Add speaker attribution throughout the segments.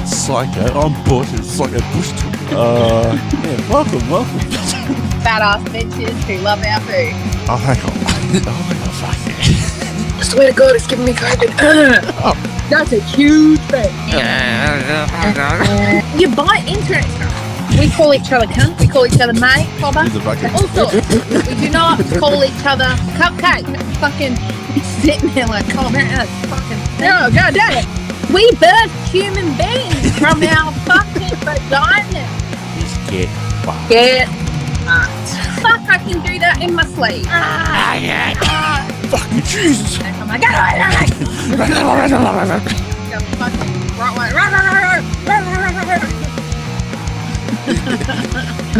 Speaker 1: that's Psycho. I'm Bush and Psycho Bush. Yeah, welcome.
Speaker 2: Badass bitches who love our food.
Speaker 1: Oh, hang on. Fuck yeah.
Speaker 2: I swear to God, it's giving me COVID. That's a huge thing. You buy internet stuff. We call each other cunt. We call each other mate, cobber. Also, we do not call each other cupcake. Fucking sitting there like, oh man, that's fucking. Oh, God damn it. We birthed human beings from our fucking vagina.
Speaker 1: Just get fucked.
Speaker 2: Get fucked. Fuck, I can do that in my sleep.
Speaker 1: Fucking Jesus.
Speaker 2: Oh my God.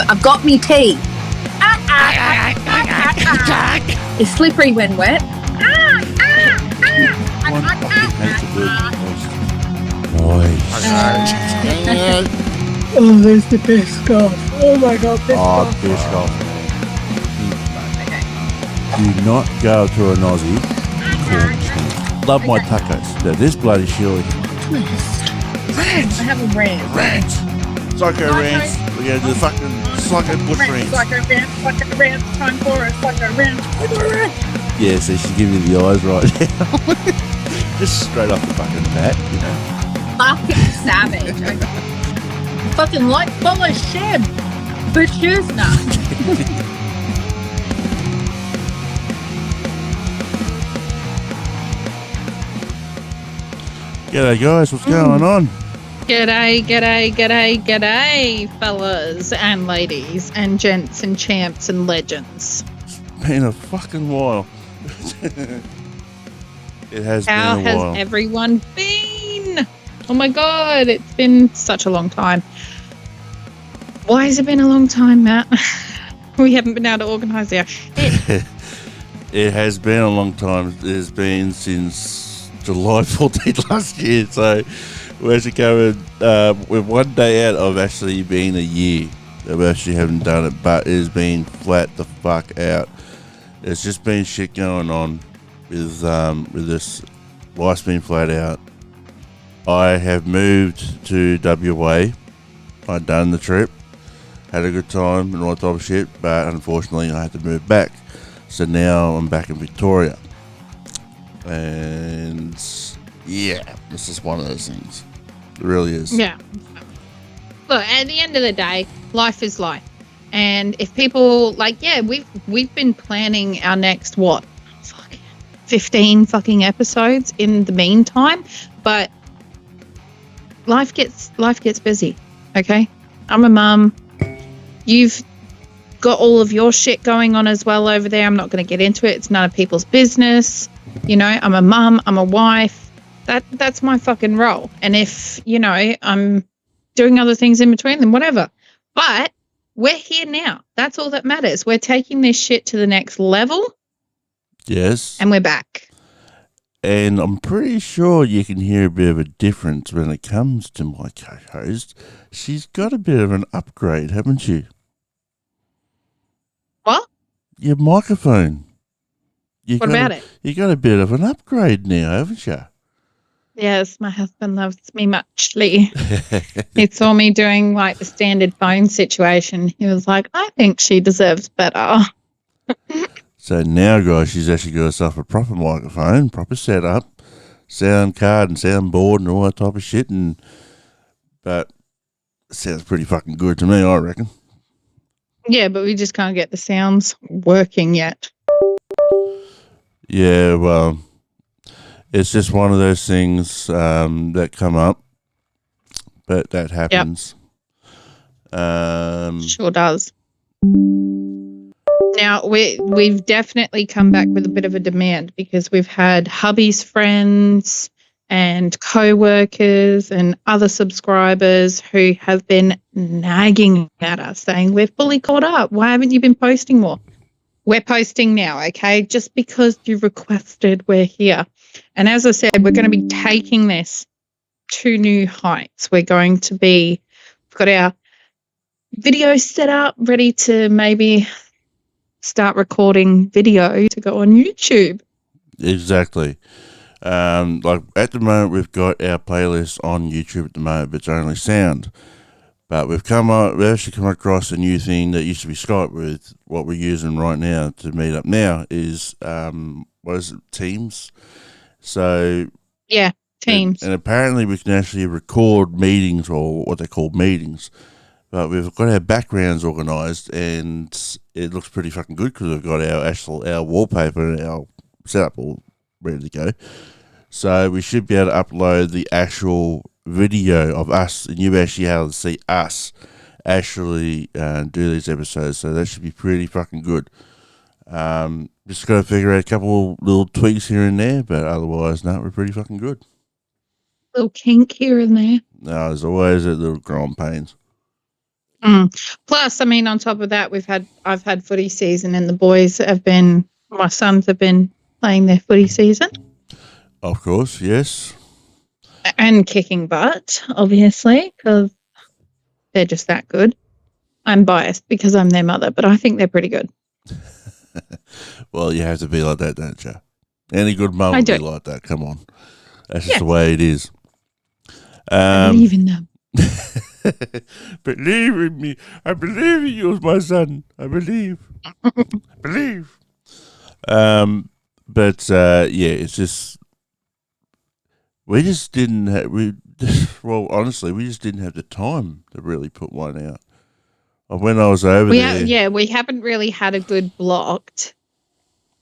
Speaker 2: I've got me tea. It's slippery when wet. Oh, there's the Biscoff. Oh my God, Biscoff.
Speaker 1: Biscoff. Do not go to an Aussie. Love my tacos. Now, this bloody shilly.
Speaker 2: Rant. I have a rant.
Speaker 1: Psycho rants. We're going to do the fucking Psycho Bush rants.
Speaker 2: Psycho rant. Time for a Psycho rant.
Speaker 1: Yeah, so she's giving you the eyes right now. Just straight off the fucking bat, you know.
Speaker 2: Fucking savage. Fucking like, follow, share. Bitches, nah.
Speaker 1: G'day guys, what's going on?
Speaker 3: G'day, fellas and ladies and gents and champs and legends.
Speaker 1: It's been a fucking while. It has
Speaker 3: How
Speaker 1: been a while.
Speaker 3: has everyone been? Oh my God, it's been such a long time. Why has it been a long time, Matt? We haven't been able to organise our shit.
Speaker 1: It has been a long time. It has been since July 14th last year, so we're actually going we're one day out of actually being a year that we actually haven't done it, but it has been flat the fuck out. There's just been shit going on with this. Life's been flat out. I have moved to WA. I'd done the trip, had a good time and all that type of shit, but unfortunately I had to move back, so now I'm back in Victoria. And yeah, this is one of those things. It really is.
Speaker 3: Yeah. Look, at the end of the day, life is life. And if people we've been planning our next 15 fucking episodes in the meantime, but life gets busy. Okay? I'm a mum. You've got all of your shit going on as well over there. I'm not going to get into it. It's none of people's business. You know, I'm a mum, I'm a wife. That's my fucking role. And if, you know, I'm doing other things in between, then whatever. But we're here now. That's all that matters. We're taking this shit to the next level.
Speaker 1: Yes.
Speaker 3: And we're back.
Speaker 1: And I'm pretty sure you can hear a bit of a difference when it comes to my co-host. She's got a bit of an upgrade, haven't you?
Speaker 3: What?
Speaker 1: Your microphone.
Speaker 3: What about it?
Speaker 1: You got a bit of an upgrade now, haven't you?
Speaker 3: Yes, my husband loves me muchly. He saw me doing like the standard phone situation. He was like, I think she deserves better.
Speaker 1: So now, guys, she's actually got herself a proper microphone, proper setup, sound card and soundboard and all that type of shit. But it sounds pretty fucking good to me, I reckon.
Speaker 3: Yeah, but we just can't get the sounds working yet.
Speaker 1: Yeah, well, it's just one of those things that come up, but that happens. Yep.
Speaker 3: Sure does. Now, we've definitely come back with a bit of a demand because we've had hubby's friends and co-workers and other subscribers who have been nagging at us saying, we're fully caught up. Why haven't you been posting more? We're posting now, okay? Just because you requested, we're here. And as I said, we're going to be taking this to new heights. We've got our video set up, ready to maybe start recording video to go on YouTube.
Speaker 1: Exactly. Like at the moment, we've got our playlist on YouTube at the moment, but it's only sound. But we've actually come across a new thing that used to be Skype. With what we're using right now to meet up now is what is it, Teams? So
Speaker 3: Yeah, Teams.
Speaker 1: and apparently we can actually record meetings, or what they call meetings. But we've got our backgrounds organised, and it looks pretty fucking good because we've got our wallpaper and our setup all ready to go. So we should be able to upload the actual video of us, and you'll actually be able to see us actually do these episodes. So that should be pretty fucking good. Just got to figure out a couple little tweaks here and there, but otherwise, no, we're pretty fucking good.
Speaker 3: Little kink here and there.
Speaker 1: No, there's always a little growing pains.
Speaker 3: Plus, I mean, on top of that, I've had footy season, and my sons have been playing their footy season.
Speaker 1: Of course, yes.
Speaker 3: And kicking butt, obviously, because they're just that good. I'm biased because I'm their mother, but I think they're pretty good.
Speaker 1: Well, you have to be like that, don't you? Any good mum would be like that. Come on. That's just the way it is.
Speaker 3: I believe in them.
Speaker 1: Believe in me. I believe in you, my son. I believe. Believe. But yeah, it's just we just didn't have honestly, we just didn't have the time to really put one out. When I was over there,
Speaker 3: we haven't really had a good blocked.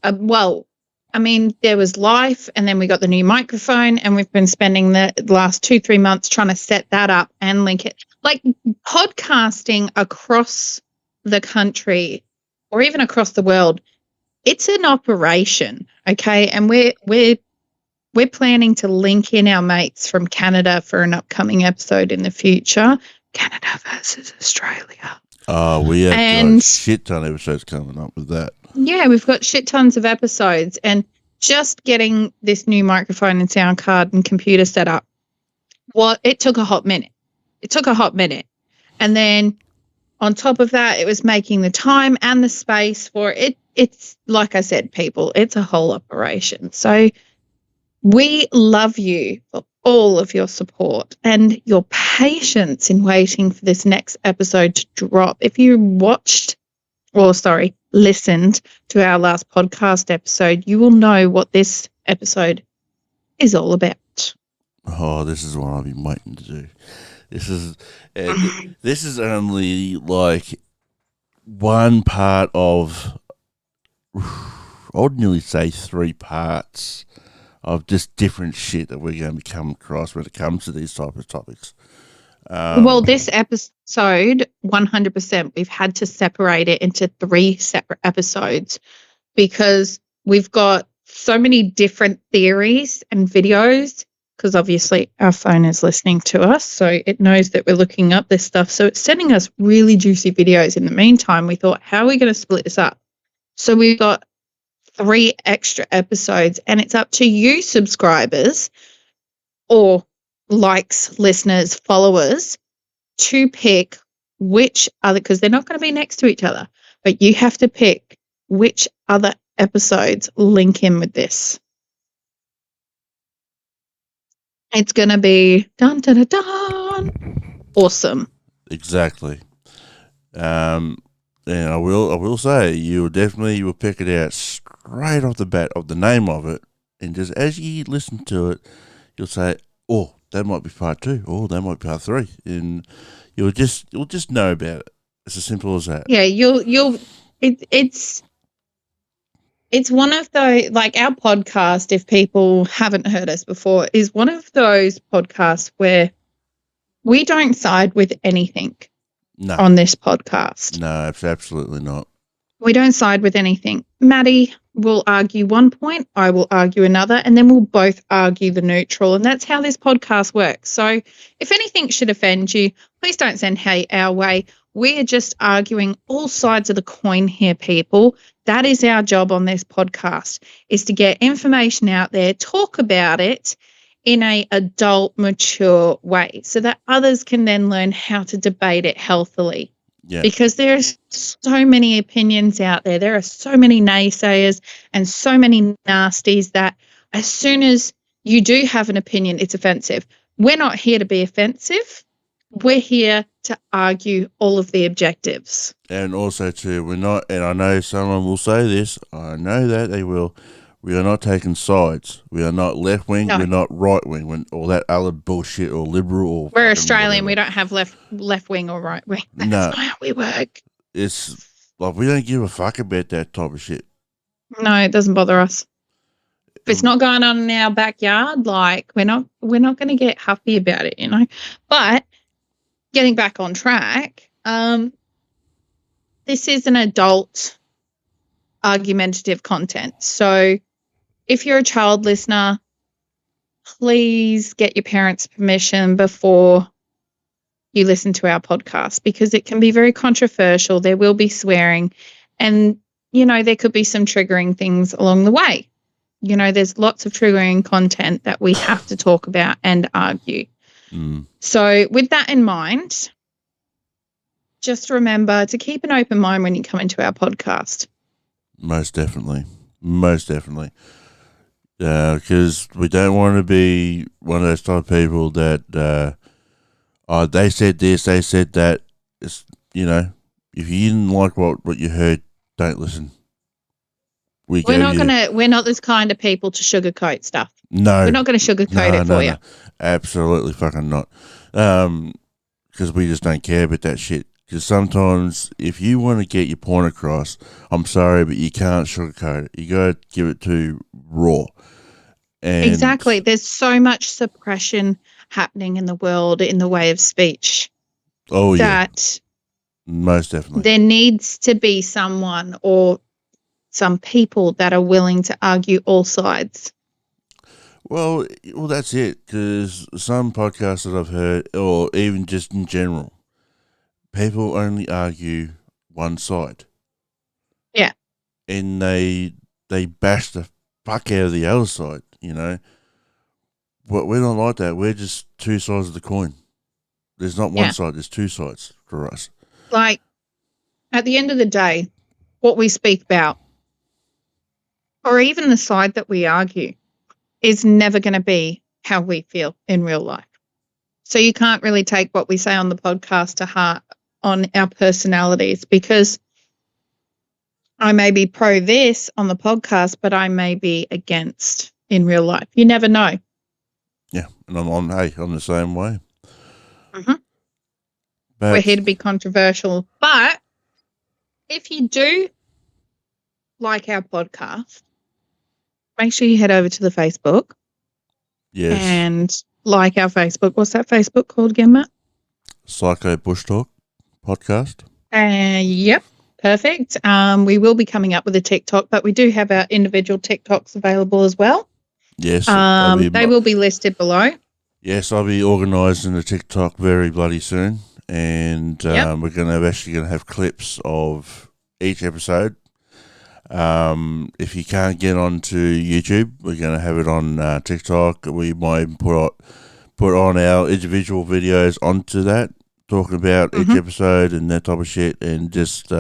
Speaker 3: Well, I mean, there was life, and then we got the new microphone, and we've been spending the last 2-3 months trying to set that up and link it. Like podcasting across the country or even across the world, it's an operation, okay? And we're planning to link in our mates from Canada for an upcoming episode in the future. Canada versus Australia.
Speaker 1: Oh, we have got shit ton of episodes coming up with that.
Speaker 3: Yeah, we've got shit tons of episodes, and just getting this new microphone and sound card and computer set up, it took a hot minute. And then on top of that, it was making the time and the space for it. It's like I said, people, it's a whole operation. So we love you for all of your support and your patience in waiting for this next episode to drop. If you listened to our last podcast episode, you will know what this episode is all about.
Speaker 1: Oh, this is what I've been waiting to do. This is only like one part of, I would nearly say 3 parts of just different shit that we're going to be coming across when it comes to these type of topics.
Speaker 3: Well, this episode, 100%, we've had to separate it into 3 separate episodes because we've got so many different theories and videos, because obviously our phone is listening to us, so it knows that we're looking up this stuff. So it's sending us really juicy videos. In the meantime, we thought, how are we going to split this up? So we've got 3 extra episodes, and it's up to you subscribers or likes, listeners, followers to pick which other, because they're not going to be next to each other, but you have to pick which other episodes link in with this. It's going to be dun, dun, dun, dun. Awesome.
Speaker 1: Exactly. And I will say you will pick it out straight off the bat of the name of it, and just as you listen to it, you'll say, "Oh, that might be part 2. Oh, that might be part 3," and you'll just know about it. It's as simple as that.
Speaker 3: Yeah, it's one of those, like our podcast, if people haven't heard us before, is one of those podcasts where we don't side with anything on this podcast.
Speaker 1: No, absolutely not.
Speaker 3: We don't side with anything. Maddie will argue one point, I will argue another, and then we'll both argue the neutral. And that's how this podcast works. So if anything should offend you, please don't send hate our way. We are just arguing all sides of the coin here, people. That is our job on this podcast, is to get information out there, talk about it in an adult, mature way so that others can then learn how to debate it healthily.
Speaker 1: Yeah.
Speaker 3: Because there's so many opinions out there. There are so many naysayers and so many nasties that as soon as you do have an opinion, it's offensive. We're not here to be offensive. We're here to argue all of the objectives.
Speaker 1: And also, too, we're not, and I know someone will say this, I know that they will, we are not taking sides. We are not left-wing,
Speaker 3: No.
Speaker 1: we're not right-wing, or that other bullshit, or liberal, or...
Speaker 3: We're Australian,
Speaker 1: whatever.
Speaker 3: We don't have left-wing or right-wing. That's
Speaker 1: No.
Speaker 3: not how we work.
Speaker 1: It's, like, we don't give a fuck about that type of shit.
Speaker 3: No, it doesn't bother us. If it's not going on in our backyard, like, we're not going to get huffy about it, you know. But getting back on track, this is an adult argumentative content. So if you're a child listener, please get your parents' permission before you listen to our podcast, because it can be very controversial. There will be swearing, and, you know, there could be some triggering things along the way. You know, there's lots of triggering content that we have to talk about and argue. So with that in mind, just remember to keep an open mind when you come into our podcast.
Speaker 1: Most definitely. Because we don't want to be one of those type of people that, they said this, they said that. It's, you know, if you didn't like what you heard, don't listen. We're
Speaker 3: not this kind of people to sugarcoat stuff.
Speaker 1: No.
Speaker 3: We're not going to sugarcoat it for you.
Speaker 1: No. Absolutely fucking not. Because we just don't care about that shit. Because sometimes if you want to get your point across, I'm sorry, but you can't sugarcoat it. You got to give it to raw. And
Speaker 3: exactly. There's so much suppression happening in the world in the way of speech.
Speaker 1: Oh, yeah.
Speaker 3: That
Speaker 1: most definitely.
Speaker 3: There needs to be someone or some people that are willing to argue all sides.
Speaker 1: Well, that's it. Because some podcasts that I've heard, or even just in general, people only argue one side.
Speaker 3: Yeah.
Speaker 1: And they bash the fuck out of the other side, you know. But we're not like that. We're just two sides of the coin. There's not one side, there's two sides for us.
Speaker 3: Like, at the end of the day, what we speak about, or even the side that we argue, is never going to be how we feel in real life. So you can't really take what we say on the podcast to heart on our personalities, because I may be pro this on the podcast, but I may be against in real life. You never know.
Speaker 1: Yeah, and I'm the same way.
Speaker 3: Mm-hmm. We're here to be controversial. But if you do like our podcast, make sure you head over to the Facebook.
Speaker 1: Yes.
Speaker 3: And like our Facebook. What's that Facebook called again, Matt?
Speaker 1: Psycho Bush Talk podcast.
Speaker 3: Yep. Perfect. We will be coming up with a TikTok, but we do have our individual TikToks available as well.
Speaker 1: Yes.
Speaker 3: They will be listed below.
Speaker 1: Yes, I'll be organising the TikTok very bloody soon. And we're going to have clips of each episode. If you can't get onto YouTube, we're going to have it on TikTok. We might put on our individual videos onto that, talking about each episode and that type of shit. And just we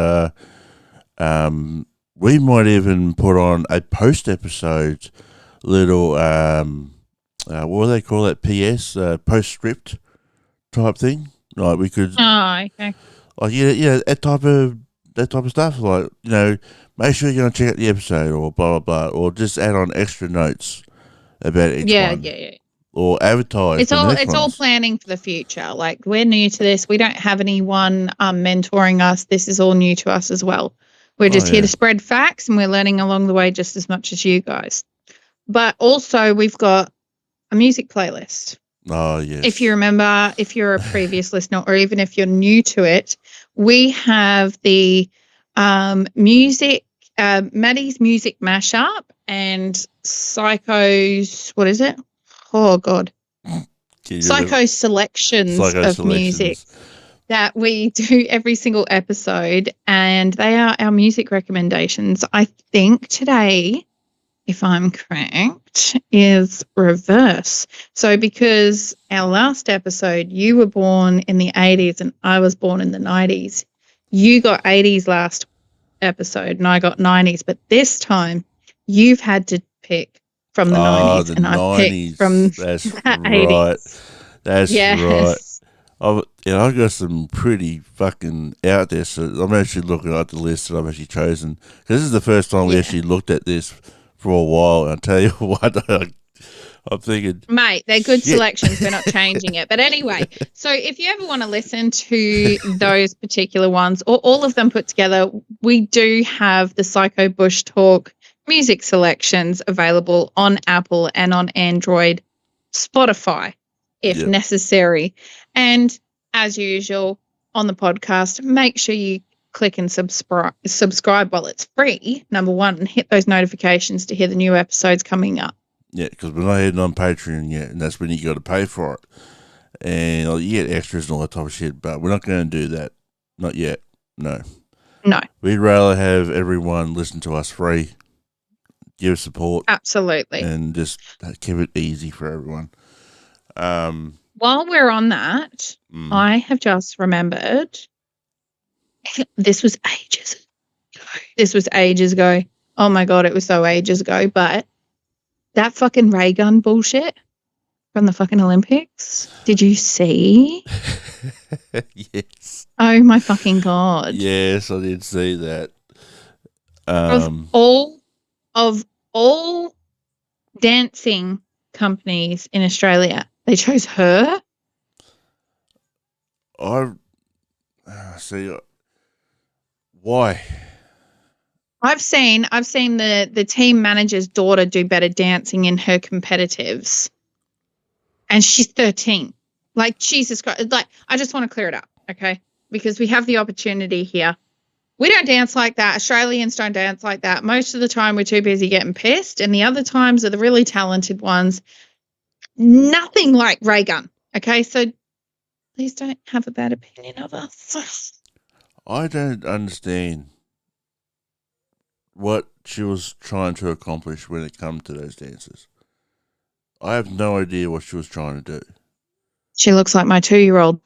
Speaker 1: might even put on a post-episode little, what do they call that, PS, postscript type thing. Like we could,
Speaker 3: okay.
Speaker 1: Like that type of stuff. Like, you know, make sure you're gonna check out the episode or blah blah blah, or just add on extra notes about each one. Yeah. Or advertise.
Speaker 3: It's all planning for the future. Like, we're new to this. We don't have anyone mentoring us. This is all new to us as well. We're just here to spread facts, and we're learning along the way just as much as you guys. But also, we've got a music playlist.
Speaker 1: Oh, yes.
Speaker 3: If you remember, if you're a previous listener, or even if you're new to it, we have the music, Maddie's music mashup, and Psycho's, what is it? Oh, God. Psycho selections of music that we do every single episode, and they are our music recommendations. I think today, if I'm correct, is reverse. So because our last episode, you were born in the 80s and I was born in the 90s, you got 80s last episode and I got 90s. But this time you've had to pick from the 90s.
Speaker 1: The
Speaker 3: and
Speaker 1: 90s.
Speaker 3: I picked from
Speaker 1: That's
Speaker 3: the
Speaker 1: right.
Speaker 3: 80s.
Speaker 1: That's
Speaker 3: Yes.
Speaker 1: right. I got some pretty fucking out there. So I'm actually looking at the list that I've actually chosen. Because this is the first time we actually looked at this for a while. And I'll tell you what, I'm thinking,
Speaker 3: mate, they're good
Speaker 1: shit.
Speaker 3: selections. We're not changing it. But anyway, so if you ever want to listen to those particular ones or all of them put together, we do have the Psycho Bush Talk music selections available on Apple and on Android, Spotify, if necessary. And as usual on the podcast, make sure you click and subscribe while it's free, number one, and hit those notifications to hear the new episodes coming up.
Speaker 1: Yeah, because we're not heading on Patreon yet, and that's when you got to pay for it. And you get extras and all that type of shit, but we're not going to do that. Not yet. No. We'd rather have everyone listen to us free, give support.
Speaker 3: Absolutely.
Speaker 1: And just keep it easy for everyone.
Speaker 3: While we're on that, I have just remembered this was ages ago. Oh, my God, it was so ages ago, but that fucking ray gun bullshit from the fucking Olympics. Did you see?
Speaker 1: Yes.
Speaker 3: Oh my fucking God.
Speaker 1: Yes, I did see that.
Speaker 3: Of all dancing companies in Australia, they chose her.
Speaker 1: I see. Why?
Speaker 3: I've seen the team manager's daughter do better dancing in her competitives, and she's 13. Like, Jesus Christ! Like, I just want to clear it up, okay? Because we have the opportunity here. We don't dance like that. Australians don't dance like that. Most of the time, we're too busy getting pissed, and the other times are the really talented ones. Nothing like ray gun, okay? So please don't have a bad opinion of us.
Speaker 1: I don't understand what she was trying to accomplish when it comes to those dances. I have no idea what she was trying to do.
Speaker 3: She looks like my 2-year-old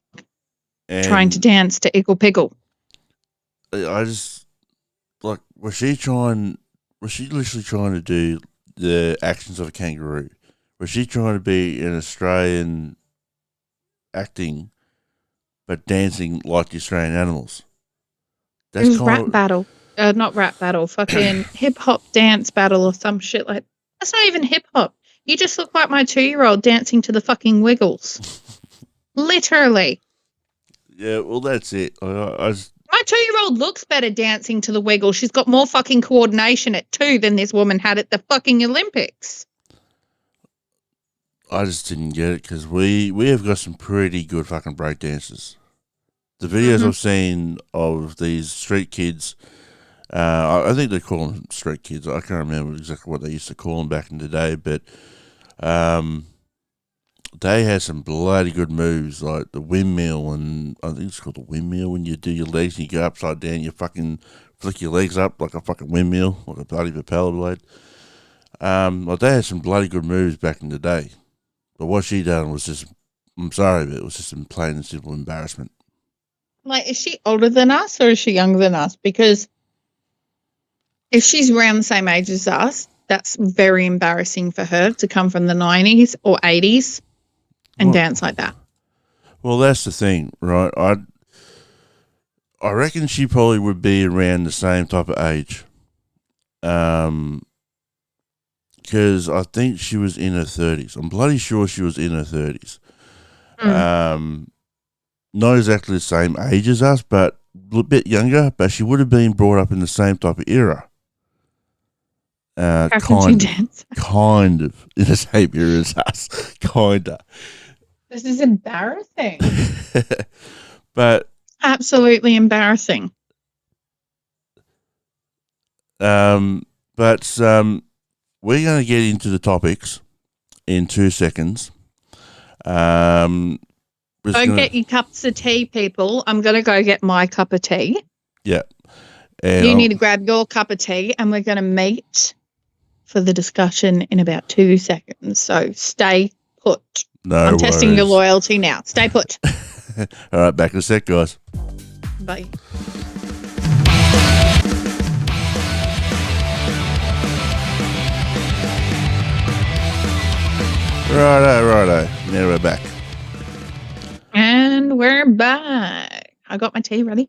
Speaker 3: trying to dance to Ickle Pickle.
Speaker 1: I just, like, was she literally trying to do the actions of a kangaroo? Was she trying to be an Australian acting, but dancing like the Australian animals?
Speaker 3: It was rap battle. Not rap battle, fucking hip-hop dance battle or some shit like that. That's not even hip-hop. You just look like my 2-year-old dancing to the fucking Wiggles. Literally.
Speaker 1: Yeah, well, that's it.
Speaker 3: My 2-year-old looks better dancing to the Wiggles. She's got more fucking coordination at 2 than this woman had at the fucking Olympics.
Speaker 1: I just didn't get it because we have got some pretty good fucking break dancers. The videos I've seen of these street kids, I think they call them street kids. I can't remember exactly what they used to call them back in the day, but they had some bloody good moves, like the windmill, and I think it's called the windmill when you do your legs and you go upside down, you fucking flick your legs up like a fucking windmill, like a bloody propeller blade. Like they had some bloody good moves back in the day. But what she done was just, I'm sorry, but it was just a plain and simple embarrassment.
Speaker 3: Like, is she older than us or is she younger than us? Because if she's around the same age as us, that's very embarrassing for her to come from the 90s or 80s and dance like that.
Speaker 1: Well, that's the thing, right? I reckon she probably would be around the same type of age. Because I think she was in her 30s. I'm bloody sure she was in her 30s. Not exactly the same age as us, but a bit younger. But she would have been brought up in the same type of era. Kind of in the same era as us. Kinda.
Speaker 3: This is embarrassing.
Speaker 1: But
Speaker 3: absolutely embarrassing.
Speaker 1: But we're going to get into the topics in 2 seconds.
Speaker 3: Get your cups of tea, people. I'm going to go get my cup of tea.
Speaker 1: Yeah.
Speaker 3: And you need to grab your cup of tea, and we're going to meet for the discussion in about 2 seconds. So stay put. I'm testing your loyalty now. Stay put.
Speaker 1: All right, back in a sec, guys.
Speaker 3: Bye.
Speaker 1: Righto. Now we're back.
Speaker 3: And we're back. I got my tea ready.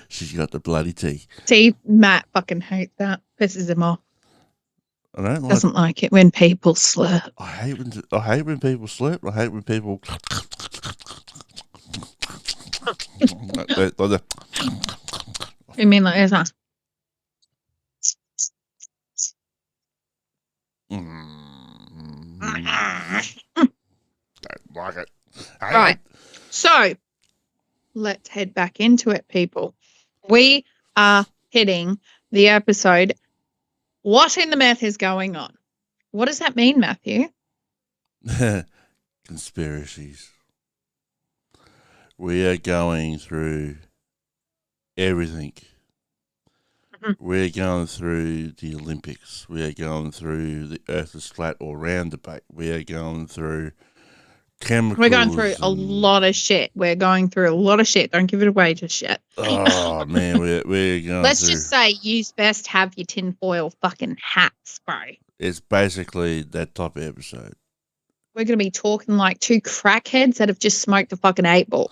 Speaker 1: She's got the bloody tea.
Speaker 3: See, Matt fucking hates that. Pisses him off.
Speaker 1: I don't
Speaker 3: Doesn't like it when people slurp.
Speaker 1: I hate when people slurp. I hate when people.
Speaker 3: You mean like this, huh?
Speaker 1: Don't like it.
Speaker 3: Right. So let's head back into it, people. We are hitting the episode. What in the meth is going on? What does that mean, Matthew?
Speaker 1: Conspiracies. We are going through everything. We're going through the Olympics. We are going through the Earth is flat or round debate. We are going through chemicals.
Speaker 3: We're going through a lot of shit. Don't give it away just yet.
Speaker 1: Oh, man, we're going
Speaker 3: Let's
Speaker 1: through.
Speaker 3: just say you best have your tinfoil fucking hats, bro.
Speaker 1: It's basically that type of episode.
Speaker 3: We're going to be talking like two crackheads that have just smoked a fucking 8-ball.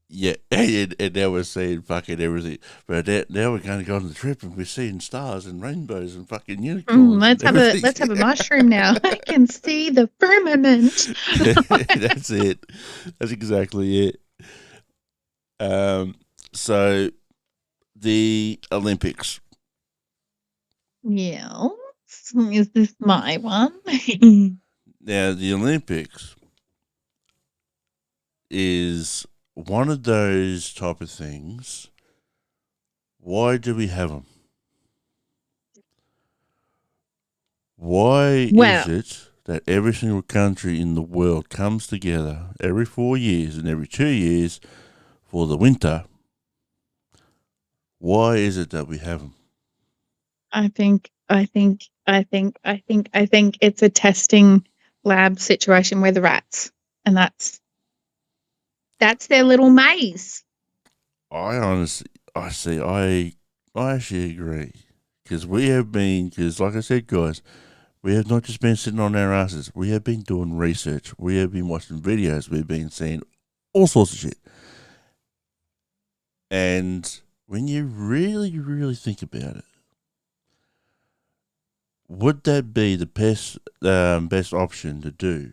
Speaker 1: Yeah, and now we're seeing fucking everything. But now we're going to go on the trip and we're seeing stars and rainbows and fucking unicorns.
Speaker 3: Let's have a mushroom now. I can see the firmament.
Speaker 1: That's it. That's exactly it. So the Olympics.
Speaker 3: Yeah. Is this my one?
Speaker 1: Now the Olympics is one of those type of things. Why do we have them? Why is it that every single country in the world comes together every 4 years and every 2 years for the winter? Why is it that we have them?
Speaker 3: I think it's a testing lab situation with the rats, and that's their little maze.
Speaker 1: I actually agree. Because like I said, guys, we have not just been sitting on our asses. We have been doing research. We have been watching videos. We've been seeing all sorts of shit. And when you really, really think about it, would that be the best option to do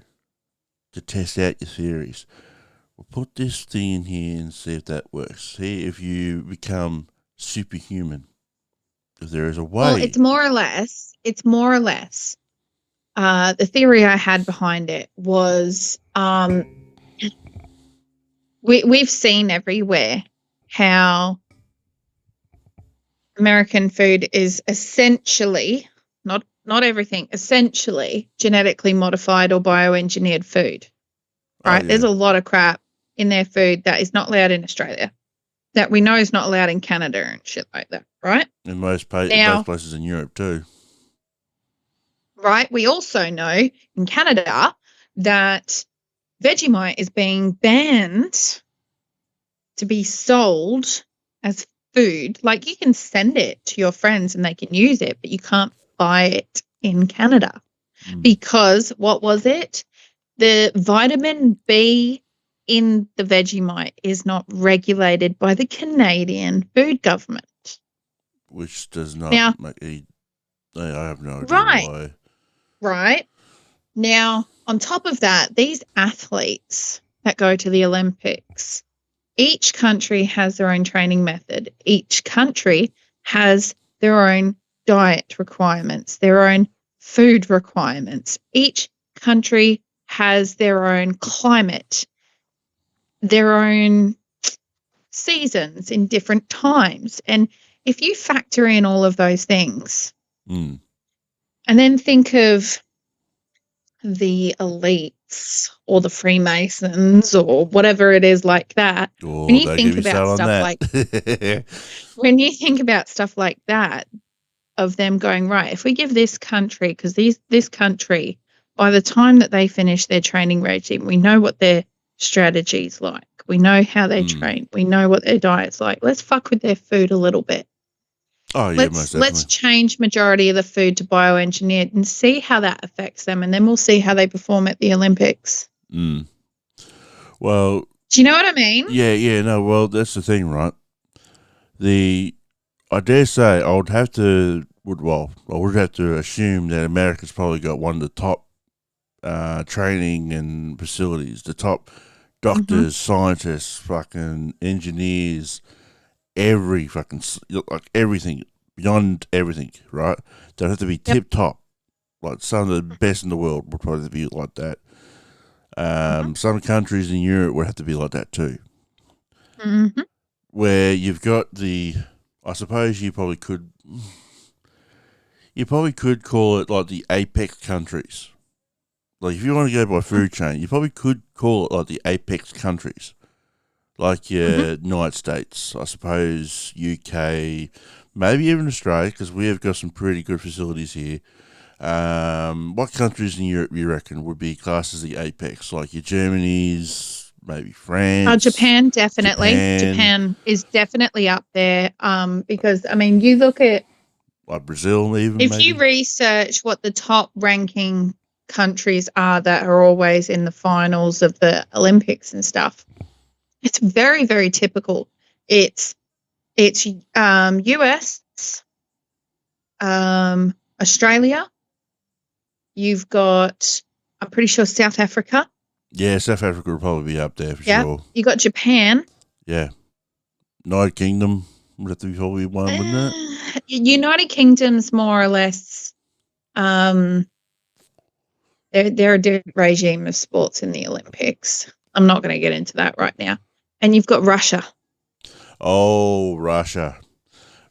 Speaker 1: to test out your theories? We'll put this thing in here and see if that works. See if you become superhuman. If there is a way.
Speaker 3: Well, it's more or less. The theory I had behind it was we've seen everywhere how American food is essentially, not everything, essentially genetically modified or bioengineered food. Right?
Speaker 1: Yeah.
Speaker 3: There's a lot of crap in their food that is not allowed in Australia, that we know is not allowed in Canada and shit like that, right?
Speaker 1: In most places in Europe too.
Speaker 3: Right. We also know in Canada that Vegemite is being banned to be sold as food. Like, you can send it to your friends and they can use it, but you can't buy it in Canada because what was it? The vitamin B in the Vegemite is not regulated by the Canadian food government.
Speaker 1: Which does not make I have no idea why.
Speaker 3: Right. Now, on top of that, these athletes that go to the Olympics, each country has their own training method. Each country has their own diet requirements, their own food requirements. Each country has their own climate, their own seasons in different times. And if you factor in all of those things and then think of the elites or the Freemasons or whatever it is like that, when you think about stuff like that, of them going, right, if we give this country, because this country, by the time that they finish their training regime, we know what their strategy's like. We know how they train. We know what their diet's like. Let's fuck with their food a little bit.
Speaker 1: Oh yeah, most definitely.
Speaker 3: Let's change majority of the food to bioengineered and see how that affects them, and then we'll see how they perform at the Olympics.
Speaker 1: Well,
Speaker 3: do you know what I mean?
Speaker 1: Yeah. No, well, that's the thing, right? I dare say I would have to assume that America's probably got one of the top training and facilities, the top doctors, scientists, fucking engineers, everything, beyond everything, right? They'd have to be tip top. Like some of the best in the world would probably be like that. Some countries in Europe would have to be like that too. Where you've got I suppose you probably could call it like the apex countries. Like if you want to go by food chain, you probably could call it like the apex countries. Like your United States, I suppose, UK, maybe even Australia, because we have got some pretty good facilities here. What countries in Europe you reckon would be classed as the apex? Like your Germany's, maybe France?
Speaker 3: Japan, definitely. Japan is definitely up there because, I mean, you look at...
Speaker 1: Like Brazil even,
Speaker 3: if you research what the top ranking countries are that are always in the finals of the Olympics and stuff, it's very, very typical. It's US, Australia. You've got, I'm pretty sure, South Africa.
Speaker 1: Yeah, South Africa would probably be up there for sure.
Speaker 3: You got Japan.
Speaker 1: Yeah. United Kingdom would have to be probably one, wouldn't it?
Speaker 3: United Kingdom's more or less, they're a different regime of sports in the Olympics. I'm not going to get into that right now. And you've got Russia.
Speaker 1: Oh, Russia.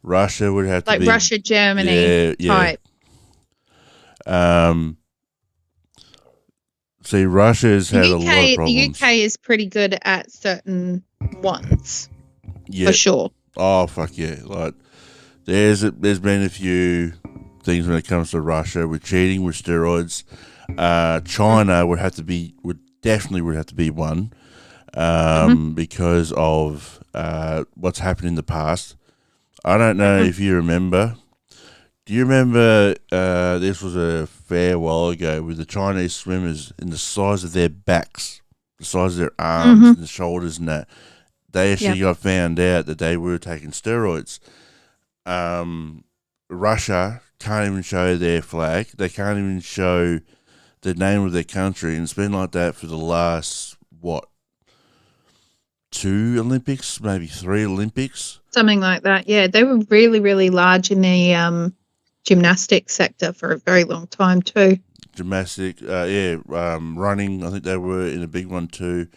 Speaker 1: Russia would have to be...
Speaker 3: like Russia, Germany type.
Speaker 1: See, Russia's had a lot of problems.
Speaker 3: The UK is pretty good at certain ones. Yeah. For sure.
Speaker 1: Oh, fuck yeah. Like, there's been a few things when it comes to Russia with cheating, with steroids. China would definitely have to be one because of what's happened in the past. I don't know if you remember. Do you remember this was a fair while ago with the Chinese swimmers in the size of their backs, the size of their arms and the shoulders and that. They actually got found out that they were taking steroids. Russia can't even show their flag. They can't even show the name of their country. And it's been like that for the last, 2 Olympics, maybe 3 Olympics?
Speaker 3: Something like that, yeah. They were really, really large in the gymnastics sector for a very long time too.
Speaker 1: Running, I think they were in a big one too.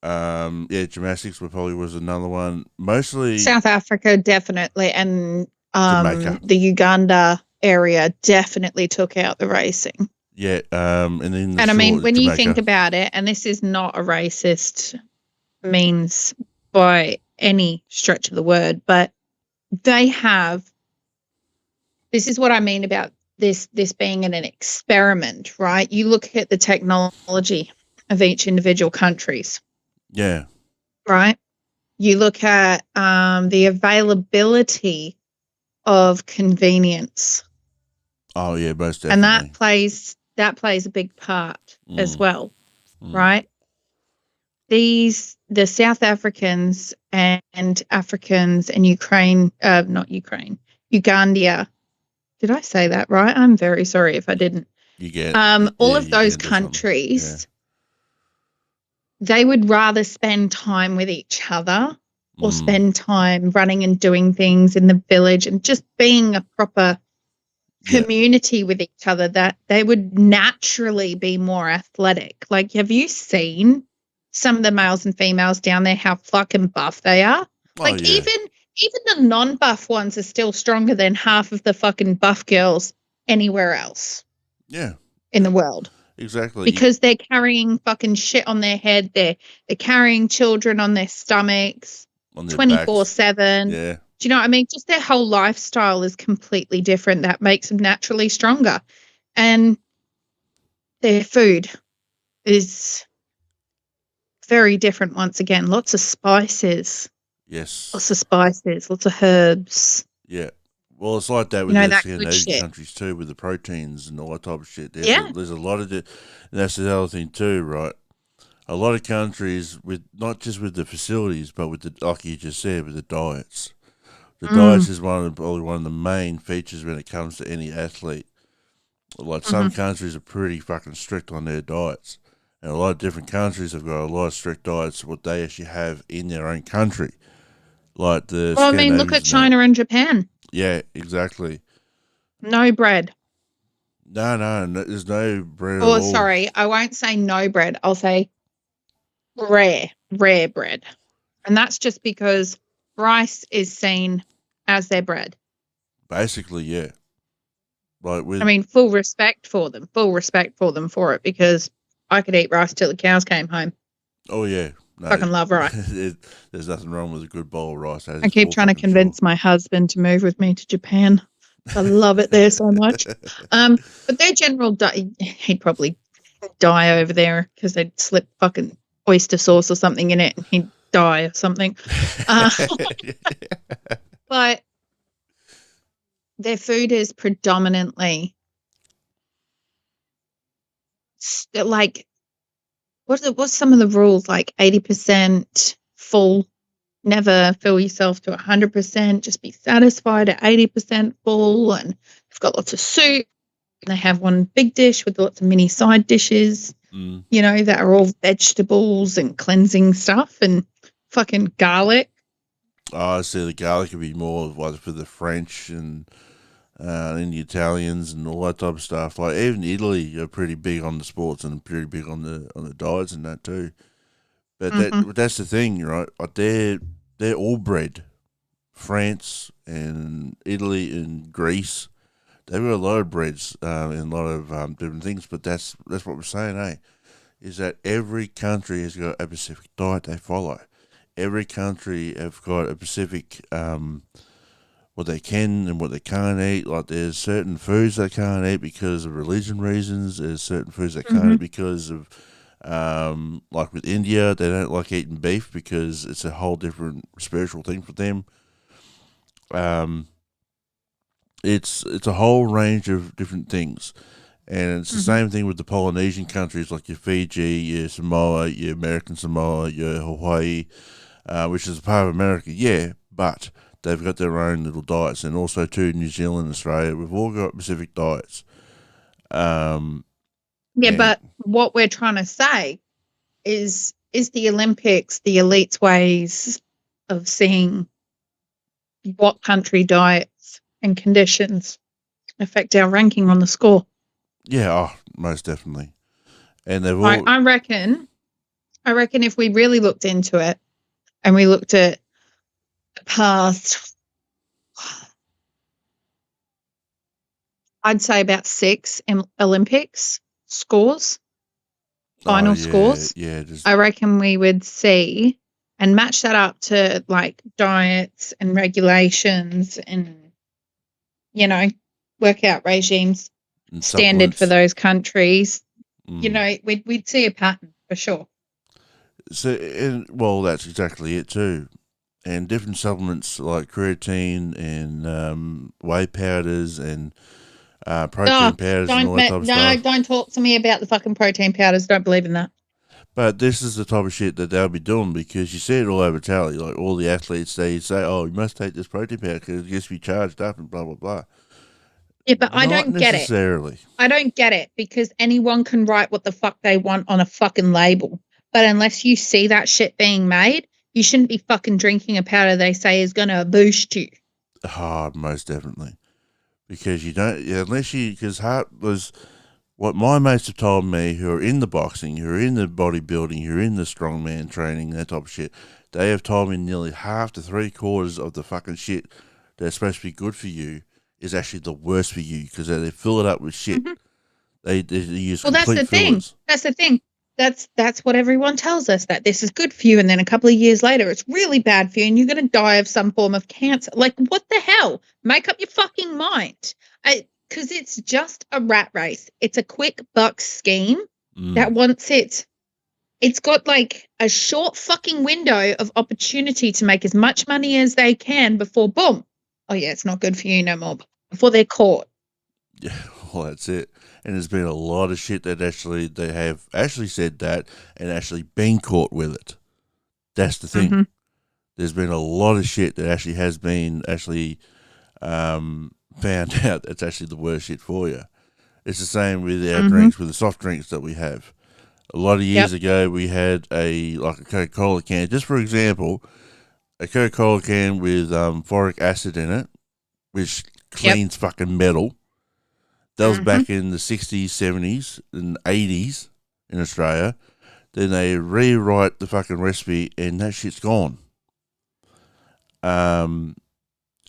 Speaker 1: Gymnastics was another one. Mostly
Speaker 3: South Africa, definitely, and
Speaker 1: Jamaica.
Speaker 3: The Uganda area definitely took out the racing.
Speaker 1: Yeah, and then
Speaker 3: I mean, when you think about it, and this is not a racist means by any stretch of the word, but they have. This is what I mean about this being an experiment, right? You look at the technology of each individual countries.
Speaker 1: Yeah.
Speaker 3: Right? You look at the availability of convenience.
Speaker 1: Oh, yeah, most definitely.
Speaker 3: And that plays a big part as well, right? The South Africans and Africans and Uganda. Did I say that right? I'm very sorry if I didn't.
Speaker 1: You get
Speaker 3: all of those countries, they would rather spend time with each other or spend time running and doing things in the village and just being a proper community with each other, that they would naturally be more athletic. Like, have you seen some of the males and females down there, how fucking buff they are? Even the non-buff ones are still stronger than half of the fucking buff girls anywhere else.
Speaker 1: Yeah.
Speaker 3: In the world.
Speaker 1: Exactly.
Speaker 3: Because they're carrying fucking shit on their head. They're carrying children on their stomachs 24/7.
Speaker 1: Yeah.
Speaker 3: Do you know what I mean? Just their whole lifestyle is completely different. That makes them naturally stronger. And their food is very different once again. Lots of spices.
Speaker 1: Yes.
Speaker 3: Lots of spices, lots of herbs.
Speaker 1: Yeah. Well, it's like that
Speaker 3: You
Speaker 1: with
Speaker 3: know,
Speaker 1: the
Speaker 3: that good
Speaker 1: Scandinavian
Speaker 3: shit.
Speaker 1: countries too, with the proteins and all that type of shit.
Speaker 3: Yeah.
Speaker 1: There's a lot of and that's the other thing too, right? A lot of countries with not just with the facilities, but with the like you just said, with the diets. The diets is probably one of the main features when it comes to any athlete. Like some countries are pretty fucking strict on their diets, and a lot of different countries have got a lot of strict diets what they actually have in their own country. Like the
Speaker 3: Well, I mean, look at China and Japan.
Speaker 1: Yeah, exactly.
Speaker 3: No bread.
Speaker 1: No, there's no bread at
Speaker 3: Oh,
Speaker 1: all.
Speaker 3: sorry, I won't say no bread. I'll say rare bread. And that's just because rice is seen as their bread.
Speaker 1: Basically, yeah. Like with,
Speaker 3: I mean, full respect for them for it, because I could eat rice till the cows came home.
Speaker 1: Oh, yeah. No,
Speaker 3: fucking love rice.
Speaker 1: There's nothing wrong with a good bowl of rice.
Speaker 3: I keep trying to convince my husband to move with me to Japan. I love it there so much. But their general he'd probably die over there because they'd slip fucking oyster sauce or something in it and he'd die or something. But their food is predominantly like, what's some of the rules? Like 80% full. Never fill yourself to 100%. Just be satisfied at 80% full. And they've got lots of soup. And they have one big dish with lots of mini side dishes, you know, that are all vegetables and cleansing stuff and fucking garlic.
Speaker 1: Oh, I see. The garlic would be more like for the French and the Italians and all that type of stuff. Like even Italy are pretty big on the sports and pretty big on the diets and that too. But that's the thing, right? Like they're all bred. France and Italy and Greece, they've got a lot of breads and a lot of different things. But that's what we're saying, eh? Is that every country has got a specific diet they follow. Every country have got a specific what they can and what they can't eat. Like there's certain foods they can't eat because of religion reasons. There's certain foods they can't eat because of like with India, they don't like eating beef because it's a whole different spiritual thing for them. It's a whole range of different things, and it's the same thing with the Polynesian countries like your Fiji, your Samoa, your American Samoa, your Hawaii, which is a part of America. Yeah, but they've got their own little diets, and also too New Zealand, Australia. We've all got specific diets.
Speaker 3: But what we're trying to say is the Olympics the elite's ways of seeing what country diets and conditions affect our ranking on the score?
Speaker 1: Yeah, most definitely. And they've all.
Speaker 3: I reckon if we really looked into it and we looked at the past, I'd say about 6 Olympics scores, final scores.
Speaker 1: Yeah,
Speaker 3: I reckon we would see and match that up to like diets and regulations and, you know, workout regimes
Speaker 1: and
Speaker 3: standard for those countries. You know, we'd see a pattern for sure.
Speaker 1: So, well, that's exactly it too. And different supplements like creatine and whey powders and protein powders and all that type of stuff.
Speaker 3: Don't talk to me about the fucking protein powders. Don't believe in that.
Speaker 1: But this is the type of shit that they'll be doing because you see it all over telly. Like all the athletes, they say, "Oh, you must take this protein powder because it gets to be charged up and blah blah blah."
Speaker 3: Yeah, but I don't get it. I don't get it because anyone can write what the fuck they want on a fucking label. But unless you see that shit being made, you shouldn't be fucking drinking a powder they say is going to boost you.
Speaker 1: Oh, most definitely. Because you don't, because Hart was what my mates have told me who are in the boxing, who are in the bodybuilding, who are in the strongman training, that type of shit. They have told me nearly half to 3/4 of the fucking shit that's supposed to be good for you is actually the worst for you because they fill it up with shit. They use complete fillers.
Speaker 3: That's the thing. That's what everyone tells us, that this is good for you, and then a couple of years later it's really bad for you and you're going to die of some form of cancer. Like, what the hell? Make up your fucking mind. Because it's just a rat race. It's a quick buck scheme that once it's got like a short fucking window of opportunity to make as much money as they can before boom, oh yeah, it's not good for you no more before they're caught.
Speaker 1: Yeah, well, that's it. And there's been a lot of shit that they have actually said that and actually been caught with it. That's the thing.
Speaker 3: Mm-hmm.
Speaker 1: There's been a lot of shit that actually has been found out that's actually the worst shit for you. It's the same with our drinks, with the soft drinks that we have. A lot of years ago, we had a Coca-Cola can. Just for example, a Coca-Cola can with phoric acid in it, which cleans fucking metal. That was back in the 60s, 70s, and 80s in Australia. Then they rewrite the fucking recipe, and that shit's gone. And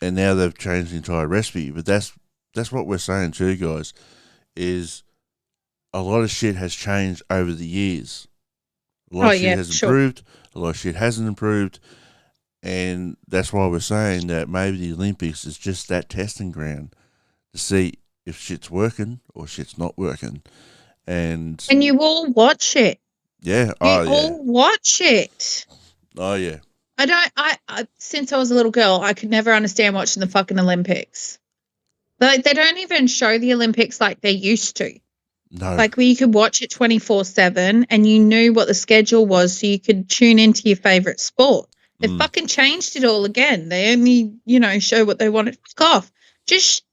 Speaker 1: now they've changed the entire recipe. But that's what we're saying too, guys, is a lot of shit has changed over the years. A lot of shit has improved. A lot of shit hasn't improved. And that's why we're saying that maybe the Olympics is just that testing ground to see if shit's working or shit's not working. And
Speaker 3: you all watch it.
Speaker 1: Yeah.
Speaker 3: You all watch it.
Speaker 1: Oh, yeah.
Speaker 3: I since I was a little girl, I could never understand watching the fucking Olympics. Like, they don't even show the Olympics like they used to.
Speaker 1: No.
Speaker 3: Like, where you could watch it 24/7 and you knew what the schedule was so you could tune into your favourite sport. They fucking changed it all again. They only, show what they wanted. Fuck off. Just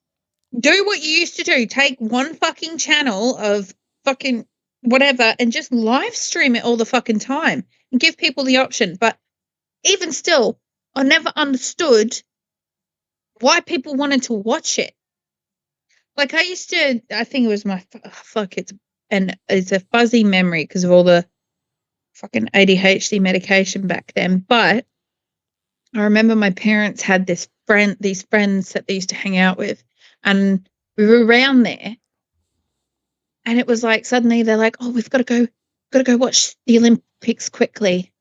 Speaker 3: do what you used to do. Take one fucking channel of fucking whatever and just live stream it all the fucking time and give people the option. But even still, I never understood why people wanted to watch it. Like, I think it was it's a fuzzy memory because of all the fucking ADHD medication back then. But I remember my parents had these friends that they used to hang out with, and we were around there, and it was like suddenly they're like, "Oh, we've got to go watch the Olympics quickly."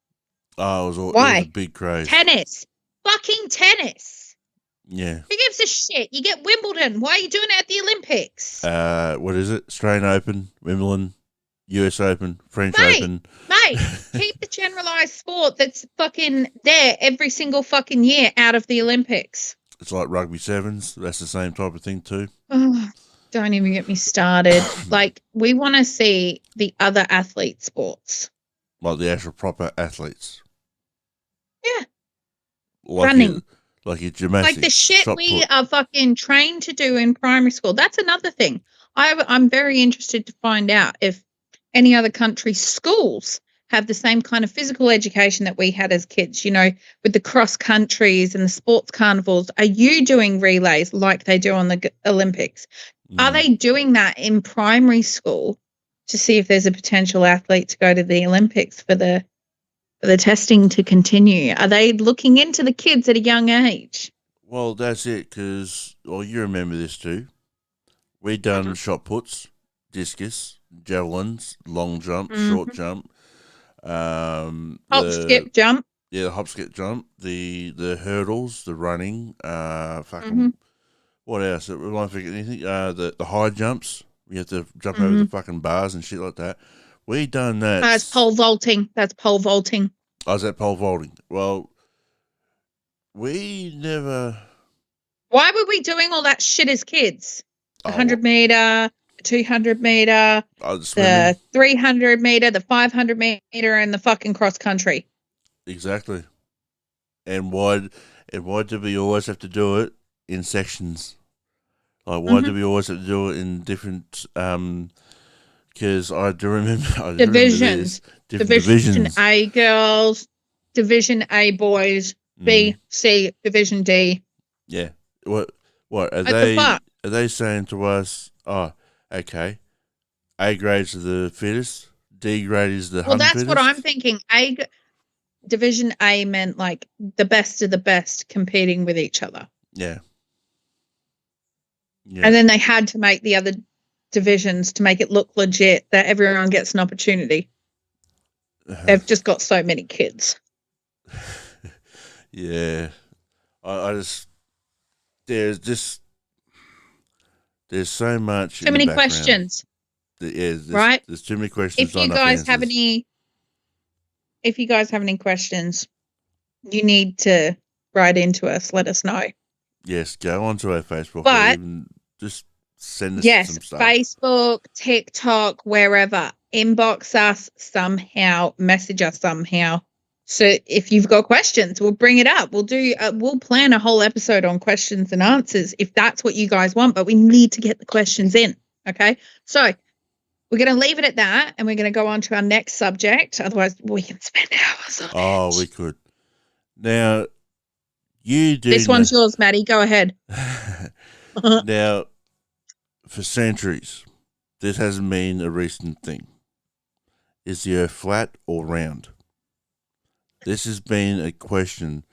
Speaker 1: Oh, it was a big craze.
Speaker 3: Tennis, fucking tennis.
Speaker 1: Yeah.
Speaker 3: Who gives a shit? You get Wimbledon. Why are you doing it at the Olympics?
Speaker 1: What is it? Australian Open, Wimbledon, US Open, French Open.
Speaker 3: Mate, keep the generalised sport that's fucking there every single fucking year out of the Olympics.
Speaker 1: It's like rugby sevens. That's the same type of thing too.
Speaker 3: Oh, don't even get me started. Like, we want to see the other athlete sports.
Speaker 1: Like the actual proper athletes.
Speaker 3: Yeah.
Speaker 1: Like
Speaker 3: running.
Speaker 1: Like your gymnastics.
Speaker 3: Like the shit we are fucking trained to do in primary school. That's another thing. I'm very interested to find out if any other country's schools have the same kind of physical education that we had as kids, with the cross countries and the sports carnivals. Are you doing relays like they do on the Olympics? Are they doing that in primary school to see if there's a potential athlete to go to the Olympics for the testing to continue? Are they looking into the kids at a young age?
Speaker 1: Well, that's it, because, you remember this too. We done shot puts, discus, javelins, long jump, short jump.
Speaker 3: Hop, skip, jump.
Speaker 1: Yeah, the hop, skip, jump. The hurdles, the running, what else? We won't forget anything. The high jumps. We have to jump over the fucking bars and shit like that. We done that.
Speaker 3: That's pole vaulting.
Speaker 1: Oh, is that pole vaulting? Well, we never.
Speaker 3: Why were we doing all that shit as kids? The 100 meter, 200 meter, the 300 meter, the 500 meter, and the fucking cross country.
Speaker 1: Exactly. And why do we always have to do it in sections? Like, why do we always have to do it in different? Because I do remember
Speaker 3: divisions. Division A girls, Division A boys, B, C, Division D.
Speaker 1: Yeah. What are they? Are they saying to us? Oh, okay. A grades are the fittest. D grade is the
Speaker 3: well. That's
Speaker 1: fittest?
Speaker 3: What I'm thinking. Division A meant like the best of the best competing with each other.
Speaker 1: Yeah. Yeah.
Speaker 3: And then they had to make the other divisions to make it look legit that everyone gets an opportunity. They've just got so many kids.
Speaker 1: Yeah. I just there's so much.
Speaker 3: Too many questions.
Speaker 1: Right? There's too many questions.
Speaker 3: If you guys have any questions, you need to write into us. Let us know.
Speaker 1: Yes, go onto our Facebook or
Speaker 3: But
Speaker 1: even just send us
Speaker 3: yes,
Speaker 1: some stuff.
Speaker 3: Facebook, TikTok, wherever. Inbox us somehow, message us somehow. So if you've got questions, we'll bring it up. We'll plan a whole episode on questions and answers if that's what you guys want, but we need to get the questions in. Okay. So we're going to leave it at that and we're going to go on to our next subject. Otherwise we can spend hours on it.
Speaker 1: Oh, we could. Now, you do.
Speaker 3: This one's yours, Maddie. Go ahead.
Speaker 1: Now, for centuries, this hasn't been a recent thing. Is the earth flat or round? This has been a question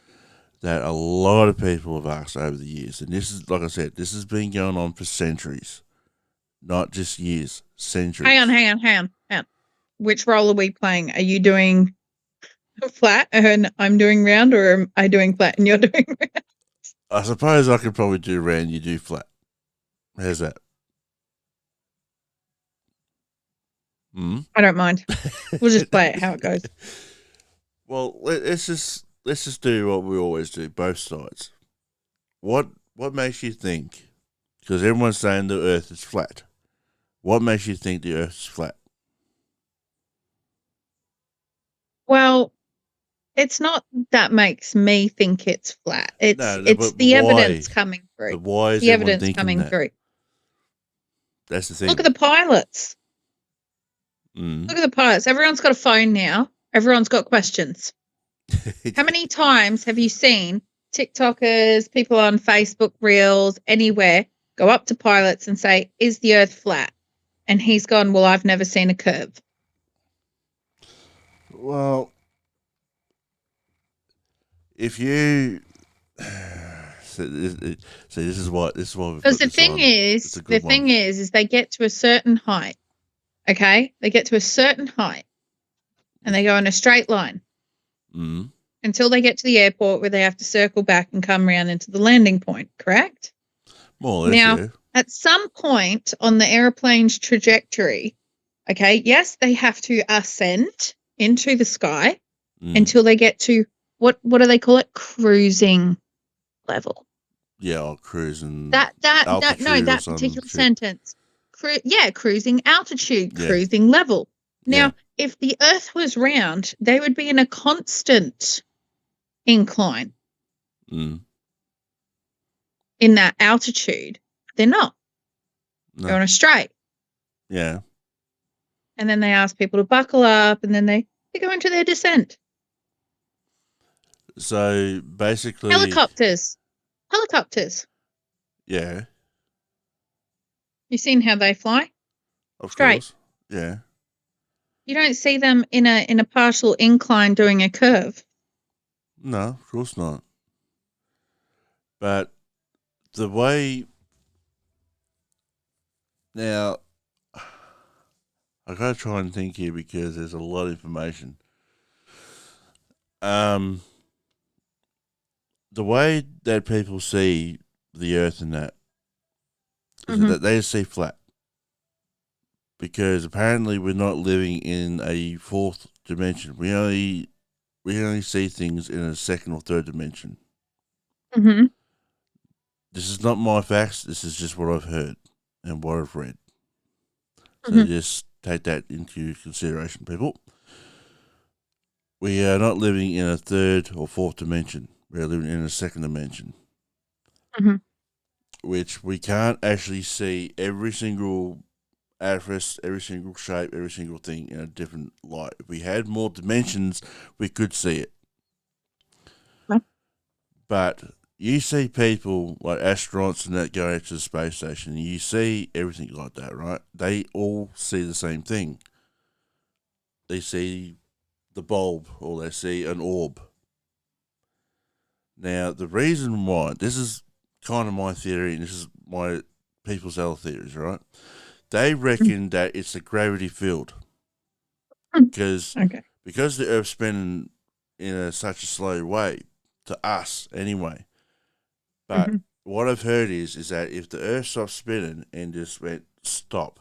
Speaker 1: that a lot of people have asked over the years. And this is, like I said, this has been going on for centuries. Not just years, centuries.
Speaker 3: Hang on. Which role are we playing? Are you doing flat and I'm doing round, or am I doing flat and you're doing round?
Speaker 1: I suppose I could probably do round, you do flat. How's that?
Speaker 3: I don't mind. We'll just play it how it goes.
Speaker 1: Well, let's just do what we always do, both sides. What makes you think? Because everyone's saying the Earth is flat. What makes you think the Earth is flat?
Speaker 3: Well, it's not that makes me think it's flat. It's
Speaker 1: but
Speaker 3: the
Speaker 1: why?
Speaker 3: evidence coming through.
Speaker 1: But why is
Speaker 3: the
Speaker 1: everyone
Speaker 3: evidence
Speaker 1: thinking
Speaker 3: coming
Speaker 1: that?
Speaker 3: through?
Speaker 1: That's the thing.
Speaker 3: Look at the pilots. Look at the pilots. Everyone's got a phone now. Everyone's got questions. How many times have you seen TikTokers, people on Facebook Reels, anywhere, go up to pilots and say, is the Earth flat? And he's gone, well, I've never seen a curve.
Speaker 1: Well, if you see, this is what
Speaker 3: because the thing is they get to a certain height. Okay, they get to a certain height, and they go in a straight line until they get to the airport where they have to circle back and come around into the landing point. Correct?
Speaker 1: More or less.
Speaker 3: Now,
Speaker 1: yeah.
Speaker 3: at some point on the airplane's trajectory, okay, yes, they have to ascend into the sky until they get to what do they call it? Cruising level.
Speaker 1: Yeah, or cruising.
Speaker 3: That particular sentence. Cruising altitude, cruising level. Now, if the Earth was round, they would be in a constant incline in that altitude. They're not. No. They're on a straight.
Speaker 1: Yeah.
Speaker 3: And then they ask people to buckle up, and then they go into their descent.
Speaker 1: So basically,
Speaker 3: helicopters.
Speaker 1: Yeah.
Speaker 3: You seen how they fly?
Speaker 1: Of
Speaker 3: straight.
Speaker 1: Course. Yeah.
Speaker 3: You don't see them in a partial incline doing a curve.
Speaker 1: No, of course not. But the way now, I gotta try and think here because there's a lot of information. The way that people see the Earth and that is that they see flat. Because apparently we're not living in a fourth dimension. We only see things in a second or third dimension. This is not my facts. This is just what I've heard and what I've read. So just take that into consideration, people. We are not living in a third or fourth dimension. We are living in a second dimension. Which we can't actually see every single edifice, every single shape, every single thing in a different light. If we had more dimensions, we could see it. But you see people like astronauts and that go out to the space station, and you see everything like that, right? They all see the same thing. They see the bulb or they see an orb. Now, the reason why, this is kind of my theory, and this is my people's other theories, right? They reckon that it's a gravity field because the Earth's spinning in such a slow way to us anyway. But what I've heard is that if the Earth stopped spinning and just went stop,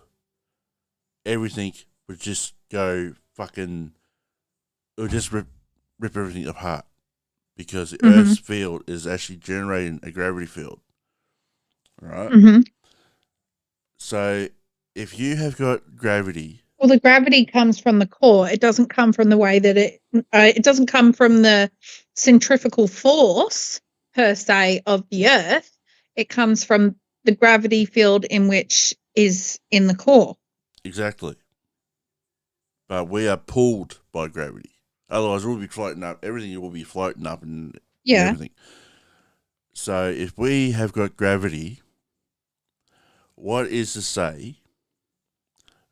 Speaker 1: everything would just go fucking. It would just rip everything apart because the Earth's field is actually generating a gravity field. All right?
Speaker 3: Mm-hmm.
Speaker 1: So if you have got gravity...
Speaker 3: Well, the gravity comes from the core. It doesn't come from the way that it doesn't come from the centrifugal force, per se, of the Earth. It comes from the gravity field in which is in the core.
Speaker 1: Exactly. But we are pulled by gravity. Otherwise, we'll be floating up. Everything will be floating up and everything. So if we have got gravity, what is to say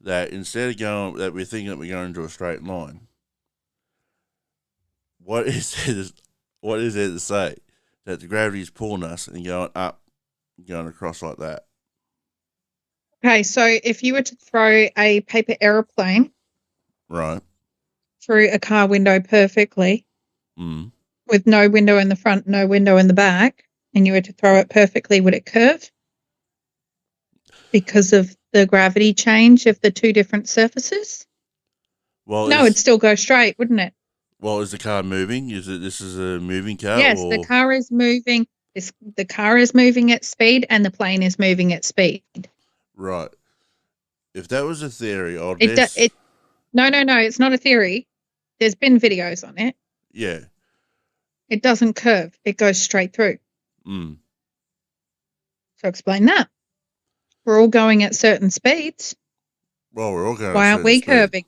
Speaker 1: that instead of that we're thinking that we're going into a straight line, what is there to say that the gravity is pulling us and going up, going across like that?
Speaker 3: Okay, so if you were to throw a paper aeroplane through a car window perfectly, with no window in the front, no window in the back, and you were to throw it perfectly, would it curve? Because of the gravity change of the two different surfaces?
Speaker 1: Well,
Speaker 3: no, it'd still go straight, wouldn't it?
Speaker 1: Well, is the car moving? This is a moving car?
Speaker 3: Yes, the car is moving. The car is moving at speed and the plane is moving at speed.
Speaker 1: Right. If that was a theory,
Speaker 3: no, it's not a theory. There's been videos on it.
Speaker 1: Yeah.
Speaker 3: It doesn't curve. It goes straight through. So explain that. We're all going at certain speeds.
Speaker 1: Well, we're all going.
Speaker 3: Why aren't we curving?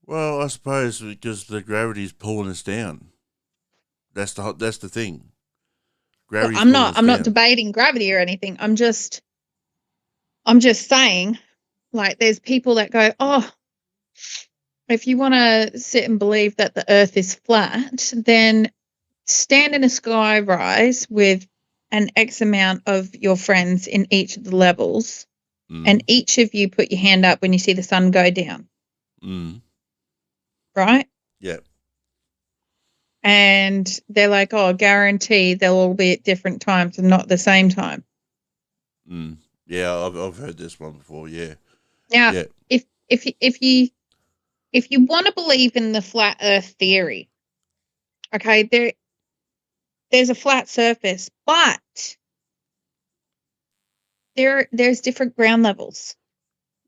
Speaker 1: Well, I suppose because the gravity's pulling us down. That's the thing.
Speaker 3: Well, I'm not debating gravity or anything. I'm just saying, like, there's people that go, oh, if you want to sit and believe that the Earth is flat, then stand in a sky rise with an X amount of your friends in each of the levels, and each of you put your hand up when you see the sun go down. Right?
Speaker 1: Yeah.
Speaker 3: And they're like, oh, guarantee they'll all be at different times and not the same time.
Speaker 1: Yeah, I've heard this one before. Yeah.
Speaker 3: Now, if you want to believe in the flat Earth theory, okay, there's a flat surface, but there's different ground levels.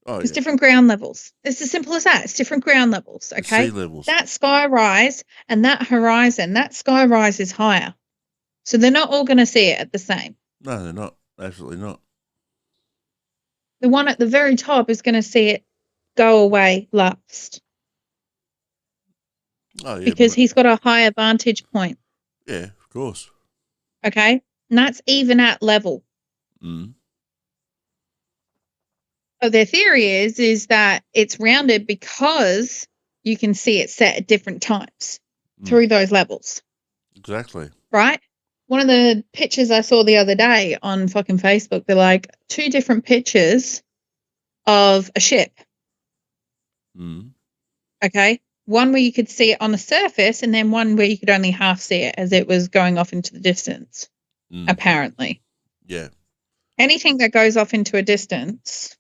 Speaker 3: There's different ground levels. It's as simple as that. It's different ground levels, okay?
Speaker 1: Sea levels.
Speaker 3: That sky rise and that horizon, that sky rise is higher. So they're not all going to see it at the same.
Speaker 1: No, they're not. Absolutely not.
Speaker 3: The one at the very top is going to see it go away last.
Speaker 1: Oh, yeah.
Speaker 3: Because he's got a higher vantage point.
Speaker 1: Yeah, of course.
Speaker 3: Okay? And that's even at level. So their theory is that it's rounded because you can see it set at different times through those levels.
Speaker 1: Exactly.
Speaker 3: Right? One of the pictures I saw the other day on fucking Facebook, they're like 2 different pictures of a ship. Okay? One where you could see it on the surface and then one where you could only half see it as it was going off into the distance, apparently.
Speaker 1: Yeah.
Speaker 3: Anything that goes off into a distance...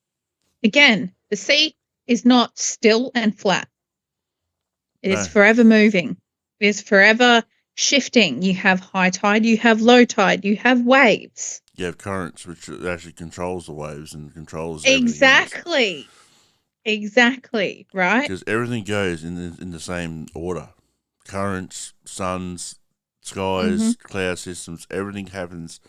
Speaker 3: Again, the sea is not still and flat. It is forever moving. It is forever shifting. You have high tide, you have low tide, you have waves.
Speaker 1: You have currents, which actually controls the waves and controls
Speaker 3: everything else. Exactly, right?
Speaker 1: Because everything goes in the same order. Currents, suns, skies, cloud systems, everything happens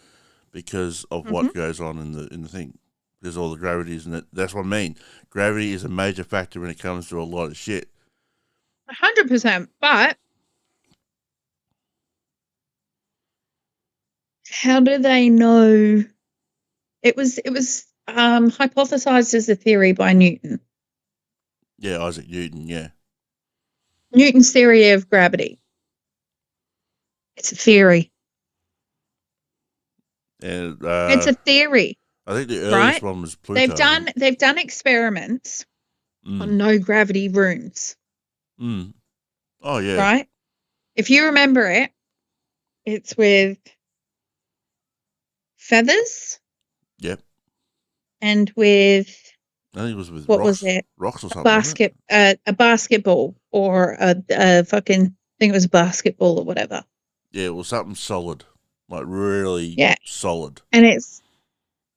Speaker 1: because of what goes on in the thing. There's all the gravities in it. That's what I mean. Gravity is a major factor when it comes to a lot of shit.
Speaker 3: 100%. But how do they know? It was hypothesized as a theory by Newton.
Speaker 1: Yeah, Isaac Newton, yeah.
Speaker 3: Newton's theory of gravity. It's a theory.
Speaker 1: And,
Speaker 3: it's a theory.
Speaker 1: I think the earliest one was Pluto.
Speaker 3: They've done experiments on no gravity rooms.
Speaker 1: Oh yeah.
Speaker 3: Right? If you remember it, it's with feathers.
Speaker 1: Yep.
Speaker 3: And with
Speaker 1: I think it was with
Speaker 3: what
Speaker 1: rocks,
Speaker 3: was it?
Speaker 1: Rocks or something.
Speaker 3: A basketball or a fucking think it was basketball or whatever.
Speaker 1: Yeah, well, something solid, like really solid.
Speaker 3: And it's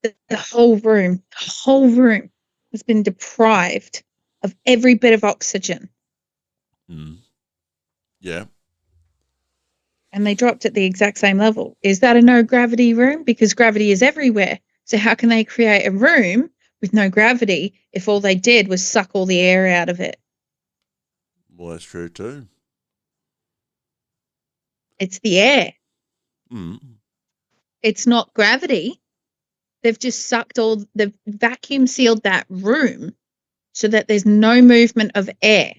Speaker 3: the whole room has been deprived of every bit of oxygen.
Speaker 1: Mm. Yeah.
Speaker 3: And they dropped at the exact same level. Is that a no-gravity room? Because gravity is everywhere. So how can they create a room with no gravity if all they did was suck all the air out of it?
Speaker 1: Well, that's true too.
Speaker 3: It's the air.
Speaker 1: Mm.
Speaker 3: It's not gravity. They've just they've vacuum sealed that room so that there's no movement of air.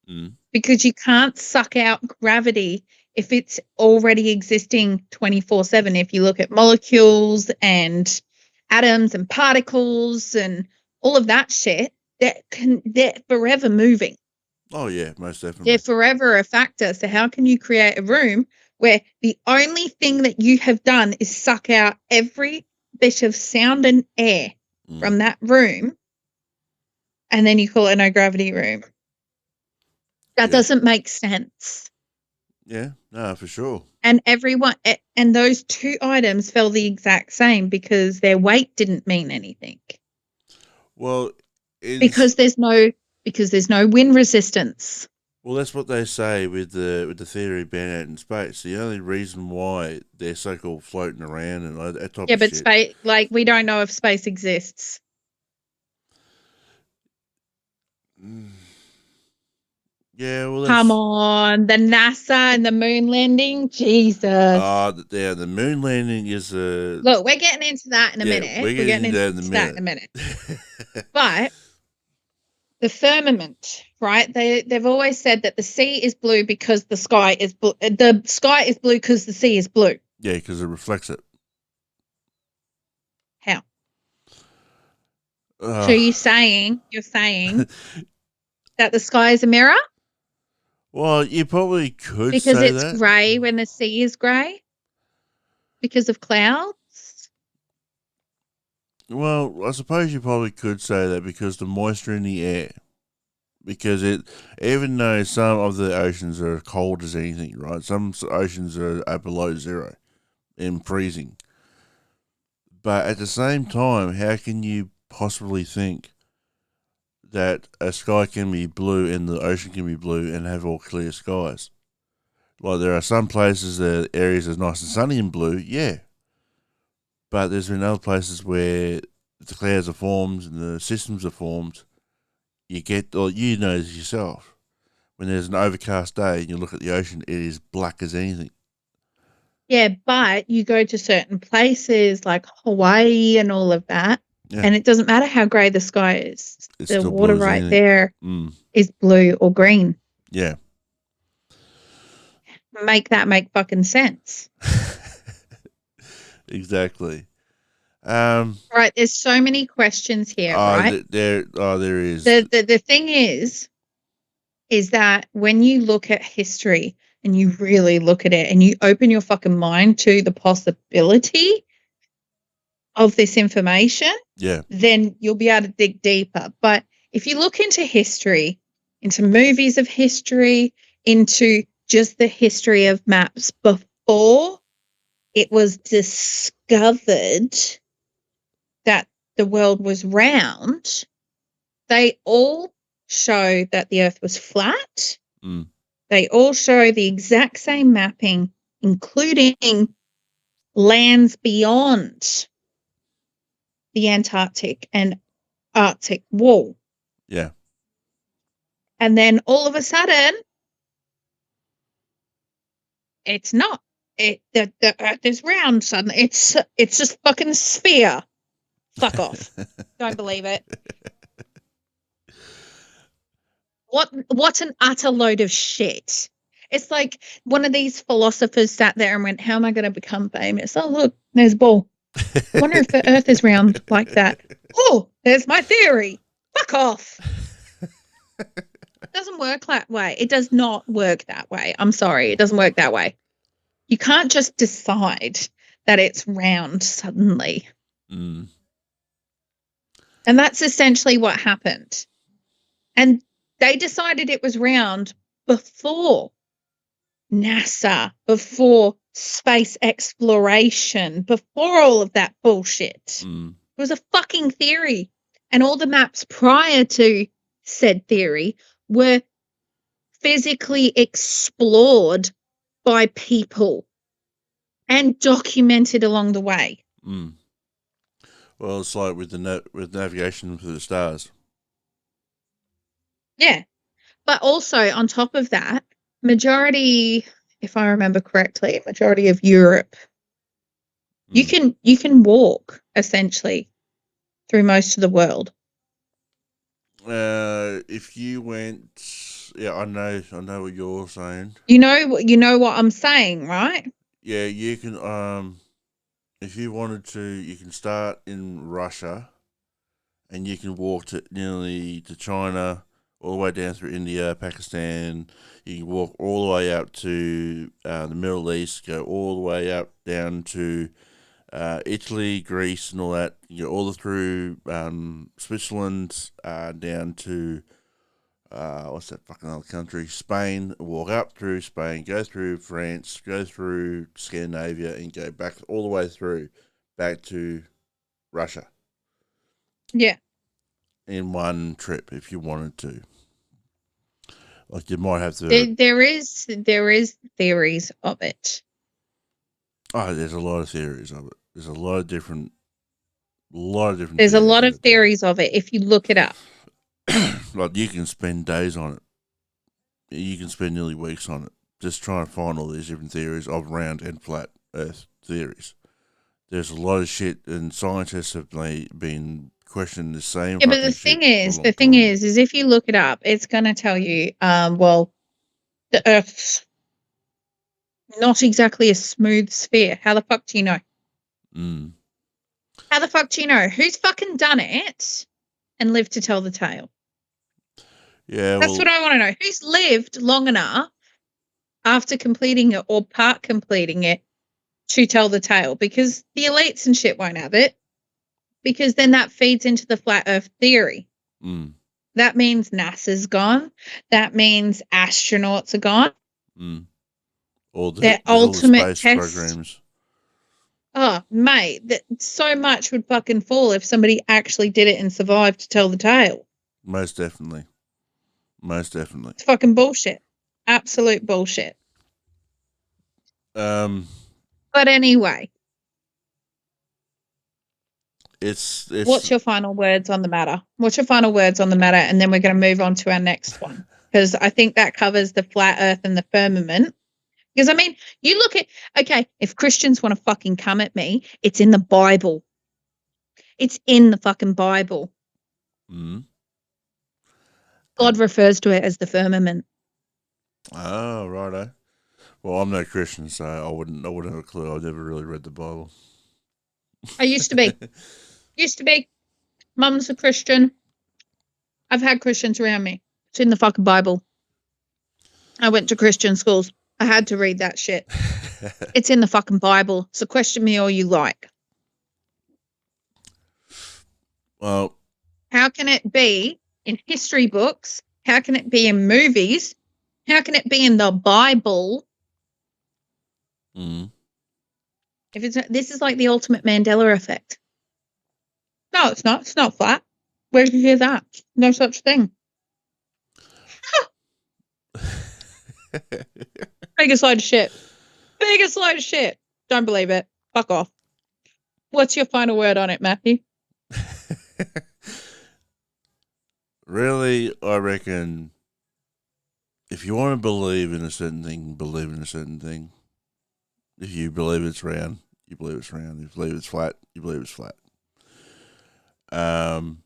Speaker 1: Mm.
Speaker 3: Because you can't suck out gravity if it's already existing 24/7. If you look at molecules and atoms and particles and all of that shit, they're forever moving.
Speaker 1: Oh, yeah, most definitely.
Speaker 3: They're forever a factor. So how can you create a room where the only thing that you have done is suck out every bit of sound and air from that room, and then you call it a no-gravity room? That doesn't make sense.
Speaker 1: Yeah, no, for sure.
Speaker 3: And and those two items fell the exact same because their weight didn't mean anything.
Speaker 1: Well,
Speaker 3: because there's no wind resistance.
Speaker 1: Well, that's what they say with the theory of being out in space. The only reason why they're so-called floating around and that type of shit.
Speaker 3: Yeah, but space, like, we don't know if space exists.
Speaker 1: Yeah, well,
Speaker 3: come on, the NASA and the moon landing, Jesus.
Speaker 1: Yeah, the moon landing is a.
Speaker 3: Look, we're getting into that in a minute.
Speaker 1: We're getting into that in a minute.
Speaker 3: But the firmament, right? They've always said that the sea is blue because the sky is blue. The sky is blue because the sea is blue.
Speaker 1: Yeah, because it reflects it.
Speaker 3: How? So you're saying that the sky is a mirror?
Speaker 1: Well, you probably could
Speaker 3: because
Speaker 1: say
Speaker 3: it's grey when the sea is grey because of clouds.
Speaker 1: Well, I suppose you probably could say that because the moisture in the air. Because even though some of the oceans are cold as anything, right? Some oceans are below zero and freezing. But at the same time, how can you possibly think that a sky can be blue and the ocean can be blue and have all clear skies? Like, there are some places that areas are nice and sunny and blue, yeah. But there's been other places where the clouds are formed and the systems are formed. You get, or you know this yourself, when there's an overcast day and you look at the ocean, it is black as anything.
Speaker 3: Yeah, but you go to certain places like Hawaii and all of that, and it doesn't matter how grey the sky is.
Speaker 1: It's
Speaker 3: the water right there is blue or green.
Speaker 1: Yeah.
Speaker 3: Make fucking sense.
Speaker 1: Exactly.
Speaker 3: Right, there's so many questions here, right?
Speaker 1: There is.
Speaker 3: The thing is that when you look at history and you really look at it and you open your fucking mind to the possibility of this information, then you'll be able to dig deeper. But if you look into history, into movies of history, into just the history of maps before it was discovered that the world was round, they all show that the earth was flat. They all show the exact same mapping, including lands beyond the Antarctic and Arctic wall.
Speaker 1: Yeah.
Speaker 3: And then all of a sudden, it's not. The earth is round suddenly. It's just fucking sphere. Fuck off. Don't believe it. What an utter load of shit. It's like one of these philosophers sat there and went, how am I going to become famous? Oh, look, there's a ball. I wonder if the earth is round like that. Oh, there's my theory. Fuck off. It doesn't work that way. It does not work that way. I'm sorry. It doesn't work that way. You can't just decide that it's round suddenly. And that's essentially what happened. And they decided it was round before NASA, before space exploration, before all of that bullshit. It was a fucking theory. And all the maps prior to said theory were physically explored by people and documented along the way.
Speaker 1: Well, it's like with with navigation for the stars.
Speaker 3: Yeah. But also on top of that, majority, if I remember correctly, majority of Europe, you can walk essentially through most of the world.
Speaker 1: If you went, I know what you're saying.
Speaker 3: You know what I'm saying, right?
Speaker 1: Yeah, you can. If you wanted to, you can start in Russia, and you can walk nearly to China, all the way down through India, Pakistan. You can walk all the way up to the Middle East, go all the way up down to Italy, Greece, and all that. You go all through Switzerland, down to what's that fucking other country? Spain. Walk up through Spain, go through France, go through Scandinavia, and go back all the way through back to Russia.
Speaker 3: Yeah.
Speaker 1: In one trip, if you wanted to. Like you might have to.
Speaker 3: There is theories of it.
Speaker 1: Oh, there's a lot of theories of it. There's a lot of different.
Speaker 3: There's a lot of theories of it if you look it up.
Speaker 1: Like you can spend days on it. You can spend nearly weeks on it, just trying to find all these different theories of round and flat Earth theories. There's a lot of shit, and scientists have been questioning the same.
Speaker 3: Yeah, but the thing is, if you look it up, it's going to tell you, well, the Earth's not exactly a smooth sphere. How the fuck do you know? How the fuck do you know? Who's fucking done it and lived to tell the tale?
Speaker 1: Yeah,
Speaker 3: that's what I want to know. Who's lived long enough after completing it or part completing it to tell the tale? Because the elites and shit won't have it. Because then that feeds into the flat Earth theory. That means NASA's gone. That means astronauts are gone.
Speaker 1: All the
Speaker 3: their ultimate
Speaker 1: all the space
Speaker 3: test
Speaker 1: programs.
Speaker 3: Oh, mate, so much would fucking fall if somebody actually did it and survived to tell the tale.
Speaker 1: Most definitely.
Speaker 3: It's fucking bullshit. Absolute bullshit. But anyway.
Speaker 1: It's
Speaker 3: what's your final words on the matter? And then we're going to move on to our next one. Because I think that covers the flat earth and the firmament. Because, I mean, you look at, okay, if Christians want to fucking come at me, it's in the Bible. It's in the fucking Bible. God refers to it as the firmament.
Speaker 1: Oh, righto. Well, I'm no Christian, so I wouldn't have a clue. I've never really read the Bible.
Speaker 3: I used to be. Mum's a Christian. I've had Christians around me. It's in the fucking Bible. I went to Christian schools. I had to read that shit. It's in the fucking Bible. So question me all you like.
Speaker 1: Well,
Speaker 3: how can it be in history books? How can it be in movies? How can it be in the Bible? This is like the ultimate Mandela effect. No, it's not. It's not flat. Where did you hear that? No such thing. Biggest load of shit. Biggest load of shit. Don't believe it. Fuck off. What's your final word on it, Matthew?
Speaker 1: Really, I reckon if you want to believe in a certain thing, believe in a certain thing. If you believe it's round, you believe it's round. If you believe it's flat, you believe it's flat.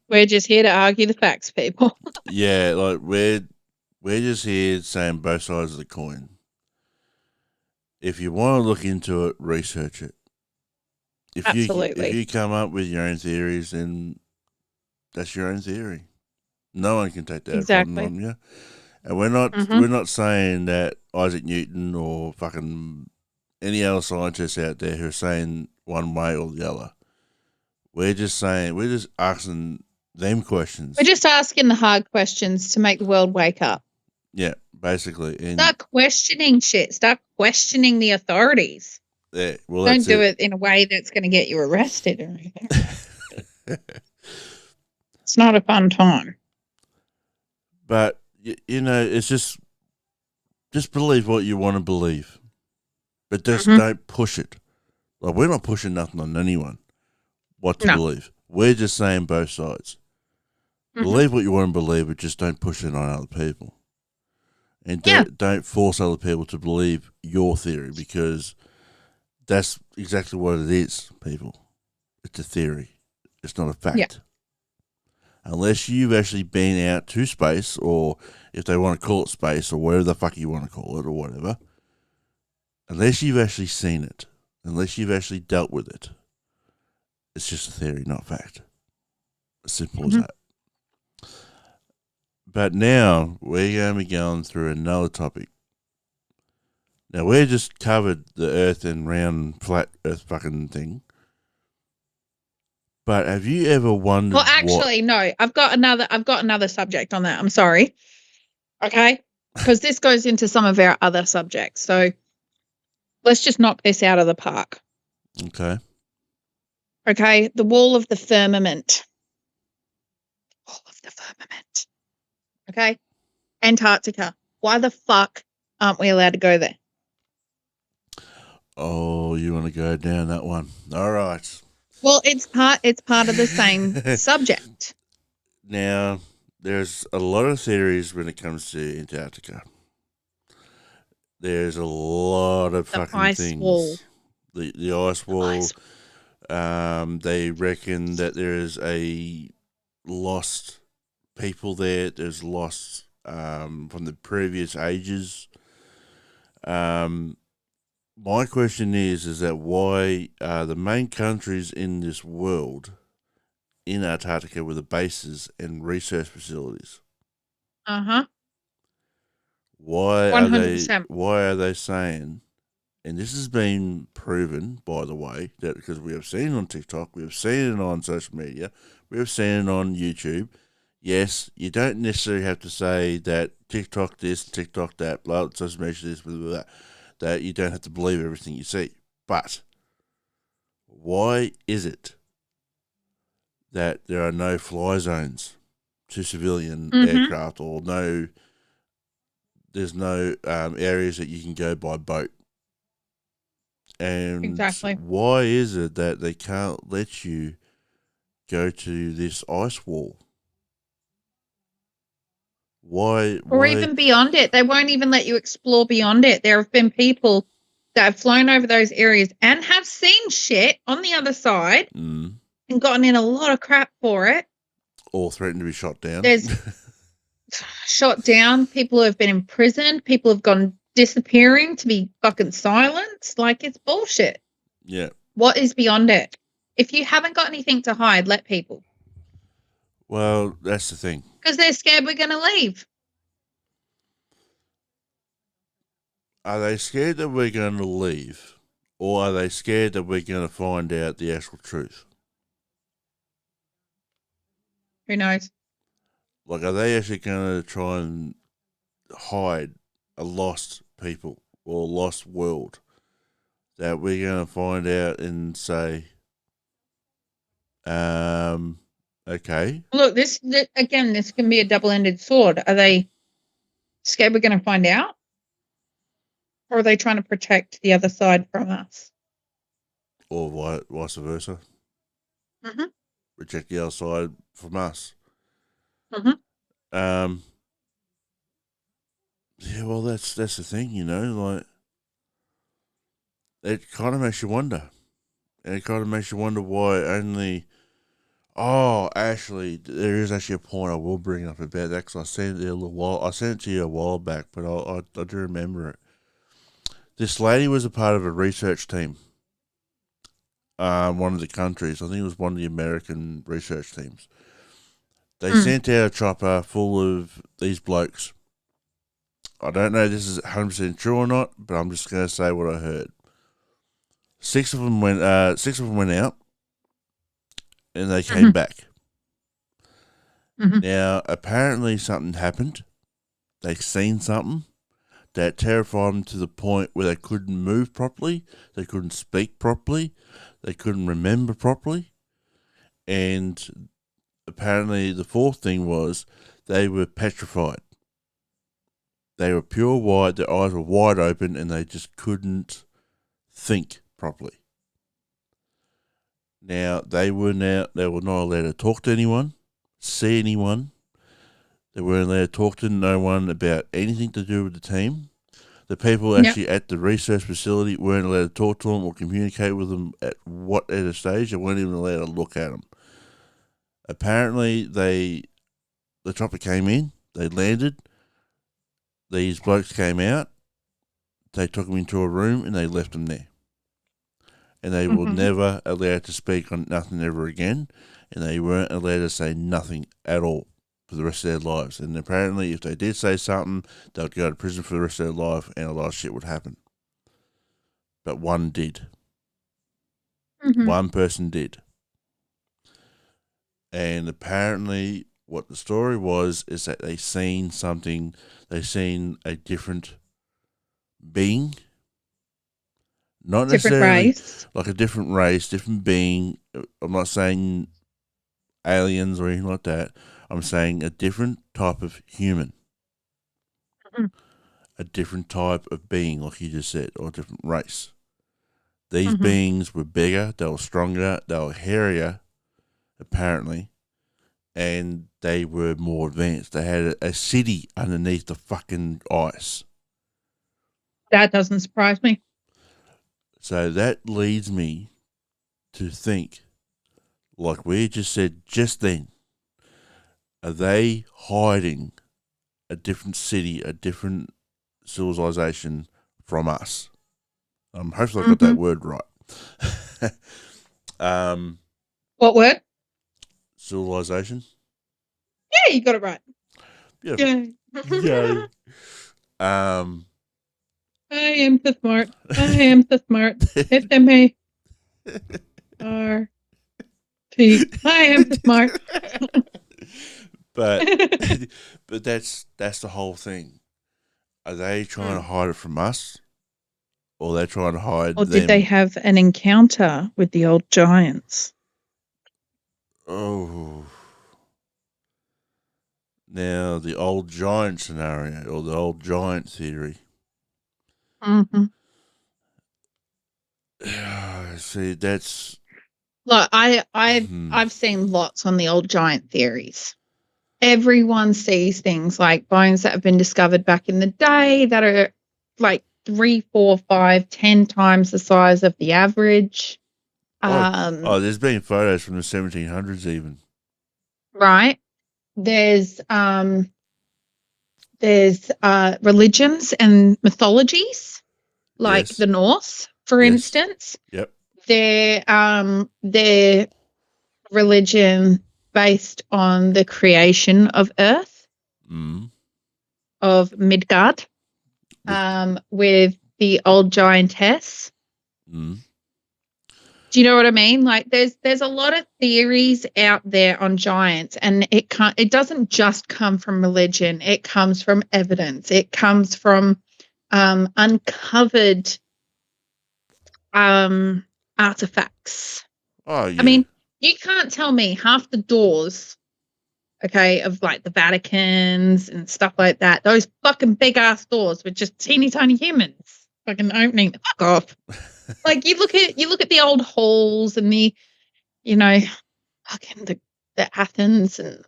Speaker 3: We're just here to argue the facts, people.
Speaker 1: Yeah, like we're just here saying both sides of the coin. If you want to look into it, research it.
Speaker 3: Absolutely.
Speaker 1: If you come up with your own theories, then that's your own theory. No one can take that from you. And we're not saying that Isaac Newton or fucking any other scientists out there who are saying one way or the other. We're just asking them questions.
Speaker 3: We're just asking the hard questions to make the world wake up.
Speaker 1: Yeah, basically. And
Speaker 3: start questioning shit. Start questioning the authorities.
Speaker 1: yeah, well,
Speaker 3: Don't do it in a way that's going to get you arrested or anything. It's not a fun time.
Speaker 1: But, you know, it's just believe what you want to believe. But just don't push it. Like, we're not pushing nothing on anyone what to believe. We're just saying both sides. Believe what you want to believe, but just don't push it on other people. And don't force other people to believe your theory, because that's exactly what it is, people. It's a theory. It's not a fact. Yeah. Unless you've actually been out to space, or if they want to call it space, or whatever the fuck you want to call it, or whatever. Unless you've actually seen it, unless you've actually dealt with it, it's just a theory, not fact. As simple as that. But now we're going to be going through another topic. Now, we just covered the Earth and round, flat Earth fucking thing. But have you ever wondered?
Speaker 3: Well, actually, no. I've got another subject on that. I'm sorry. Okay, because this goes into some of our other subjects. So let's just knock this out of the park.
Speaker 1: Okay.
Speaker 3: Okay, the wall of the firmament. Wall of the firmament. Okay, Antarctica. Why the fuck aren't we allowed to go there?
Speaker 1: Oh, you want to go down that one? All right.
Speaker 3: Well, it's part of the same subject.
Speaker 1: Now, there's a lot of theories when it comes to Antarctica. There's a lot of fucking
Speaker 3: ice
Speaker 1: things.
Speaker 3: Wall.
Speaker 1: The ice wall. They reckon that there is a lost people there. There's lost from the previous ages. My question is that why the main countries in this world in Antarctica with the bases and research facilities? Why
Speaker 3: 100%.
Speaker 1: Why are they saying? And this has been proven, by the way, that because we have seen it on TikTok, we have seen it on social media, we have seen it on YouTube. Yes, you don't necessarily have to say that TikTok this, TikTok that, blah, social media this, blah, blah, blah, that you don't have to believe everything you see. But why is it that there are no fly zones to civilian aircraft, or there's no areas that you can go by boat? And
Speaker 3: exactly.
Speaker 1: Why is it that they can't let you go to this ice wall? Why?
Speaker 3: Or even beyond it. They won't even let you explore beyond it. There have been people that have flown over those areas and have seen shit on the other side and gotten in a lot of crap for it.
Speaker 1: Or threatened to be shot down.
Speaker 3: There's shot down. People who have been imprisoned. People have gone disappearing to be fucking silenced. Like, it's bullshit.
Speaker 1: Yeah.
Speaker 3: What is beyond it? If you haven't got anything to hide, let people.
Speaker 1: Well, that's the thing.
Speaker 3: Because they're scared we're going to leave.
Speaker 1: Are they scared that we're going to leave? Or are they scared that we're going to find out the actual truth?
Speaker 3: Who knows?
Speaker 1: Like, are they actually going to try and hide a lost people or lost world that we're going to find out and say, okay.
Speaker 3: Look, this can be a double-ended sword. Are they scared we're going to find out? Or are they trying to protect the other side from us?
Speaker 1: Or vice versa. Protect the other side from us. Yeah, well, that's the thing, you know, like, it kind of makes you wonder. And it kind of makes you wonder why only... Oh, actually, there is actually a point I will bring up about that, because I sent it I sent it to you a while back, but I do remember it. This lady was a part of a research team. One of the countries, I think it was one of the American research teams. They sent out a chopper full of these blokes. I don't know if this is 100% true or not, but I'm just going to say what I heard. Six of them went out, and they came back. Now, apparently something happened, they seen something that terrified them to the point where they couldn't move properly, they couldn't speak properly, they couldn't remember properly. And apparently the fourth thing was they were petrified. They were pure white, their eyes were wide open, and they just couldn't think properly. Now, they were not allowed to talk to anyone, see anyone. They weren't allowed to talk to no one about anything to do with the team. The people actually at the research facility weren't allowed to talk to them or communicate with them at a stage. They weren't even allowed to look at them. Apparently, the chopper came in, they landed, these blokes came out, they took them into a room and they left them there. And they were never allowed to speak on nothing ever again, and they weren't allowed to say nothing at all for the rest of their lives. And apparently, if they did say something, they would go to prison for the rest of their life, and a lot of shit would happen. But one did. One person did. And apparently, what the story was is that they seen something. They seen a different being. Not
Speaker 3: different
Speaker 1: necessarily
Speaker 3: race.
Speaker 1: like a different race, different being. I'm not saying aliens or anything like that. I'm saying a different type of human. A different type of being, like you just said, or a different race. These beings were bigger, they were stronger, they were hairier, apparently, and they were more advanced. They had a city underneath the fucking ice.
Speaker 3: That doesn't surprise me.
Speaker 1: So that leads me to think, like we just said just then, are they hiding a different city, a different civilization from us? Hopefully I got that word right.
Speaker 3: What word?
Speaker 1: Civilization.
Speaker 3: Yeah, you got it right.
Speaker 1: Beautiful.
Speaker 3: Yeah.
Speaker 1: Yeah.
Speaker 3: I am the smart. I am the smart. S-M-A-R-T. I am the smart.
Speaker 1: But that's the whole thing. Are they trying to hide it from us? Or they're trying to hide
Speaker 3: Or
Speaker 1: them?
Speaker 3: did they have an encounter with the old giants?
Speaker 1: Oh. Now, the old giant scenario or the old giant theory. See, that's
Speaker 3: Look, I've seen lots on the old giant theories. Everyone sees things like bones that have been discovered back in the day that are like 3, 4, 5, 10 times the size of the average.
Speaker 1: There's been photos from the 1700s even.
Speaker 3: Right. There's religions and mythologies, like the Norse, for instance.
Speaker 1: Yep.
Speaker 3: Their religion based on the creation of Earth, of Midgard, with the old giantess. Do you know what I mean? Like, there's a lot of theories out there on giants, and it doesn't just come from religion. It comes from evidence. It comes from uncovered artifacts.
Speaker 1: Oh, yeah.
Speaker 3: I mean, you can't tell me half the doors, okay, of like the Vaticans and stuff like that. Those fucking big ass doors with just teeny tiny humans fucking opening the fuck off. Like, you look at the old halls and the, fucking the Athens and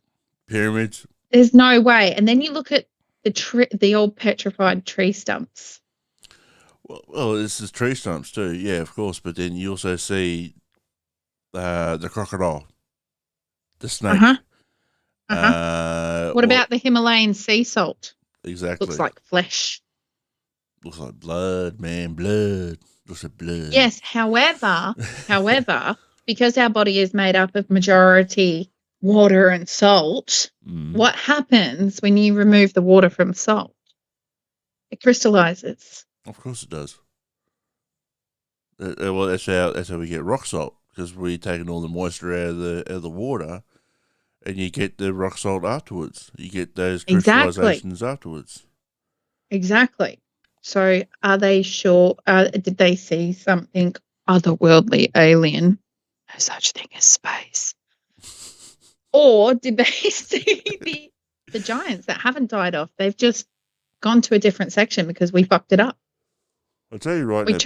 Speaker 1: pyramids.
Speaker 3: There's no way. And then you look at the old petrified tree stumps.
Speaker 1: Well, this is tree stumps too, yeah, of course. But then you also see the crocodile, the snake.
Speaker 3: What about the Himalayan sea salt?
Speaker 1: Exactly.
Speaker 3: Looks like flesh.
Speaker 1: Looks like blood, man. Blood. Looks like blood.
Speaker 3: Yes. However, because our body is made up of majority water and salt, what happens when you remove the water from salt? It crystallizes.
Speaker 1: Of course it does. Well, that's how we get rock salt, because we're taking all the moisture out of the water, and you get the rock salt afterwards. You get those crystallizations afterwards.
Speaker 3: Exactly. So are they sure? Did they see something otherworldly, alien? No such thing as space. Or did they see the giants that haven't died off? They've just gone to a different section because we fucked it up.
Speaker 1: I'll tell you right
Speaker 3: We
Speaker 1: now.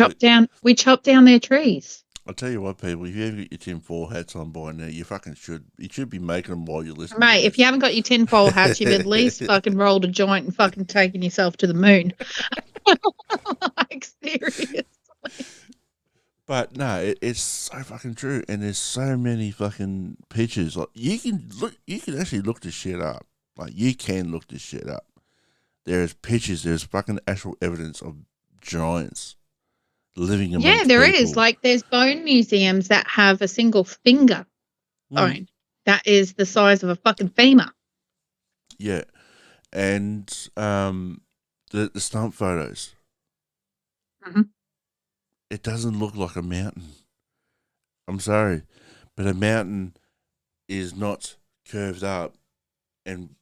Speaker 3: We chopped down their trees.
Speaker 1: I'll tell you what, people, if you haven't got your tinfoil hats on by now, you fucking should. You should be making them while you're listening.
Speaker 3: Mate, if you haven't got your tinfoil hats, you've at least fucking rolled a joint and fucking taken yourself to the moon. Like, seriously.
Speaker 1: But no, it's so fucking true, and there's so many fucking pictures. Like you can actually look this shit up. Like you can look this shit up. There's pictures. There's fucking actual evidence of giants living amongst
Speaker 3: Yeah, there
Speaker 1: people.
Speaker 3: is. Like, there's bone museums that have a single finger bone that is the size of a fucking femur.
Speaker 1: Yeah, and the stump photos.
Speaker 3: Mm-hmm.
Speaker 1: It doesn't look like a mountain. I'm sorry, but a mountain is not curved up and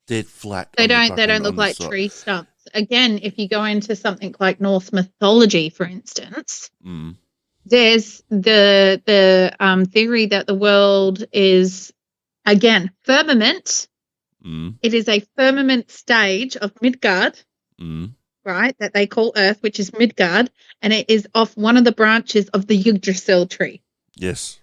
Speaker 1: dead flat.
Speaker 3: They don't look like tree stumps. Again, if you go into something like Norse mythology, for instance, there's the theory that the world is, again, firmament. It is a firmament stage of Midgard, right, that they call Earth, which is Midgard, and it is off one of the branches of the Yggdrasil tree.
Speaker 1: Yes.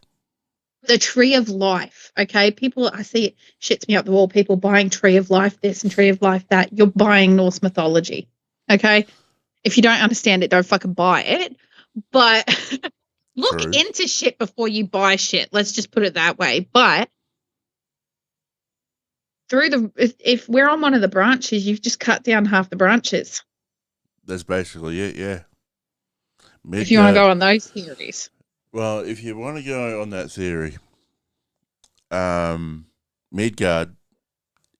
Speaker 3: The tree of life, okay? People, I see it shits me up the wall, people buying tree of life this and tree of life that. You're buying Norse mythology, okay? If you don't understand it, don't fucking buy it. But look into shit before you buy shit. Let's just put it that way. But if we're on one of the branches, you've just cut down half the branches. That's
Speaker 1: basically it, yeah.
Speaker 3: If you want to go on those theories.
Speaker 1: Well, if you want to go on that theory, Midgard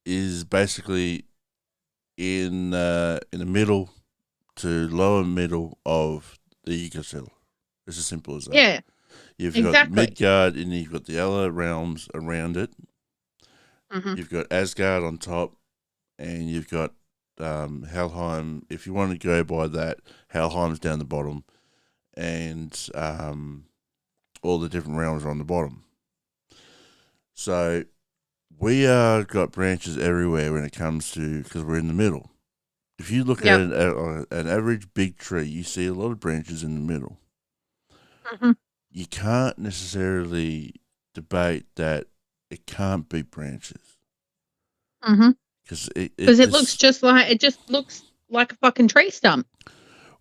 Speaker 1: is basically in the middle to lower middle of the Yggdrasil. It's as simple as that.
Speaker 3: Yeah,
Speaker 1: you've got Midgard and you've got the other realms around it. You've got Asgard on top, and you've got Helheim. If you want to go by that, Helheim's down the bottom, and all the different realms are on the bottom. So we got branches everywhere when it comes to, because we're in the middle. If you look at an average big tree, you see a lot of branches in the middle. You can't necessarily debate that it can't be branches. Because it
Speaker 3: looks like a fucking tree stump.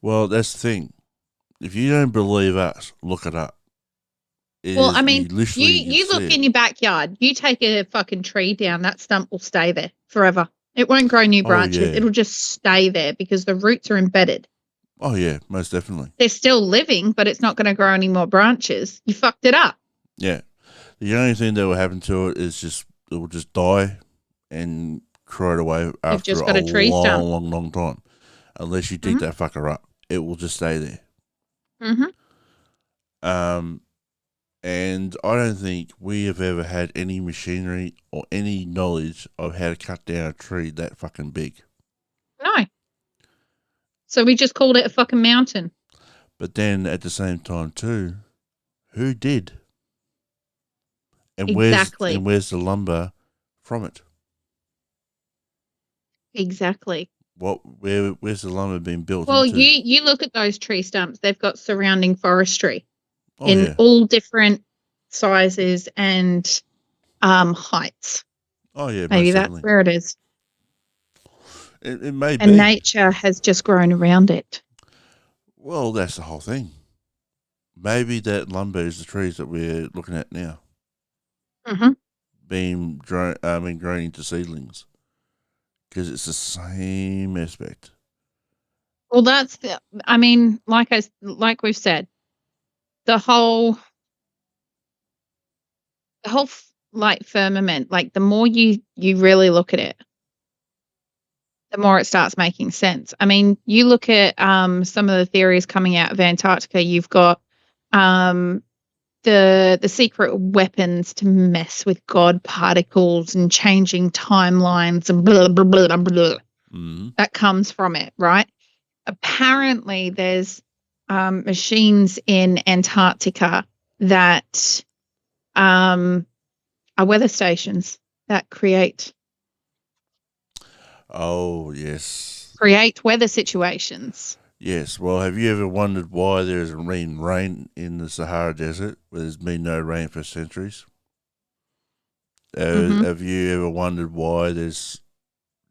Speaker 1: Well, that's the thing. If you don't believe us, look it up. You look
Speaker 3: in your backyard. You take a fucking tree down, that stump will stay there forever. It won't grow new branches. Yeah. It'll just stay there because the roots are embedded.
Speaker 1: Oh, yeah, most definitely.
Speaker 3: They're still living, but it's not going to grow any more branches. You fucked it up.
Speaker 1: Yeah. The only thing that will happen to it is it will just die and corrode away after a long time. Unless you dig that fucker up, it will just stay there. And I don't think we have ever had any machinery or any knowledge of how to cut down a tree that fucking big.
Speaker 3: No. So we just called it a fucking mountain.
Speaker 1: But then at the same time too, who did? And where's the lumber from it?
Speaker 3: Exactly.
Speaker 1: Where's the lumber being built?
Speaker 3: Well,
Speaker 1: into?
Speaker 3: you look at those tree stumps, they've got surrounding forestry in all different sizes and heights.
Speaker 1: Oh yeah,
Speaker 3: maybe that's where it is.
Speaker 1: It may be.
Speaker 3: And nature has just grown around it.
Speaker 1: Well, that's the whole thing. Maybe that lumber is the trees that we're looking at now. Being grown into seedlings. Because it's the same aspect.
Speaker 3: Well, like we've said, the whole like firmament, like the more you really look at it, the more it starts making sense. I mean, you look at some of the theories coming out of Antarctica. You've got the secret weapons to mess with God particles and changing timelines and blah blah blah blah blah. that comes from it, right? Apparently, there's machines in Antarctica that are weather stations that create weather situations.
Speaker 1: Yes. Well, have you ever wondered why there isn't rain in the Sahara Desert, where there's been no rain for centuries? Have you ever wondered why there's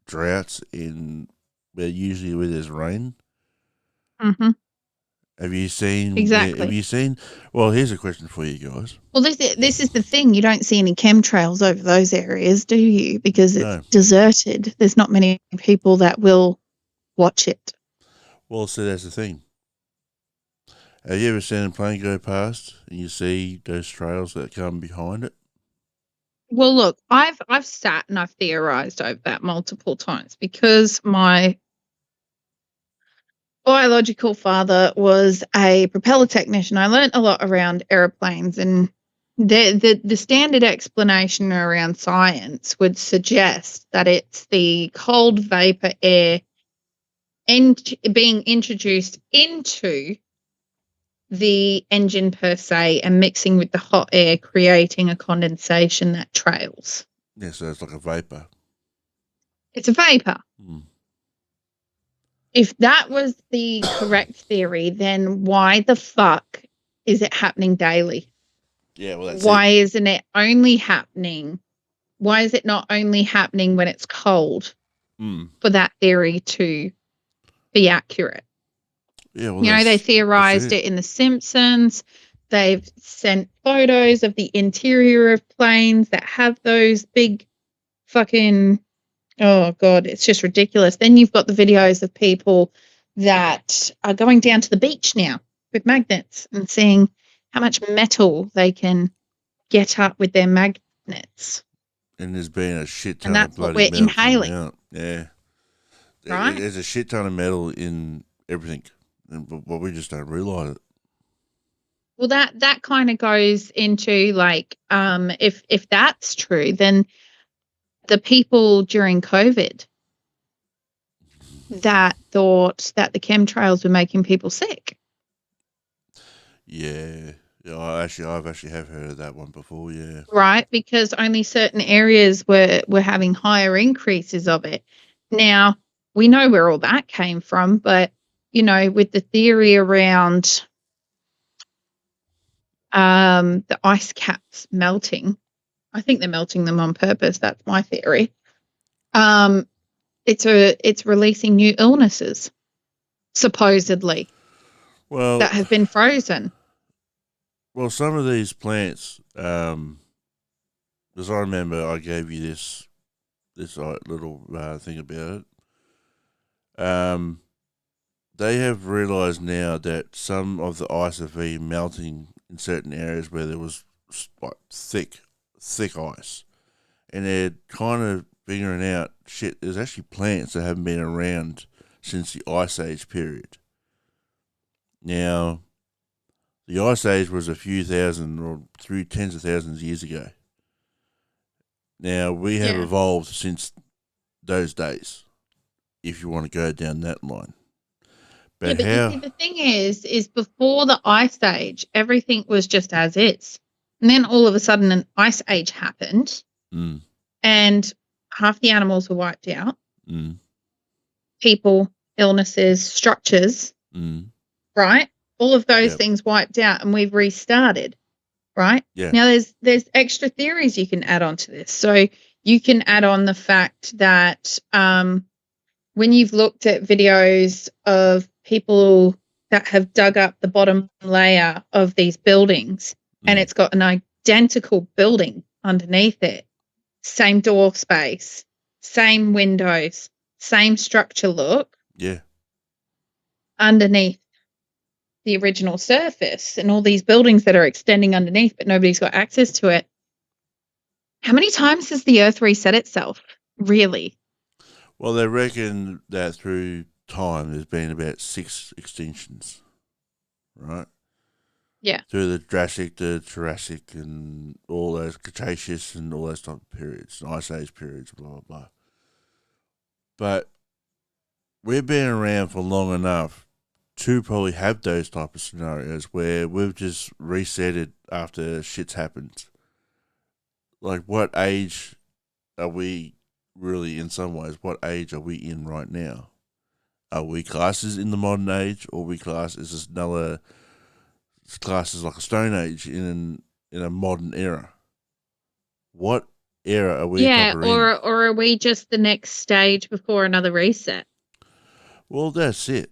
Speaker 1: droughts where there's rain?
Speaker 3: Mm-hmm.
Speaker 1: Have you seen?
Speaker 3: Exactly.
Speaker 1: Have you seen? Well, here's a question for you guys.
Speaker 3: Well, this is the thing. You don't see any chemtrails over those areas, do you? Because it's deserted. There's not many people that will watch it.
Speaker 1: Well, so that's the thing. Have you ever seen a plane go past and you see those trails that come behind it?
Speaker 3: Well, look, I've sat and I've theorized over that multiple times because my biological father was a propeller technician. I learned a lot around airplanes, and the standard explanation around science would suggest that it's the cold vapor air being introduced into the engine per se and mixing with the hot air, creating a condensation that trails.
Speaker 1: Yeah, so it's like a vapor.
Speaker 3: It's a vapor. If that was the correct theory, then why the fuck is it happening daily?
Speaker 1: Yeah, well, that's
Speaker 3: why isn't it only happening? Why is it not only happening when it's cold for that theory to be accurate?
Speaker 1: Yeah, well,
Speaker 3: they theorized it in The Simpsons. They've sent photos of the interior of planes that have those big fucking, oh God, it's just ridiculous. Then you've got the videos of people that are going down to the beach now with magnets and seeing how much metal they can get up with their magnets.
Speaker 1: And there's been a shit ton of bloody metal inhaling. Out. Yeah. Right? There's a shit ton of metal in everything, but we just don't realise it.
Speaker 3: Well, that kind of goes into like, if that's true, then the people during COVID that thought that the chemtrails were making people sick.
Speaker 1: Yeah. I've actually heard of that one before, yeah.
Speaker 3: Right, because only certain areas were having higher increases of it. Now, we know where all that came from, but, with the theory around the ice caps melting, I think they're melting them on purpose. That's my theory. It's releasing new illnesses, supposedly, that have been frozen.
Speaker 1: Well, some of these plants, as I remember, I gave you this little thing about it. They have realised now that some of the ice have been melting in certain areas where there was like thick ice, and they're kind of figuring out shit. There's actually plants that haven't been around since the Ice Age period. Now, the Ice Age was a few thousand or through tens of thousands of years ago. Now, we have evolved since those days, if you want to go down that line. But
Speaker 3: you see, the thing is before the Ice Age, everything was just as is. And then all of a sudden an Ice Age happened and half the animals were wiped out. People, illnesses, structures, right? All of those things wiped out and we've restarted, right?
Speaker 1: Yeah.
Speaker 3: Now there's extra theories you can add on to this. So you can add on the fact that when you've looked at videos of people that have dug up the bottom layer of these buildings and it's got an identical building underneath it, same door space, same windows, same structure look.
Speaker 1: Yeah.
Speaker 3: Underneath the original surface and all these buildings that are extending underneath, but nobody's got access to it. How many times has the Earth reset itself? Really?
Speaker 1: Well, they reckon that through time there's been about 6 extinctions, right?
Speaker 3: Yeah.
Speaker 1: Through the Jurassic, and all those Cretaceous and all those type of periods, Ice Age periods, blah, blah, blah. But we've been around for long enough to probably have those type of scenarios where we've just reset it after shit's happened. Like, what age are we really, in some ways, what age are we in right now? Are we classes in the modern age, or are we classes another classes like a Stone Age in a modern era? What era are we?
Speaker 3: Yeah, or are we just the next stage before another reset?
Speaker 1: Well, that's it.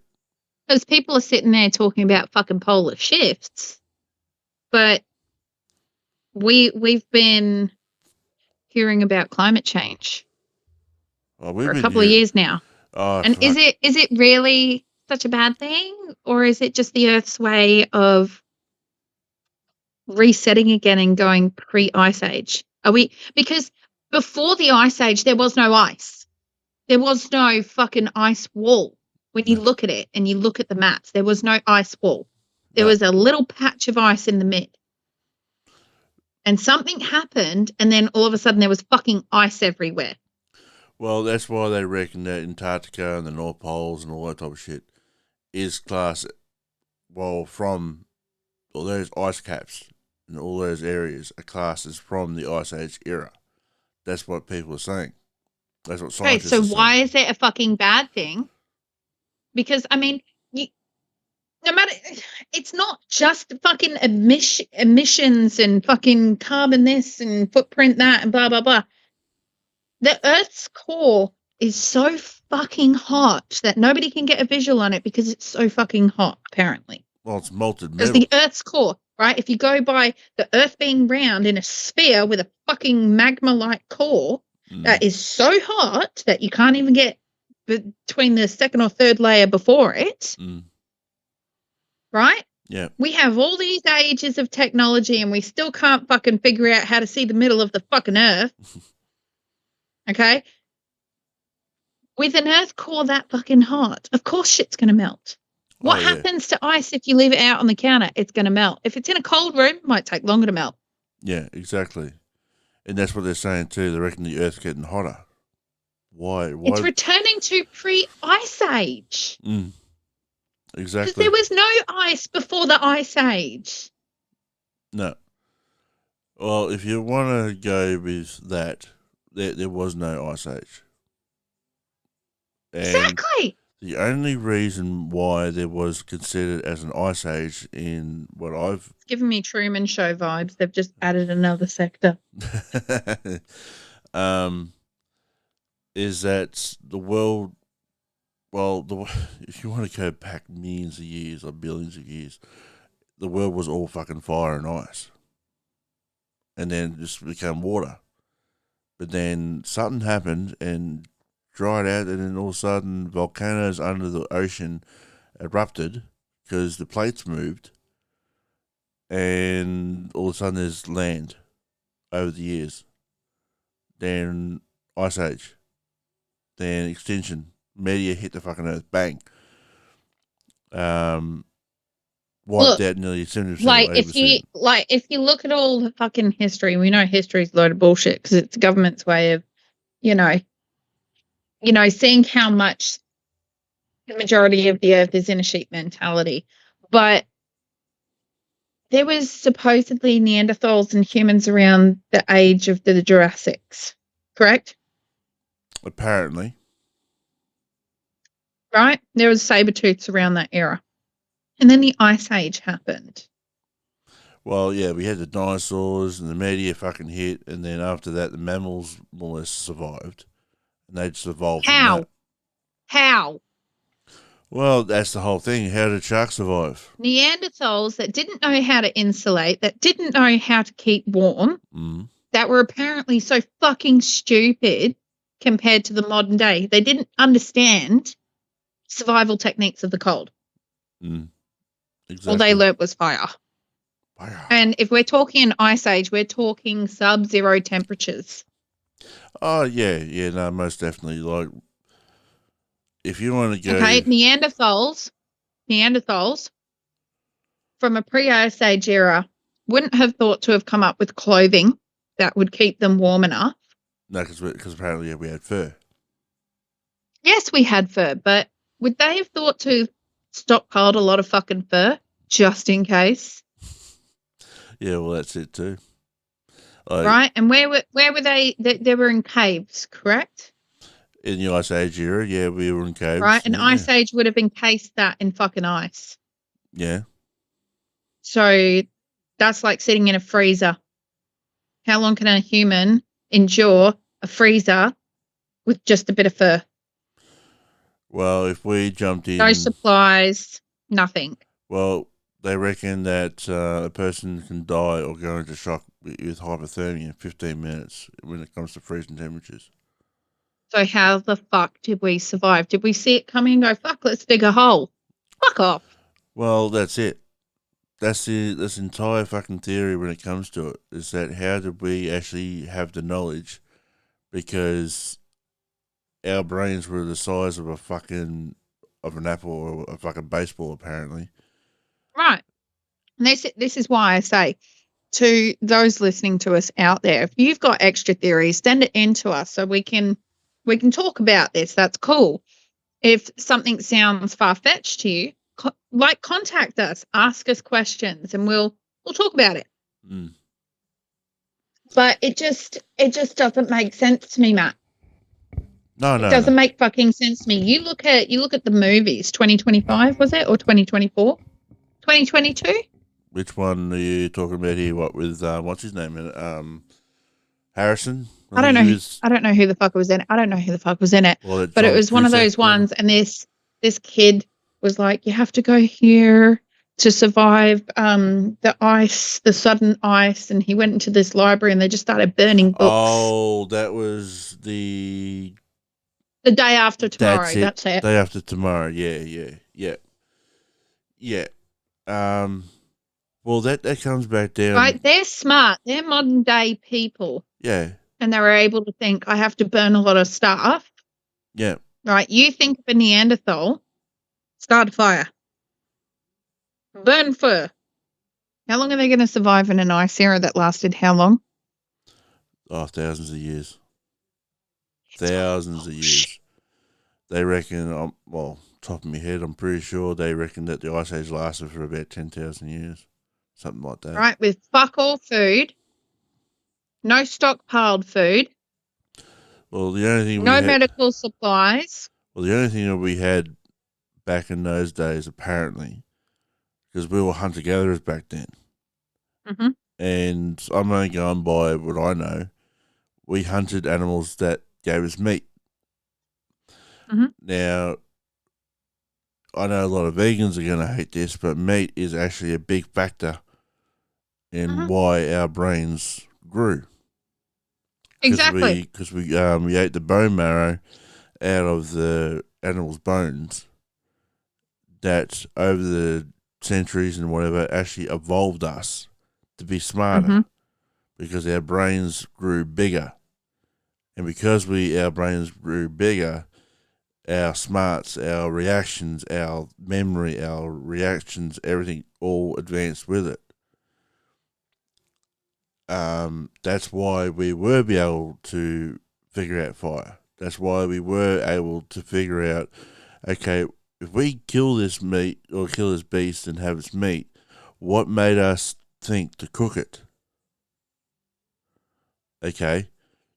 Speaker 3: Because people are sitting there talking about fucking polar shifts, but we've been hearing about climate change for a couple of years now. And is it really such a bad thing, or is it just the Earth's way of resetting again and going pre-ice age? Because before the ice age there was no ice. There was no fucking ice wall. When you look at it and you look at the maps, there was no ice wall. There was a little patch of ice in the mid. And something happened, and then all of a sudden there was fucking ice everywhere.
Speaker 1: Well, that's why they reckon that Antarctica and the North Poles and all that type of shit is classed, well, from all those ice caps and all those areas are classes from the Ice Age era. That's what people are saying. That's what scientists are saying.
Speaker 3: So why is it a fucking bad thing? Because, I mean, no matter, it's not just fucking emissions and fucking carbon this and footprint that and blah, blah, blah. The Earth's core is so fucking hot that nobody can get a visual on it because it's so fucking hot, apparently.
Speaker 1: Well, it's molten metal.
Speaker 3: Because the Earth's core, right? If you go by the Earth being round in a sphere with a fucking magma-like core that is so hot that you can't even get between the second or third layer before it, right?
Speaker 1: Yeah.
Speaker 3: We have all these ages of technology and we still can't fucking figure out how to see the middle of the fucking Earth. Okay? With an Earth core that fucking hot, of course shit's going to melt. What happens to ice if you leave it out on the counter? It's going to melt. If it's in a cold room, it might take longer to melt.
Speaker 1: Yeah, exactly. And that's what they're saying too. They reckon the Earth's getting hotter. Why?
Speaker 3: It's returning to pre-ice age.
Speaker 1: Exactly.
Speaker 3: Because there was no ice before the ice age.
Speaker 1: No. Well, if you want to go with that, there was no ice age. And
Speaker 3: exactly.
Speaker 1: The only reason why there was considered as an ice age in what I've...
Speaker 3: It's giving me Truman Show vibes. They've just added another sector.
Speaker 1: Is that the world... Well, if you want to go back millions of years or billions of years, the world was all fucking fire and ice. And then it just became water. But then something happened and dried out, and then all of a sudden volcanoes under the ocean erupted because the plates moved, and all of a sudden there's land over the years. Then ice age. Then extinction. Meteor hit the fucking earth. Bang. Wiped out nearly 70%.
Speaker 3: If you look at all the fucking history, we know history's a load of bullshit because it's the government's way of, seeing how much the majority of the earth is in a sheep mentality. But there was supposedly Neanderthals and humans around the age of the Jurassics, correct?
Speaker 1: Apparently.
Speaker 3: Right? There was saber-tooths around that era. And then the Ice Age happened.
Speaker 1: Well, yeah, we had the dinosaurs and the meteor fucking hit, and then after that the mammals more or less survived. And they just evolved.
Speaker 3: How?
Speaker 1: Well, that's the whole thing. How did sharks survive?
Speaker 3: Neanderthals that didn't know how to insulate, that didn't know how to keep warm, that were apparently so fucking stupid compared to the modern day. They didn't understand survival techniques of the cold.
Speaker 1: Exactly.
Speaker 3: All they learnt was fire. And if we're talking an ice age, we're talking sub-zero temperatures.
Speaker 1: Oh, yeah, no, most definitely. Like, if you want to go...
Speaker 3: Okay, Neanderthals, from a pre-ice age era, wouldn't have thought to have come up with clothing that would keep them warm enough.
Speaker 1: No, because apparently we had fur.
Speaker 3: Yes, we had fur, but would they have thought to stockpiled a lot of fucking fur just in case?
Speaker 1: Yeah, well, that's it too.
Speaker 3: Right? And where were they? They were in caves, correct?
Speaker 1: In the Ice Age era, yeah, we were in caves.
Speaker 3: Right? And
Speaker 1: yeah.
Speaker 3: Ice Age would have encased that in fucking ice.
Speaker 1: Yeah.
Speaker 3: So that's like sitting in a freezer. How long can a human endure a freezer with just a bit of fur?
Speaker 1: Well, if we jumped in...
Speaker 3: No supplies, nothing.
Speaker 1: Well, they reckon that a person can die or go into shock with hypothermia in 15 minutes when it comes to freezing temperatures.
Speaker 3: So how the fuck did we survive? Did we see it coming and go, fuck, let's dig a hole? Fuck off.
Speaker 1: Well, that's it. That's this entire fucking theory when it comes to it, is that how did we actually have the knowledge? Because our brains were the size of an apple or a fucking baseball, apparently.
Speaker 3: Right. And this is why I say to those listening to us out there, if you've got extra theories, send it in to us so we can talk about this. That's cool. If something sounds far-fetched to you, contact us, ask us questions, and we'll talk about it.
Speaker 1: Mm.
Speaker 3: But it just doesn't make sense to me, Matt.
Speaker 1: No,
Speaker 3: it doesn't make fucking sense to me. You look at the movies, 2025 was it, or 2024? 2022?
Speaker 1: Which one are you talking about here? What with what's his name in it? Harrison?
Speaker 3: I don't know. I don't know who the fuck was in it.
Speaker 1: Well,
Speaker 3: but it was one of those ones, and this kid was like, "You have to go here to survive the ice, the sudden ice." And he went into this library, and they just started burning books.
Speaker 1: Oh, that was the
Speaker 3: day after tomorrow. That's it.
Speaker 1: Day after tomorrow. Yeah. Well, that comes back down.
Speaker 3: Right, they're smart. They're modern day people.
Speaker 1: Yeah.
Speaker 3: And they were able to think, I have to burn a lot of stuff.
Speaker 1: Yeah.
Speaker 3: Right, you think of a Neanderthal, start a fire. Burn fur. How long are they going to survive in an ice era that lasted how long?
Speaker 1: Oh, thousands of years. Thousands of years. They reckon, well, top of my head, I'm pretty sure they reckon that the Ice Age lasted for about 10,000 years. Something like that.
Speaker 3: Right, with fuck all food, no stockpiled food.
Speaker 1: Well, the only thing
Speaker 3: no medical supplies.
Speaker 1: Well, the only thing that we had back in those days, apparently, because we were hunter-gatherers back then,
Speaker 3: mm-hmm.
Speaker 1: and I'm only going by what I know, we hunted animals that gave us meat.
Speaker 3: Mm-hmm.
Speaker 1: Now, I know a lot of vegans are going to hate this, but meat is actually a big factor in
Speaker 3: mm-hmm.
Speaker 1: why our brains grew.
Speaker 3: Exactly.
Speaker 1: Because we ate the bone marrow out of the animal's bones that over the centuries and whatever actually evolved us to be smarter
Speaker 3: mm-hmm.
Speaker 1: because our brains grew bigger. And because our brains grew bigger, our smarts, our reactions, our memory, our reactions, everything all advanced with it. That's why we were able to figure out fire. That's why we were able to figure out, okay, if we kill this meat or kill this beast and have its meat, what made us think to cook it? Okay,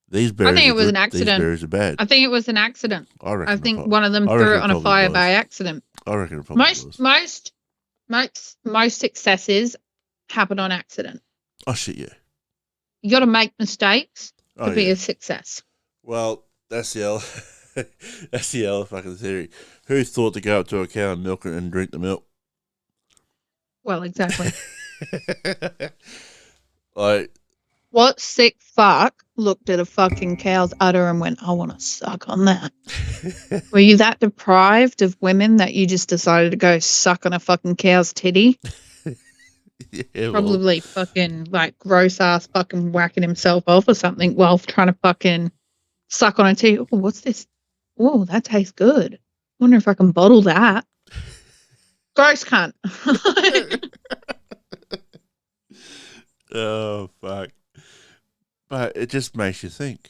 Speaker 1: these berries.
Speaker 3: I think it was an accident.
Speaker 1: These berries are bad.
Speaker 3: I think it was an accident.
Speaker 1: I
Speaker 3: think one of them threw it on a fire by accident.
Speaker 1: I reckon it probably was.
Speaker 3: Most successes happen on accident.
Speaker 1: Oh shit, yeah.
Speaker 3: You got to make mistakes to be a success.
Speaker 1: Well, that's the other fucking theory. Who thought to go up to a cow and milk it and drink the milk?
Speaker 3: Well, exactly.
Speaker 1: What
Speaker 3: sick fuck looked at a fucking cow's udder and went, I want to suck on that? Were you that deprived of women that you just decided to go suck on a fucking cow's titty?
Speaker 1: Yeah,
Speaker 3: probably fucking like gross ass fucking whacking himself off or something while trying to fucking suck on a titty. Oh, what's this? Oh, that tastes good. I wonder if I can bottle that. Gross cunt.
Speaker 1: Oh, fuck. But it just makes you think.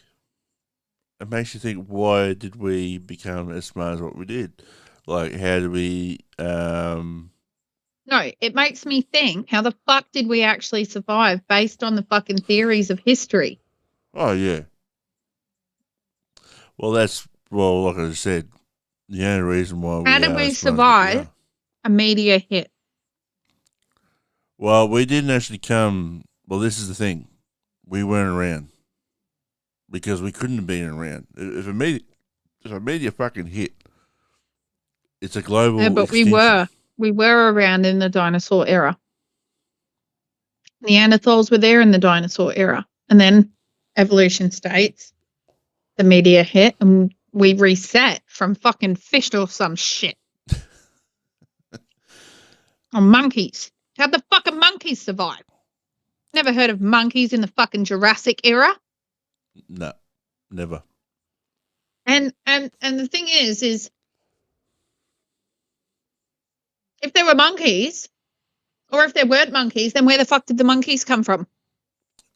Speaker 1: It makes you think, why did we become as smart as what we did? Like, how do we?
Speaker 3: No, it makes me think, how the fuck did we actually survive based on the fucking theories of history?
Speaker 1: Oh yeah. Well, like I said, the only reason why
Speaker 3: How
Speaker 1: we
Speaker 3: did
Speaker 1: are
Speaker 3: we
Speaker 1: as smart as we
Speaker 3: survive
Speaker 1: are.
Speaker 3: a meteor hit?
Speaker 1: Well, we didn't actually come. Well, this is the thing. We weren't around because we couldn't have been around. If a meteor fucking hit, it's a global
Speaker 3: Yeah, but
Speaker 1: extinction.
Speaker 3: we were around in the dinosaur era. Neanderthals were there in the dinosaur era, and then evolution states the meteor hit, and we reset from fucking fish or some shit. Or monkeys. How'd the fucking monkeys survive? Never heard of monkeys in the fucking Jurassic era.
Speaker 1: No, never.
Speaker 3: And the thing is if there were monkeys, or if there weren't monkeys, then where the fuck did the monkeys come from?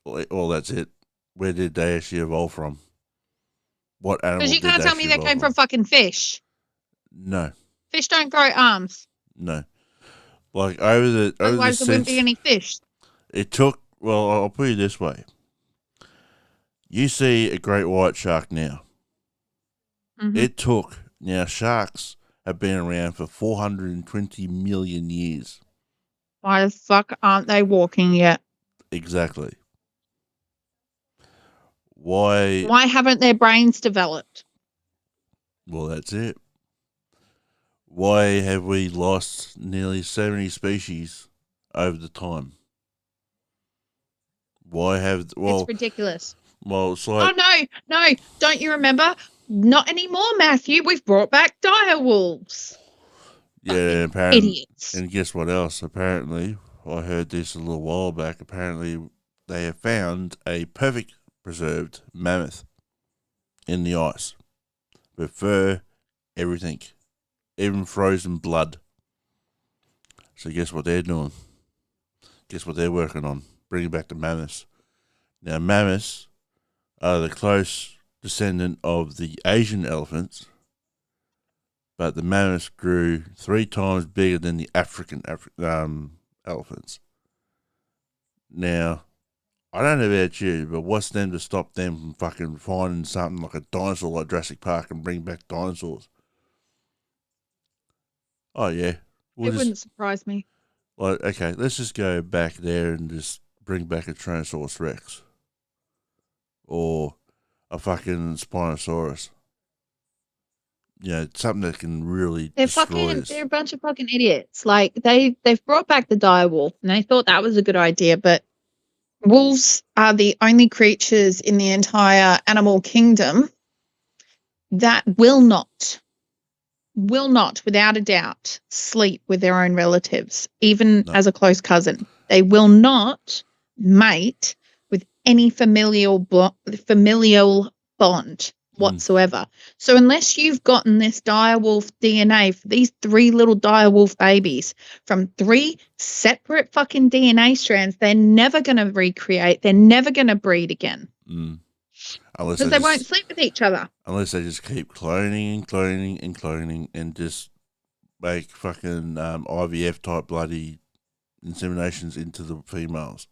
Speaker 1: Well, that's it. Where did they actually evolve from? What animal
Speaker 3: Because you
Speaker 1: did
Speaker 3: can't
Speaker 1: they
Speaker 3: tell me
Speaker 1: actually
Speaker 3: they
Speaker 1: evolve
Speaker 3: came from fucking fish.
Speaker 1: No,
Speaker 3: Fish don't grow arms.
Speaker 1: no. Like over the
Speaker 3: Otherwise, there wouldn't
Speaker 1: sense,
Speaker 3: be any fish.
Speaker 1: it took. Well, I'll put it this way: you see a great white shark now.
Speaker 3: Mm-hmm.
Speaker 1: It took. Now sharks have been around for 420 million years.
Speaker 3: Why the fuck aren't they walking yet?
Speaker 1: Exactly. Why?
Speaker 3: Why haven't their brains developed?
Speaker 1: Well, that's it. Why have we lost nearly 70 species over the time? Why have
Speaker 3: It's ridiculous.
Speaker 1: Well, it's like
Speaker 3: No! Don't you remember? Not anymore, Matthew. We've brought back dire wolves.
Speaker 1: yeah, apparently.
Speaker 3: Idiots.
Speaker 1: And guess what else? Apparently, I heard this a little while back. Apparently, they have found a perfect preserved mammoth in the ice with fur, everything, even frozen blood. So guess what they're doing? Guess what they're working on? Bringing back the mammoths. Now, mammoths are the close descendant of the Asian elephants, but the mammoths grew 3 times bigger than the African elephants. Now, I don't know about you, but what's them to stop them from fucking finding something like a dinosaur like Jurassic Park and bring back dinosaurs? Oh, yeah.
Speaker 3: Wouldn't surprise me.
Speaker 1: Like, okay, let's just go back there and just bring back a Tyrannosaurus Rex. Or a fucking Spinosaurus. You know, something that can really destroy us.
Speaker 3: They're a bunch of fucking idiots. Like, they've brought back the dire wolf, and they thought that was a good idea, but wolves are the only creatures in the entire animal kingdom that will not, without a doubt, sleep with their own relatives, even as a close cousin. They will not mate with any familial bond whatsoever. So unless you've gotten this direwolf DNA for these 3 little direwolf babies from 3 separate fucking DNA strands, they're never going to recreate. They're never going to breed again. Because they won't sleep with each other.
Speaker 1: Unless they just keep cloning and just make fucking IVF type bloody inseminations into the females.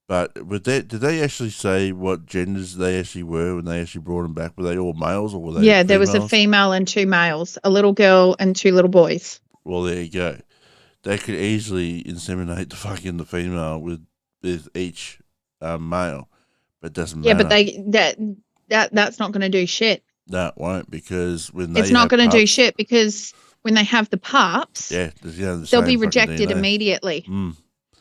Speaker 1: But did they actually say what genders they actually were when they actually brought them back? Were they all males or were they females?
Speaker 3: There was a female and 2 males, a little girl and 2 little boys.
Speaker 1: Well, there you go. They could easily inseminate the female with each male, but it doesn't matter.
Speaker 3: Yeah, but that's not going to do shit.
Speaker 1: No, it won't, because when
Speaker 3: it's not going to do shit because when they have the pups, they'll be rejected immediately.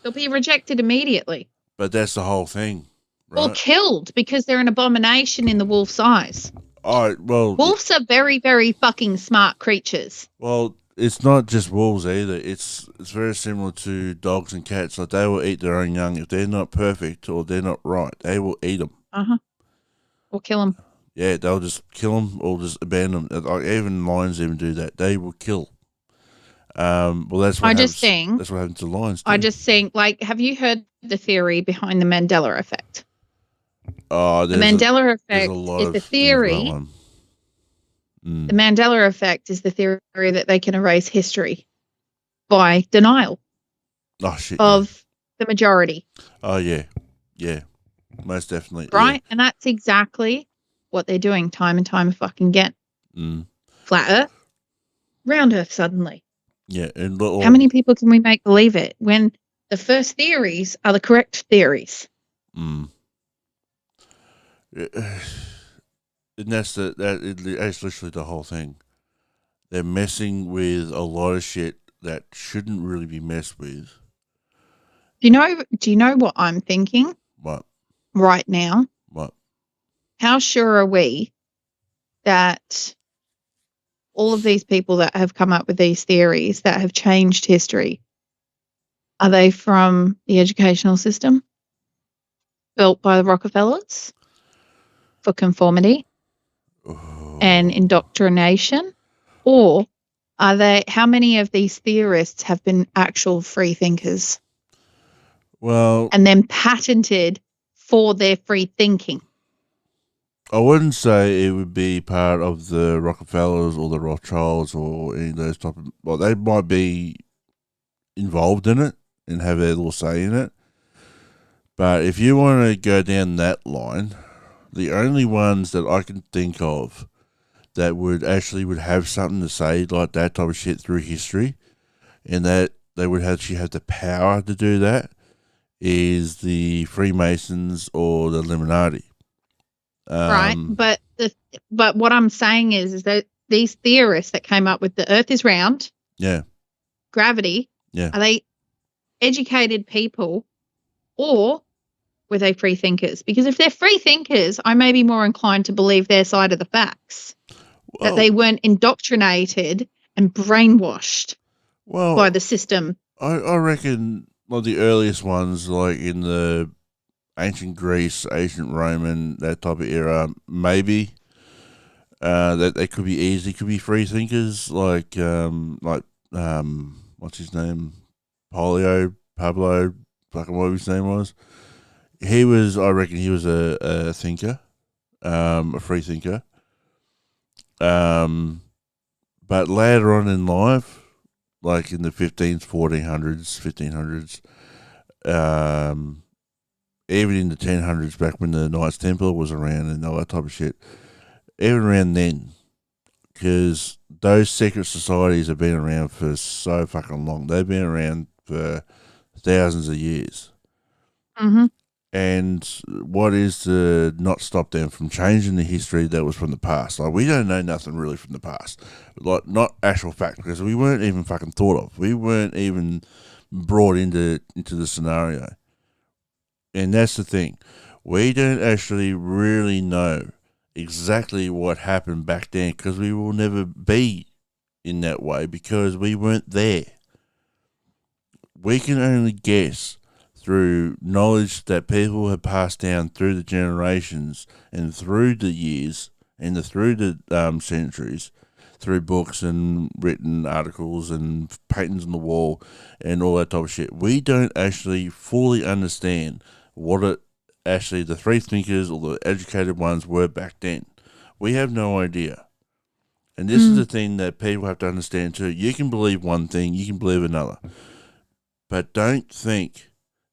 Speaker 3: They'll be rejected immediately.
Speaker 1: But that's the whole thing, right?
Speaker 3: Or killed because they're an abomination in the wolf's eyes.
Speaker 1: Oh, well,
Speaker 3: wolves are very, very fucking smart creatures.
Speaker 1: Well, it's not just wolves either. It's very similar to dogs and cats. Like, they will eat their own young. If they're not perfect or they're not right, they will eat them.
Speaker 3: Or kill them.
Speaker 1: Yeah, they'll just kill them or just abandon them. Like, even lions even do that. They will kill. Well, that's what happens to lions too.
Speaker 3: I just think, like, have you heard the theory behind the Mandela effect?
Speaker 1: Oh,
Speaker 3: the Mandela effect is the theory The Mandela effect is the theory that they can erase history by denial of the majority.
Speaker 1: Oh, yeah. Yeah, most definitely.
Speaker 3: Right?
Speaker 1: Yeah.
Speaker 3: And that's exactly what they're doing time and time fucking again. Flat Earth, round Earth suddenly.
Speaker 1: Yeah. And
Speaker 3: how many people can we make believe it when the first theories are the correct theories?
Speaker 1: And that's literally the whole thing. They're messing with a lot of shit that shouldn't really be messed with.
Speaker 3: Do you know what I'm thinking?
Speaker 1: What?
Speaker 3: Right now?
Speaker 1: What?
Speaker 3: How sure are we that all of these people that have come up with these theories that have changed history, are they from the educational system built by the Rockefellers for conformity and indoctrination? Or how many of these theorists have been actual free thinkers?
Speaker 1: Well,
Speaker 3: and then patented for their free thinking.
Speaker 1: I wouldn't say it would be part of the Rockefellers or the Rothschilds or any of those type of. Well, they might be involved in it and have their little say in it. But if you want to go down that line, the only ones that I can think of that would have something to say like that type of shit through history, and that they would actually have the power to do that, is the Freemasons or the Illuminati.
Speaker 3: Right, but what I'm saying is that these theorists that came up with the Earth is round, gravity, are they educated people, or were they free thinkers? Because if they're free thinkers, I may be more inclined to believe their side of the facts, that they weren't indoctrinated and brainwashed by the system.
Speaker 1: I reckon one of the earliest ones, like in the ancient Greece, ancient Roman, that type of era, maybe that they could be free thinkers, like what's his name, Pablo, fucking what his name was. I reckon he was a thinker, a free thinker. But later on in life, like in the 1500s, even in the 1000s, back when the Knights Templar was around and all that type of shit, even around then, because those secret societies have been around for so fucking long. They've been around for thousands of years.
Speaker 3: Mm-hmm.
Speaker 1: And what is to not stop them from changing the history that was from the past? Like, we don't know nothing really from the past. Like, not actual fact, because we weren't even fucking thought of. We weren't even brought into the scenario. And that's the thing. We don't actually really know exactly what happened back then, because we will never be in that way, because we weren't there. We can only guess through knowledge that people have passed down through the generations and through the years and through the centuries, through books and written articles and paintings on the wall and all that type of shit. We don't actually fully understand what the free thinkers or the educated ones were back then. We have no idea. And this is the thing that people have to understand too. You can believe one thing, you can believe another. But don't think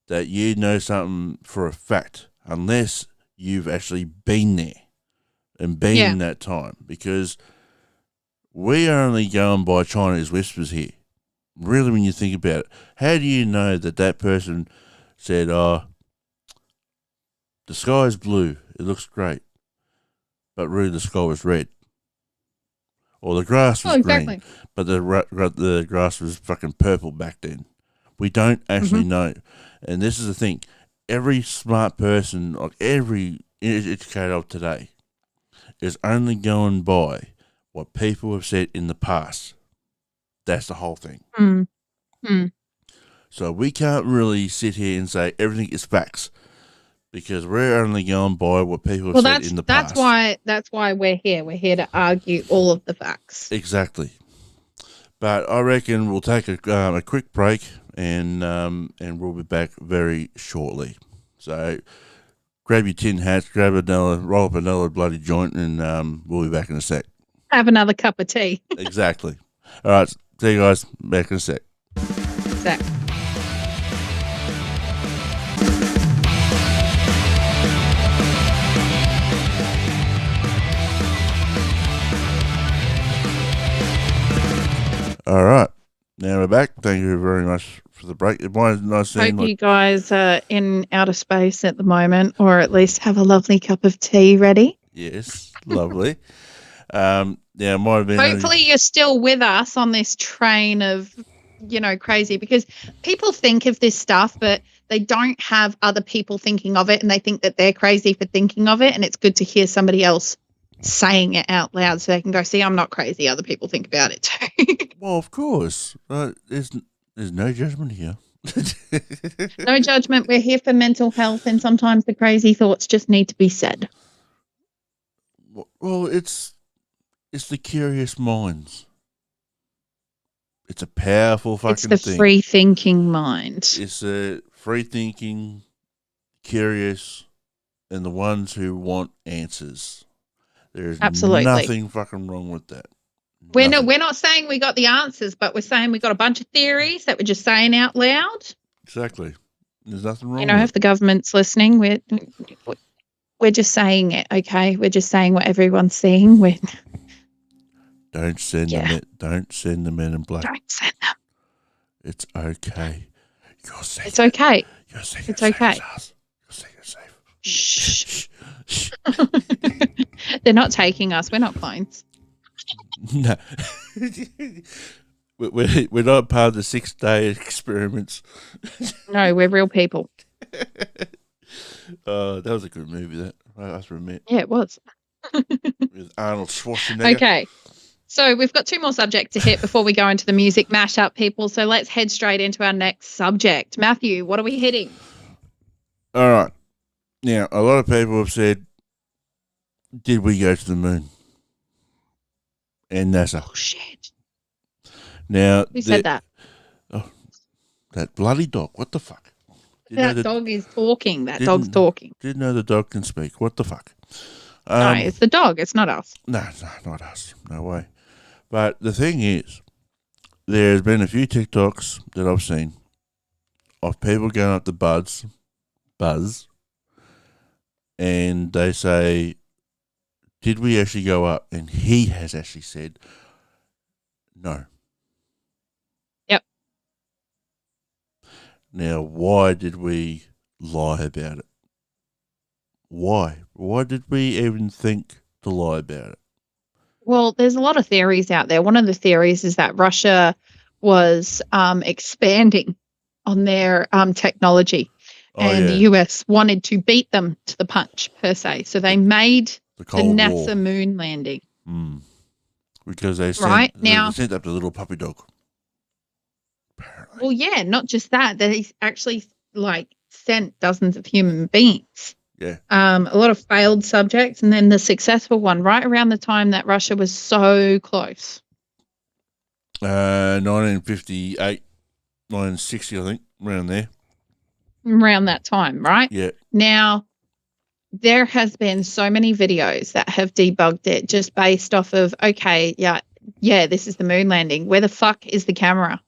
Speaker 1: that you know something for a fact unless you've actually been there and been in that time, because we are only going by China's whispers here. Really, when you think about it, how do you know that person said, the sky is blue, it looks great, but really the sky was red? Or the grass was green, but the grass was fucking purple back then. We don't actually know. And this is the thing. Every smart person, like every educator of today, is only going by what people have said in the past. That's the whole thing. So we can't really sit here and say everything is facts, because we're only going by what people have said in the past.
Speaker 3: That's why we're here. We're here to argue all of the facts.
Speaker 1: Exactly. But I reckon we'll take a quick break, and we'll be back very shortly. So grab your tin hats, roll up another bloody joint, and we'll be back in a sec.
Speaker 3: Have another cup of tea.
Speaker 1: Exactly. All right. See you guys back in a sec.
Speaker 3: Zach.
Speaker 1: All right. Now we're back. Thank you very much for the break. It was nice seeing
Speaker 3: Hope you guys are in outer space at the moment, or at least have a lovely cup of tea ready.
Speaker 1: Yes, lovely. Yeah, it might have been.
Speaker 3: Hopefully you're still with us on this train of, crazy, because people think of this stuff, but they don't have other people thinking of it, and they think that they're crazy for thinking of it. And it's good to hear somebody else saying it out loud so they can go, see, I'm not crazy. Other people think about it too.
Speaker 1: Well, of course. There's no judgment here.
Speaker 3: No judgment. We're here for mental health, and sometimes the crazy thoughts just need to be said.
Speaker 1: Well, it's the curious minds. It's a powerful fucking thing.
Speaker 3: It's the free thinking mind.
Speaker 1: It's a free thinking, curious, and the ones who want answers. There's
Speaker 3: absolutely
Speaker 1: nothing fucking wrong with that.
Speaker 3: We're not saying we got the answers, but we're saying we got a bunch of theories that we're just saying out loud.
Speaker 1: Exactly. There's nothing wrong with
Speaker 3: if the government's listening, we're just saying it, okay? We're just saying what everyone's seeing.
Speaker 1: Don't send the men in black.
Speaker 3: Don't send them.
Speaker 1: It's okay. You're safe.
Speaker 3: It's okay.
Speaker 1: You're safe.
Speaker 3: It's okay.
Speaker 1: You're safe.
Speaker 3: Shh. They're not taking us. We're not clones.
Speaker 1: No. We're not part of the 6-day experiments.
Speaker 3: No, we're real people.
Speaker 1: That was a good movie, that. I have to admit.
Speaker 3: Yeah, it was.
Speaker 1: With Arnold Schwarzenegger.
Speaker 3: Okay. So we've got 2 more subjects to hit before we go into the music mashup, people. So let's head straight into our next subject. Matthew, what are we hitting?
Speaker 1: All right. Now, a lot of people have said, did we go to the moon? And NASA.
Speaker 3: Oh, shit.
Speaker 1: Now,
Speaker 3: who said that?
Speaker 1: Oh, that bloody dog. What the fuck?
Speaker 3: That dog is talking. That dog's talking.
Speaker 1: Didn't know the dog can speak. What the fuck?
Speaker 3: No, it's the dog. It's not us.
Speaker 1: No, not us. No way. But the thing is, there's been a few TikToks that I've seen of people going up to Buzz, and they say, did we actually go up? And he has actually said, no.
Speaker 3: Yep.
Speaker 1: Now, why did we lie about it? Why? Why did we even think to lie about it?
Speaker 3: Well, there's a lot of theories out there. One of the theories is that Russia was expanding on their technology, and the US wanted to beat them to the punch, per se. So they made the NASA moon landing.
Speaker 1: Because they sent up the little puppy dog. Apparently.
Speaker 3: Well, yeah, not just that. They actually sent dozens of human beings.
Speaker 1: Yeah.
Speaker 3: A lot of failed subjects, and then the successful one right around the time that Russia was so close.
Speaker 1: 1958, 1960, I think, around there.
Speaker 3: Around that time, right?
Speaker 1: Yeah.
Speaker 3: Now, there has been so many videos that have debugged it just based off of, okay, yeah, this is the moon landing. Where the fuck is the camera?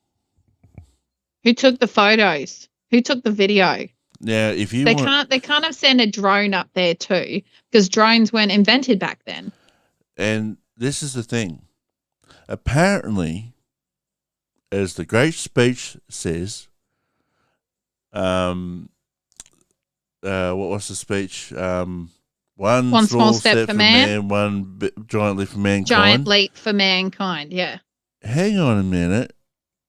Speaker 3: Who took the photos? Who took the video?
Speaker 1: Now, if you
Speaker 3: they can't have sent a drone up there too, because drones weren't invented back then.
Speaker 1: And this is the thing. Apparently, as the great speech says, what was the speech? One small step for man, one giant leap for mankind.
Speaker 3: Giant leap for mankind, yeah.
Speaker 1: Hang on a minute.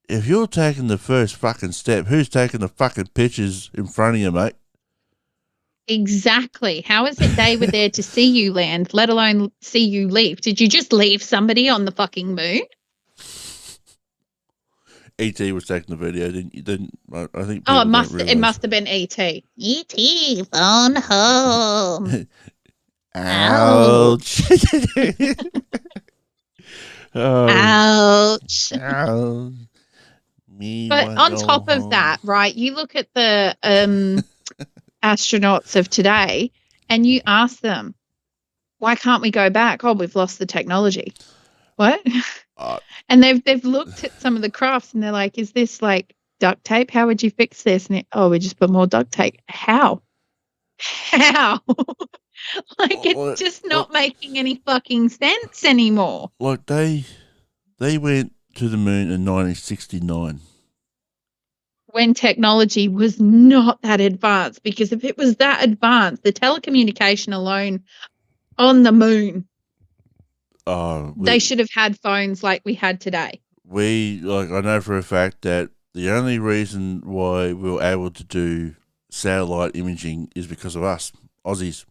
Speaker 1: If you're taking the first fucking step, who's taking the fucking pictures in front of you, mate?
Speaker 3: Exactly. How is it they were there to see you land, let alone see you leave? Did you just leave somebody on the fucking moon?
Speaker 1: E.T. was taking the video, didn't I think.
Speaker 3: Oh, it must have been E.T. E.T. phone home.
Speaker 1: Ouch.
Speaker 3: Ouch.
Speaker 1: Ouch.
Speaker 3: But on top of that, right, you look at the astronauts of today and you ask them, why can't we go back? Oh, we've lost the technology. What? And they've looked at some of the crafts and they're like, is this like duct tape? How would you fix this? And we just put more duct tape. How? Like, it's just not making any fucking sense anymore.
Speaker 1: Like, they went to the moon in 1969.
Speaker 3: When technology was not that advanced, because if it was that advanced, the telecommunication alone on the moon, they should have had phones like we had today.
Speaker 1: I know for a fact that the only reason why we were able to do satellite imaging is because of us, Aussies.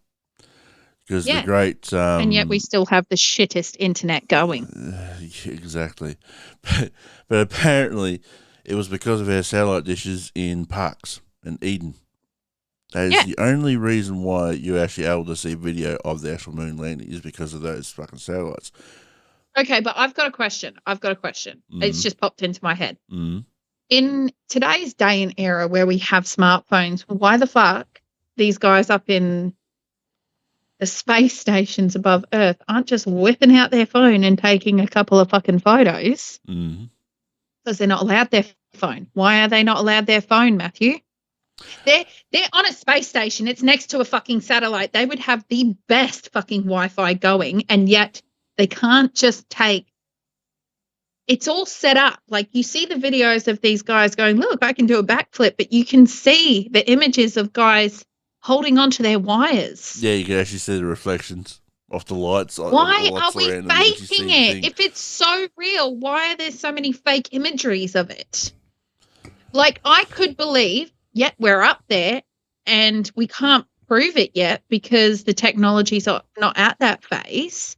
Speaker 1: Because the great...
Speaker 3: and yet we still have the shittest internet going.
Speaker 1: Exactly. But apparently it was because of our satellite dishes in Parkes and Eden. That is the only reason why you're actually able to see video of the actual moon landing is because of those fucking satellites.
Speaker 3: Okay, but I've got a question. It's just popped into my head.
Speaker 1: Mm.
Speaker 3: In today's day and era where we have smartphones, why the fuck these guys up in the space stations above Earth aren't just whipping out their phone and taking a couple of fucking photos? Because they're not allowed their phone. Why are they not allowed their phone, Matthew? They're on a space station. It's next to a fucking satellite. They would have the best fucking Wi-Fi going, and yet they can't just take. It's all set up. Like, you see the videos of these guys going, look, I can do a backflip, but you can see the images of guys holding onto their wires.
Speaker 1: Yeah, you can actually see the reflections of the lights.
Speaker 3: Why are we faking it? If it's so real, why are there so many fake imageries of it? Like, I could believe, we're up there and we can't prove it yet because the technology's not at that phase.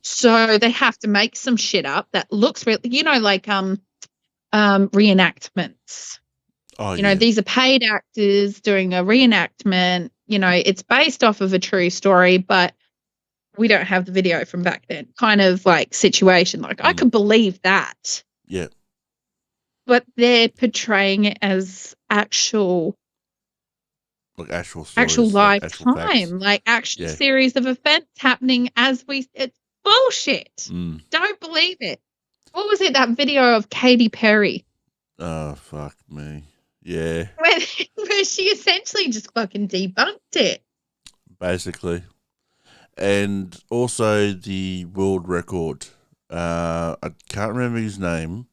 Speaker 3: So they have to make some shit up that looks real, like reenactments. These are paid actors doing a reenactment. It's based off of a true story, but we don't have the video from back then kind of like situation. Like, I could believe that.
Speaker 1: Yeah.
Speaker 3: But they're portraying it as actual
Speaker 1: stories,
Speaker 3: live
Speaker 1: actual
Speaker 3: time,
Speaker 1: facts.
Speaker 3: like actual series of events happening it's bullshit. Don't believe it. What was it, that video of Katy Perry?
Speaker 1: Oh, fuck me. Yeah.
Speaker 3: Where she essentially just fucking debunked it.
Speaker 1: Basically. And also the world record. I can't remember his name,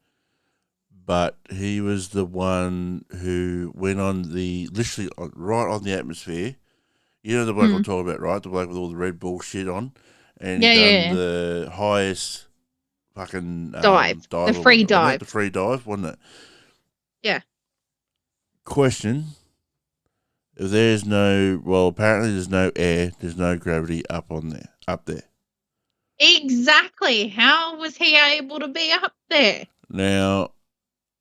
Speaker 1: but he was the one who went on literally right on the atmosphere. You know the bloke I'm talking about, right? The bloke with all the Red Bull shit on. And he done the highest fucking
Speaker 3: dive. The free dive.
Speaker 1: The free dive, wasn't it?
Speaker 3: Yeah.
Speaker 1: Question. If apparently there's no air, there's no gravity up there.
Speaker 3: Exactly. How was he able to be up there?
Speaker 1: Now,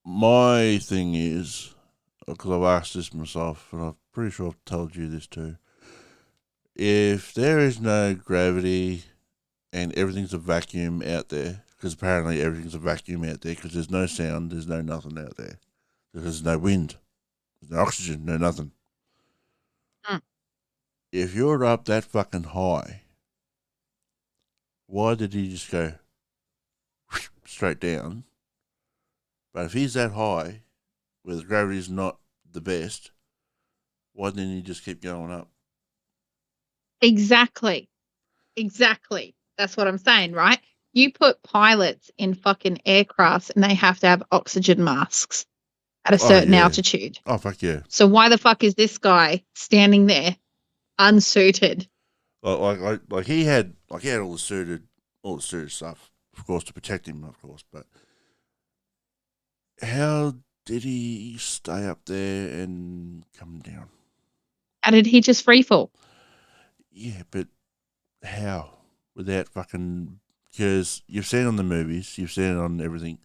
Speaker 1: my thing is, because I've asked this myself, and I'm pretty sure I've told you this too. If there is no gravity and everything's a vacuum out there, because apparently everything's a vacuum out there, because there's no sound, there's no nothing out there. There's no wind, there's no oxygen, no nothing. If you're up that fucking high, why did he just go straight down? But if he's that high, where the gravity's not the best, why didn't he just keep going up?
Speaker 3: Exactly. That's what I'm saying, right? You put pilots in fucking aircrafts and they have to have oxygen masks at a certain altitude.
Speaker 1: Oh, fuck yeah.
Speaker 3: So why the fuck is this guy standing there unsuited?
Speaker 1: Like he had all the suited stuff, of course, to protect him, of course, but how did he stay up there and come down?
Speaker 3: How did he just free fall?
Speaker 1: Yeah, but how? Without fucking... Because you've seen it on the movies, you've seen it on everything.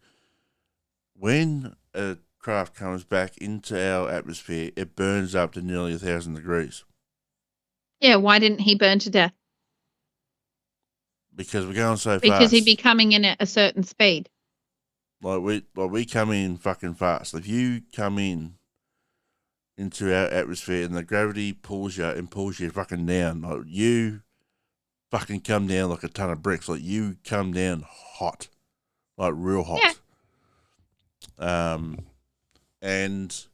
Speaker 1: When a craft comes back into our atmosphere, it burns up to nearly 1,000 degrees.
Speaker 3: Yeah, why didn't he burn to death?
Speaker 1: Because we're going so fast.
Speaker 3: Because he'd be coming in at a certain speed.
Speaker 1: We come in fucking fast. If you come into our atmosphere and the gravity pulls you and pulls you fucking down, like you fucking come down like a ton of bricks. Like you come down hot. like real hot.
Speaker 3: Yeah.
Speaker 1: And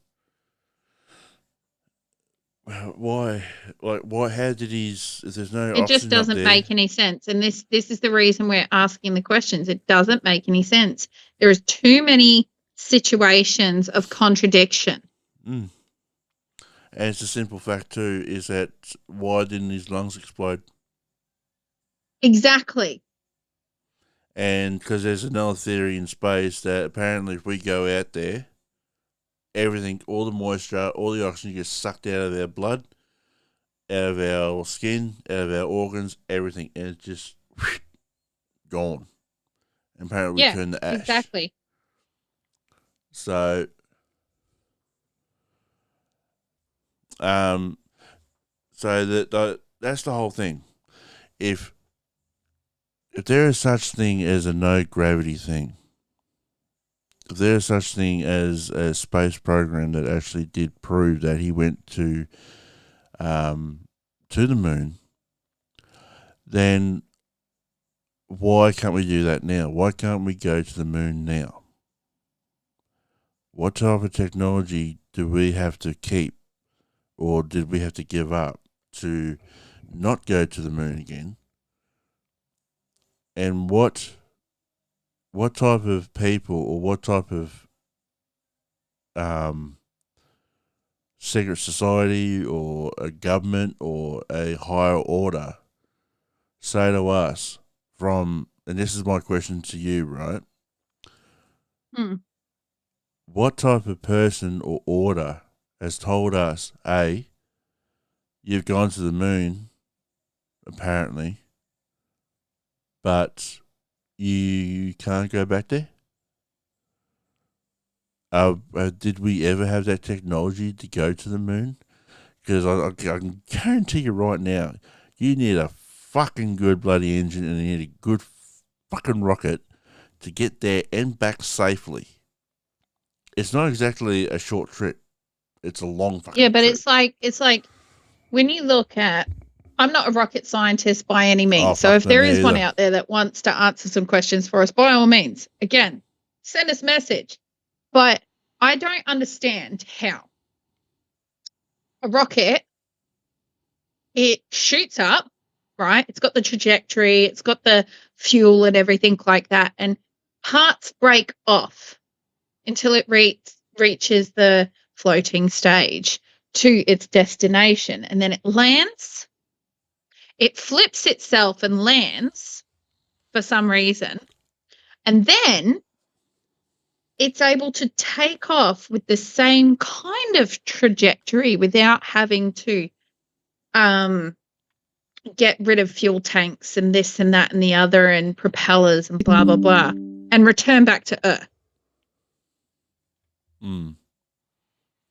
Speaker 1: why? Like, why? How did he's? If there's no
Speaker 3: It just
Speaker 1: oxygen up
Speaker 3: doesn't
Speaker 1: there,
Speaker 3: make any sense. And this is the reason we're asking the questions. It doesn't make any sense. There is too many situations of contradiction.
Speaker 1: And it's a simple fact too, is that why didn't his lungs explode?
Speaker 3: Exactly.
Speaker 1: And because there's another theory in space that apparently if we go out there, everything, all the moisture, all the oxygen gets sucked out of our blood, out of our skin, out of our organs, everything, and it's just gone. And apparently we turn to ash.
Speaker 3: Exactly.
Speaker 1: So, that's the whole thing. If there is such thing as a no gravity thing, if there is such thing as a space program that actually did prove that he went to the moon, then why can't we do that now? Why can't we go to the moon now? What type of technology do we have to keep, or did we have to give up to not go to the moon again? And what type of people, or what type of secret society or a government or a higher order say to us from, and this is my question to you, right? What type of person or order has told us, A, you've gone to the moon, apparently, but you can't go back there? Did we ever have that technology to go to the moon? Because I can guarantee you right now, you need a fucking good bloody engine and you need a good fucking rocket to get there and back safely. It's not exactly a short trip. It's a long fucking
Speaker 3: trip. It's like when you look at, I'm not a rocket scientist by any means. So if there is one out there that wants to answer some questions for us, by all means, again, send us a message. But I don't understand how a rocket, it shoots up, right? It's got the trajectory, it's got the fuel and everything like that. And parts break off until it reaches the floating stage to its destination. And then it lands. It flips itself and lands for some reason. And then it's able to take off with the same kind of trajectory without having to get rid of fuel tanks and this and that and the other and propellers and blah, blah, blah, and return back to Earth. I'm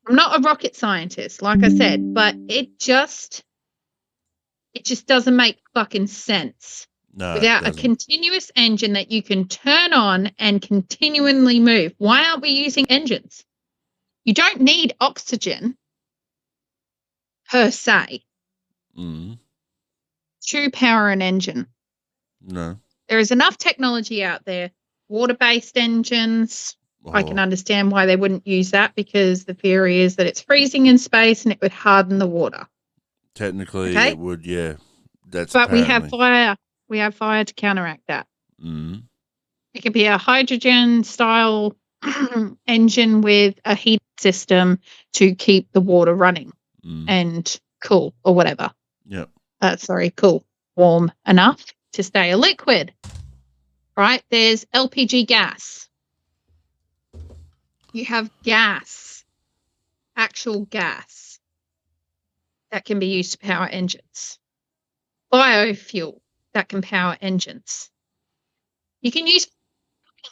Speaker 3: not a rocket scientist, like I said, but it just doesn't make fucking sense.
Speaker 1: No,
Speaker 3: without a continuous engine that you can turn on and continually move. Why aren't we using engines? You don't need oxygen per se to power an engine.
Speaker 1: No.
Speaker 3: There is enough technology out there, water-based engines. I can understand why they wouldn't use that, because the theory is that it's freezing in space and it would harden the water.
Speaker 1: Technically, it would, yeah.
Speaker 3: But apparently. We have fire. We have fire to counteract that. It could be a hydrogen-style engine with a heat system to keep the water running and cool or whatever.
Speaker 1: Yep.
Speaker 3: Cool. Warm enough to stay a liquid. Right? There's LPG gas. You have gas, actual gas, that can be used to power engines. Biofuel that can power engines. You can use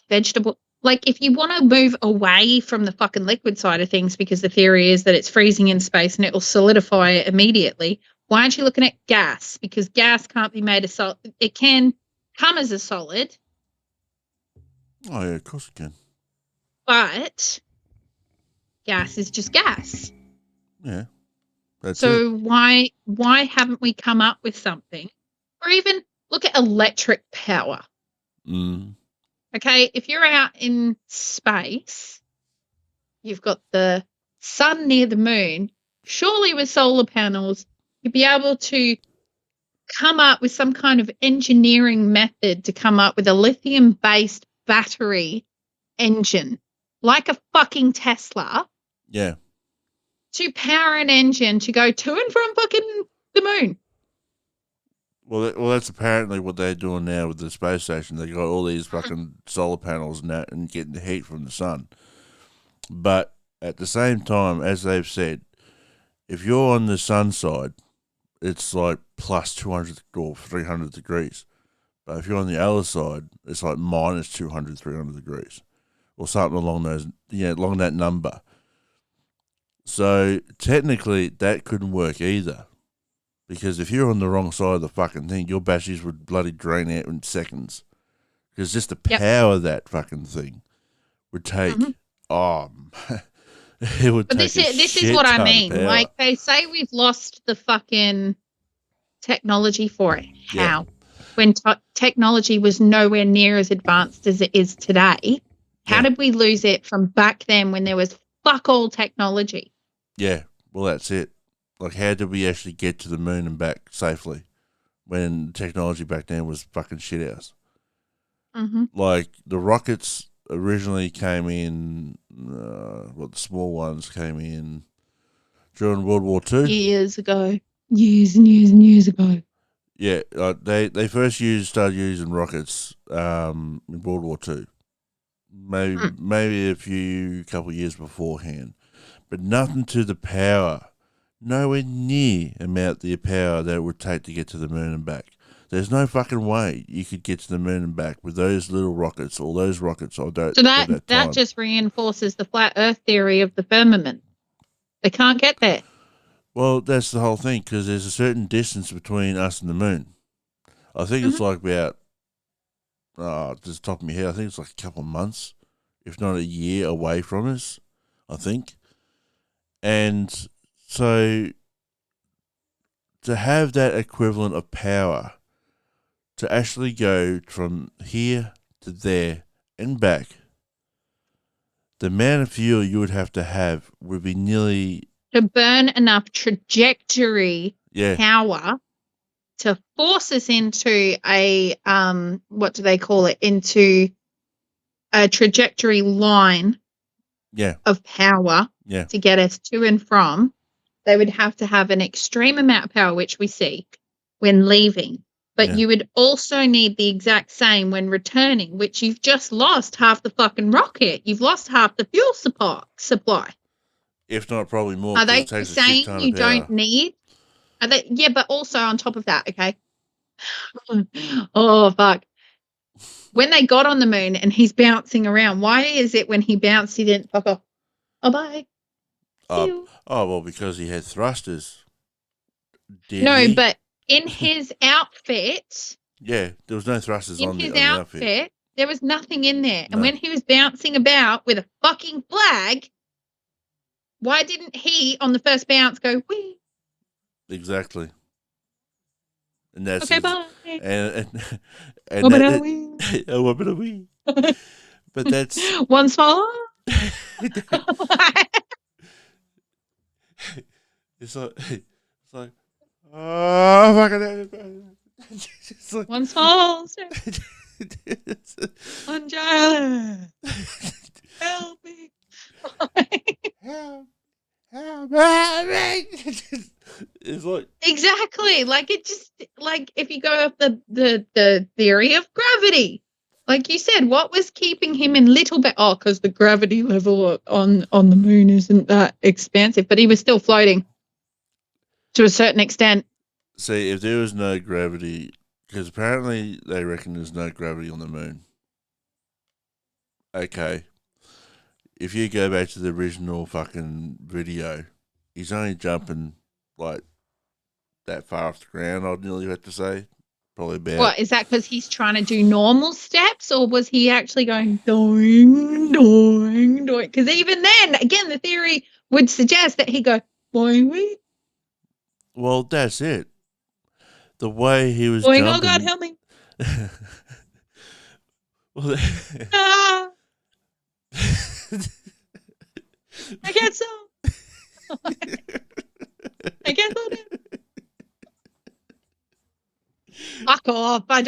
Speaker 3: vegetable. Like, if you want to move away from the fucking liquid side of things, because the theory is that it's freezing in space and it will solidify it immediately, why aren't you looking at gas? Because gas can't be made a solid. It can come as a solid.
Speaker 1: Oh, yeah, of course it can.
Speaker 3: But gas is just gas.
Speaker 1: Yeah. That's
Speaker 3: so why haven't we come up with something? Or even look at electric power. Okay, if you're out in space, you've got the sun near the moon, surely with solar panels, you'd be able to come up with some kind of engineering method to come up with a lithium-based battery engine, like a fucking Tesla.
Speaker 1: Yeah.
Speaker 3: To power an engine to go to and from fucking the moon.
Speaker 1: Well, that's apparently what they're doing now with the space station. They got all these fucking solar panels and that, and getting the heat from the sun. But at the same time, as they've said, if you're on the sun side, it's like plus 200 or 300 degrees. But if you're on the other side, it's like minus 200, 300 degrees, or something along those, along that number. So technically, that couldn't work either. Because if you're on the wrong side of the fucking thing, your batteries would bloody drain out in seconds. Because just the power of that fucking thing would take, it would
Speaker 3: but
Speaker 1: take
Speaker 3: this is what I mean. Like, they say we've lost the fucking technology for it. How? When technology was nowhere near as advanced as it is today, how did we lose it from back then when there was fuck all technology?
Speaker 1: Yeah, well, that's it. Like, how did we actually get to the moon and back safely when technology back then was fucking shit house?
Speaker 3: Mm-hmm.
Speaker 1: Like, the rockets originally came in, the small ones came in during World War II.
Speaker 3: Years ago. Years and years and years ago.
Speaker 1: Yeah, they first started using rockets in World War II. Maybe a couple of years beforehand. But nothing to the power. Nowhere near amount the power that it would take to get to the moon and back. There's no fucking way you could get to the moon and back with those little rockets or those rockets. So
Speaker 3: that just reinforces the flat Earth theory of the firmament. They can't get there.
Speaker 1: Well, that's the whole thing, because there's a certain distance between us and the moon. I think it's like about, just top of my head, I think it's like a couple of months, if not a year away from us, I think. And so to have that equivalent of power to actually go from here to there and back, the amount of fuel you would have would be nearly...
Speaker 3: To burn enough trajectory power to force us into a, what do they call it, into a trajectory line of power to get us to and from. They would have to have an extreme amount of power, which we seek when leaving. But you would also need the exact same when returning, which you've just lost half the fucking rocket. You've lost half the fuel supply.
Speaker 1: If not, probably more.
Speaker 3: Are they saying you don't need? Are they? Yeah, but also on top of that, okay. Oh, fuck. When they got on the moon and he's bouncing around, why is it when he bounced he didn't fuck off? Oh, bye.
Speaker 1: Well, because he had thrusters.
Speaker 3: But in his outfit...
Speaker 1: Yeah, there was no thrusters on the outfit.
Speaker 3: There was nothing in there. And when he was bouncing about with a fucking flag, why didn't he, on the first bounce, go, wee?
Speaker 1: Exactly. And that's...
Speaker 3: Okay, bye.
Speaker 1: And
Speaker 3: what about
Speaker 1: we? But that's...
Speaker 3: One small...
Speaker 1: It's like, oh, fucking... It's like,
Speaker 3: one small step. One giant. Help me.
Speaker 1: Help me. It's like...
Speaker 3: Exactly. Like, it just, like, if you go off the theory of gravity, like you said, what was keeping him in little bit? Oh, because the gravity level on the moon isn't that expansive, but he was still floating to a certain extent.
Speaker 1: See, if there was no gravity, because apparently they reckon there's no gravity on the moon. Okay. If you go back to the original fucking video, he's only jumping like that far off the ground, I'd nearly have to say. Probably about.
Speaker 3: What, is that because he's trying to do normal steps, or was he actually going doing, doing, doing? Because even then, again, the theory would suggest that he go boing.
Speaker 1: Well, that's it. The way he was
Speaker 3: boing,
Speaker 1: jumping.
Speaker 3: oh God, help me.
Speaker 1: Well,
Speaker 3: I guess so. I guess I'll do. Fuck off. I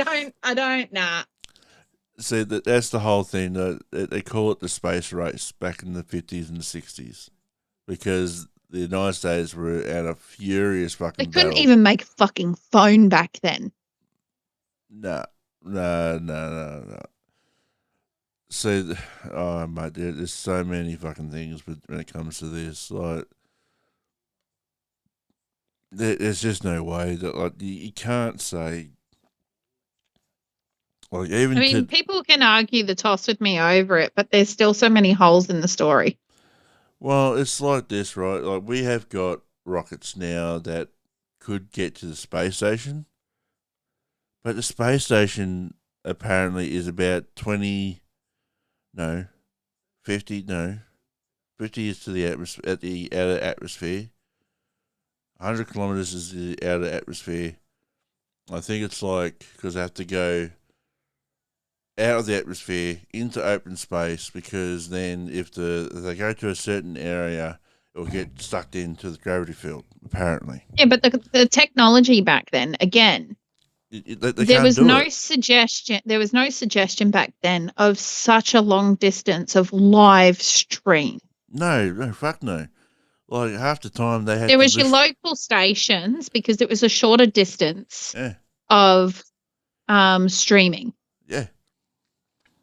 Speaker 3: don't, nah.
Speaker 1: See, that's the whole thing. They call it the space race back in the 50s and the 60s because the United States were at a furious fucking
Speaker 3: They couldn't
Speaker 1: battle.
Speaker 3: even make a fucking phone back then.
Speaker 1: No. See, oh, mate, there's so many fucking things when it comes to this. Like, there's just no way that, like, you can't say. Like, even
Speaker 3: people can argue the toss with me over it, but there's still so many holes in the story.
Speaker 1: Well, it's like this, right? Like, we have got rockets now that could get to the space station, but the space station apparently is about 50 is to the atmosphere, at the outer atmosphere. 100 kilometers is the outer atmosphere. I think it's like, because they have to go out of the atmosphere into open space, because then if they go to a certain area, it will get sucked into the gravity field, apparently.
Speaker 3: Yeah, but the technology back then, again, there was no suggestion. There was no suggestion back then of such a long distance of live stream.
Speaker 1: No, fuck no. Like, half the time they had.
Speaker 3: There was your local stations because it was a shorter distance of streaming.
Speaker 1: Yeah.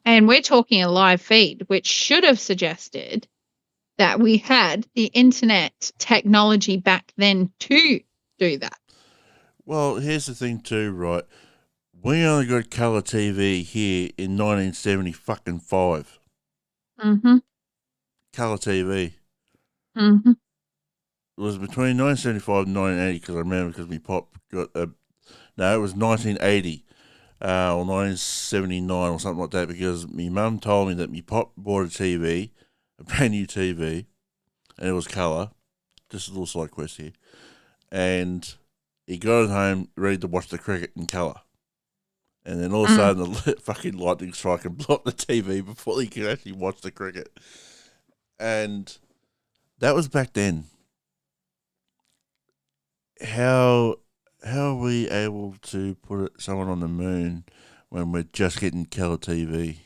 Speaker 3: And we're talking a live feed, which should have suggested that we had the internet technology back then to do that.
Speaker 1: Well, here's the thing too, right? We only got colour TV here in 1975.
Speaker 3: Mm-hmm.
Speaker 1: Colour TV.
Speaker 3: Mm-hmm.
Speaker 1: It was between 1975 and 1980, because I remember, because my pop got it was 1980 or 1979 or something like that, because my mum told me that my pop bought a TV, a brand new TV, and it was colour. Just a little side quest here. And he got it home ready to watch the cricket in colour. And then all of a sudden the fucking lightning strike and blew up the TV before he could actually watch the cricket. And that was back then. How are we able to put someone on the moon when we're just getting colour TV?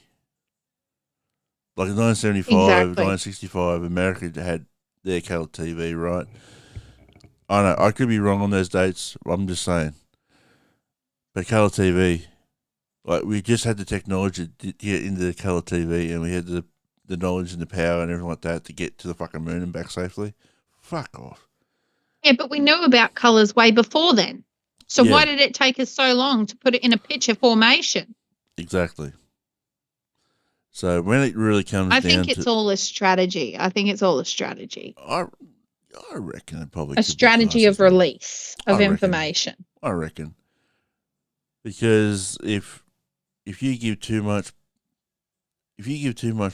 Speaker 1: Like in 1975, 1965, America had their colour TV, right? I know, I could be wrong on those dates. I'm just saying. But colour TV, like, we just had the technology to get into the colour TV, and we had the knowledge and the power and everything like that to get to the fucking moon and back safely. Fuck off.
Speaker 3: Yeah, but we knew about colours way before then. So why did it take us so long to put it in a picture formation?
Speaker 1: Exactly. So when it really comes
Speaker 3: I think it's all a strategy. I
Speaker 1: reckon it probably
Speaker 3: a strategy of release of information.
Speaker 1: I reckon. Because if you give too much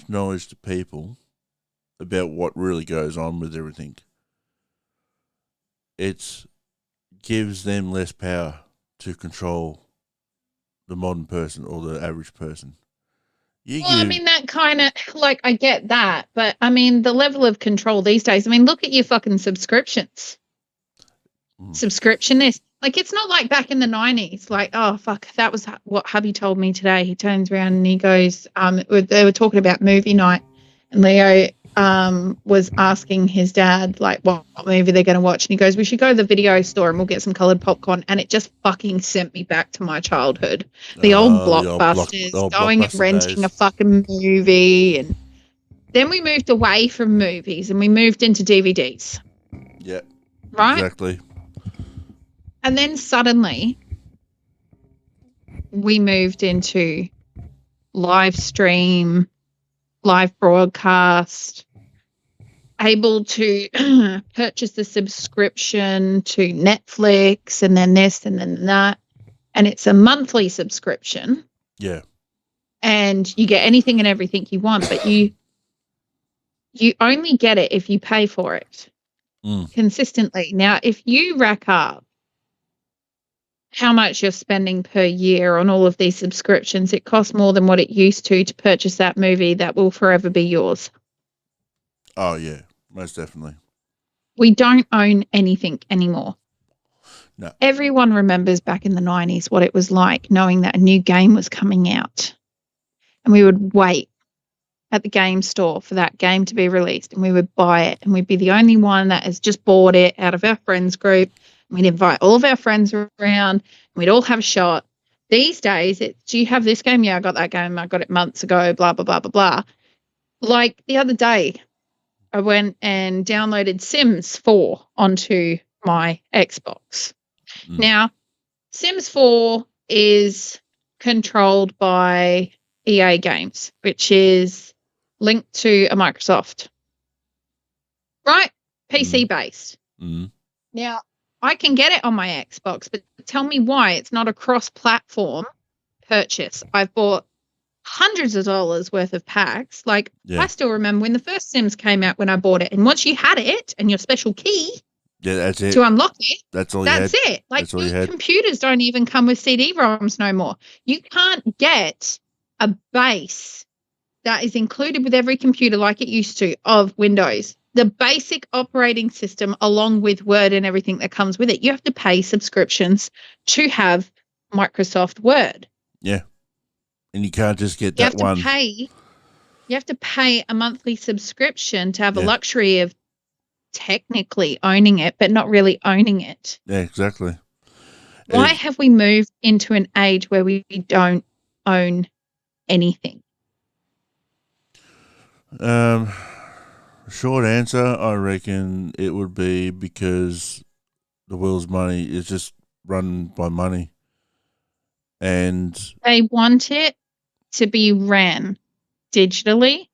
Speaker 1: knowledge to people about what really goes on with everything, it gives them less power to control the modern person or the average person.
Speaker 3: I mean, that kind of, like, I get that, but I mean, the level of control these days, I mean, look at your fucking subscriptions. Subscription list. Like, it's not like back in the 90s, like, oh, fuck, that was what hubby told me today. He turns around and he goes, they were talking about movie night, and Leo was asking his dad, like, what movie they're going to watch, and he goes, we should go to the video store and we'll get some coloured popcorn, and it just fucking sent me back to my childhood. The old blockbusters, going and renting a fucking movie, and then we moved away from movies and we moved into DVDs.
Speaker 1: Yeah.
Speaker 3: Right?
Speaker 1: Exactly.
Speaker 3: And then suddenly we moved into live stream, live broadcast, able to purchase the subscription to Netflix, and then this and then that. And it's a monthly subscription.
Speaker 1: Yeah.
Speaker 3: And you get anything and everything you want, but you only get it if you pay for it consistently. Now, if you rack up how much you're spending per year on all of these subscriptions. It costs more than what it used to purchase that movie that will forever be yours.
Speaker 1: Oh, yeah, most definitely.
Speaker 3: We don't own anything anymore.
Speaker 1: No.
Speaker 3: Everyone remembers back in the 90s what it was like knowing that a new game was coming out. And we would wait at the game store for that game to be released, and we would buy it, and we'd be the only one that has just bought it out of our friends group. We'd invite all of our friends around, and we'd all have a shot. These days, do you have this game? Yeah, I got that game. I got it months ago, blah, blah, blah, blah, blah. Like the other day, I went and downloaded Sims 4 onto my Xbox. Now, Sims 4 is controlled by EA Games, which is linked to a Microsoft, right? PC based. Now, I can get it on my Xbox, but tell me why it's not a cross-platform purchase. I've bought hundreds of dollars worth of packs. Like, I still remember when the first Sims came out when I bought it, and once you had it and your special key
Speaker 1: that's it.
Speaker 3: to unlock it,
Speaker 1: that's all
Speaker 3: that's it. Like, new computers don't even come with CD-ROMs no more. You can't get a base that is included with every computer like it used to of Windows. The basic operating system along with Word and everything that comes with it. You have to pay subscriptions to have Microsoft Word.
Speaker 1: Yeah. And you can't just get that one.
Speaker 3: You have to pay a monthly subscription to have the luxury of technically owning it, but not really owning it.
Speaker 1: Yeah, exactly.
Speaker 3: Why have we moved into an age where we don't own anything?
Speaker 1: Short answer, I reckon it would be because the world's money is just run by money. And
Speaker 3: they want it to be ran digitally.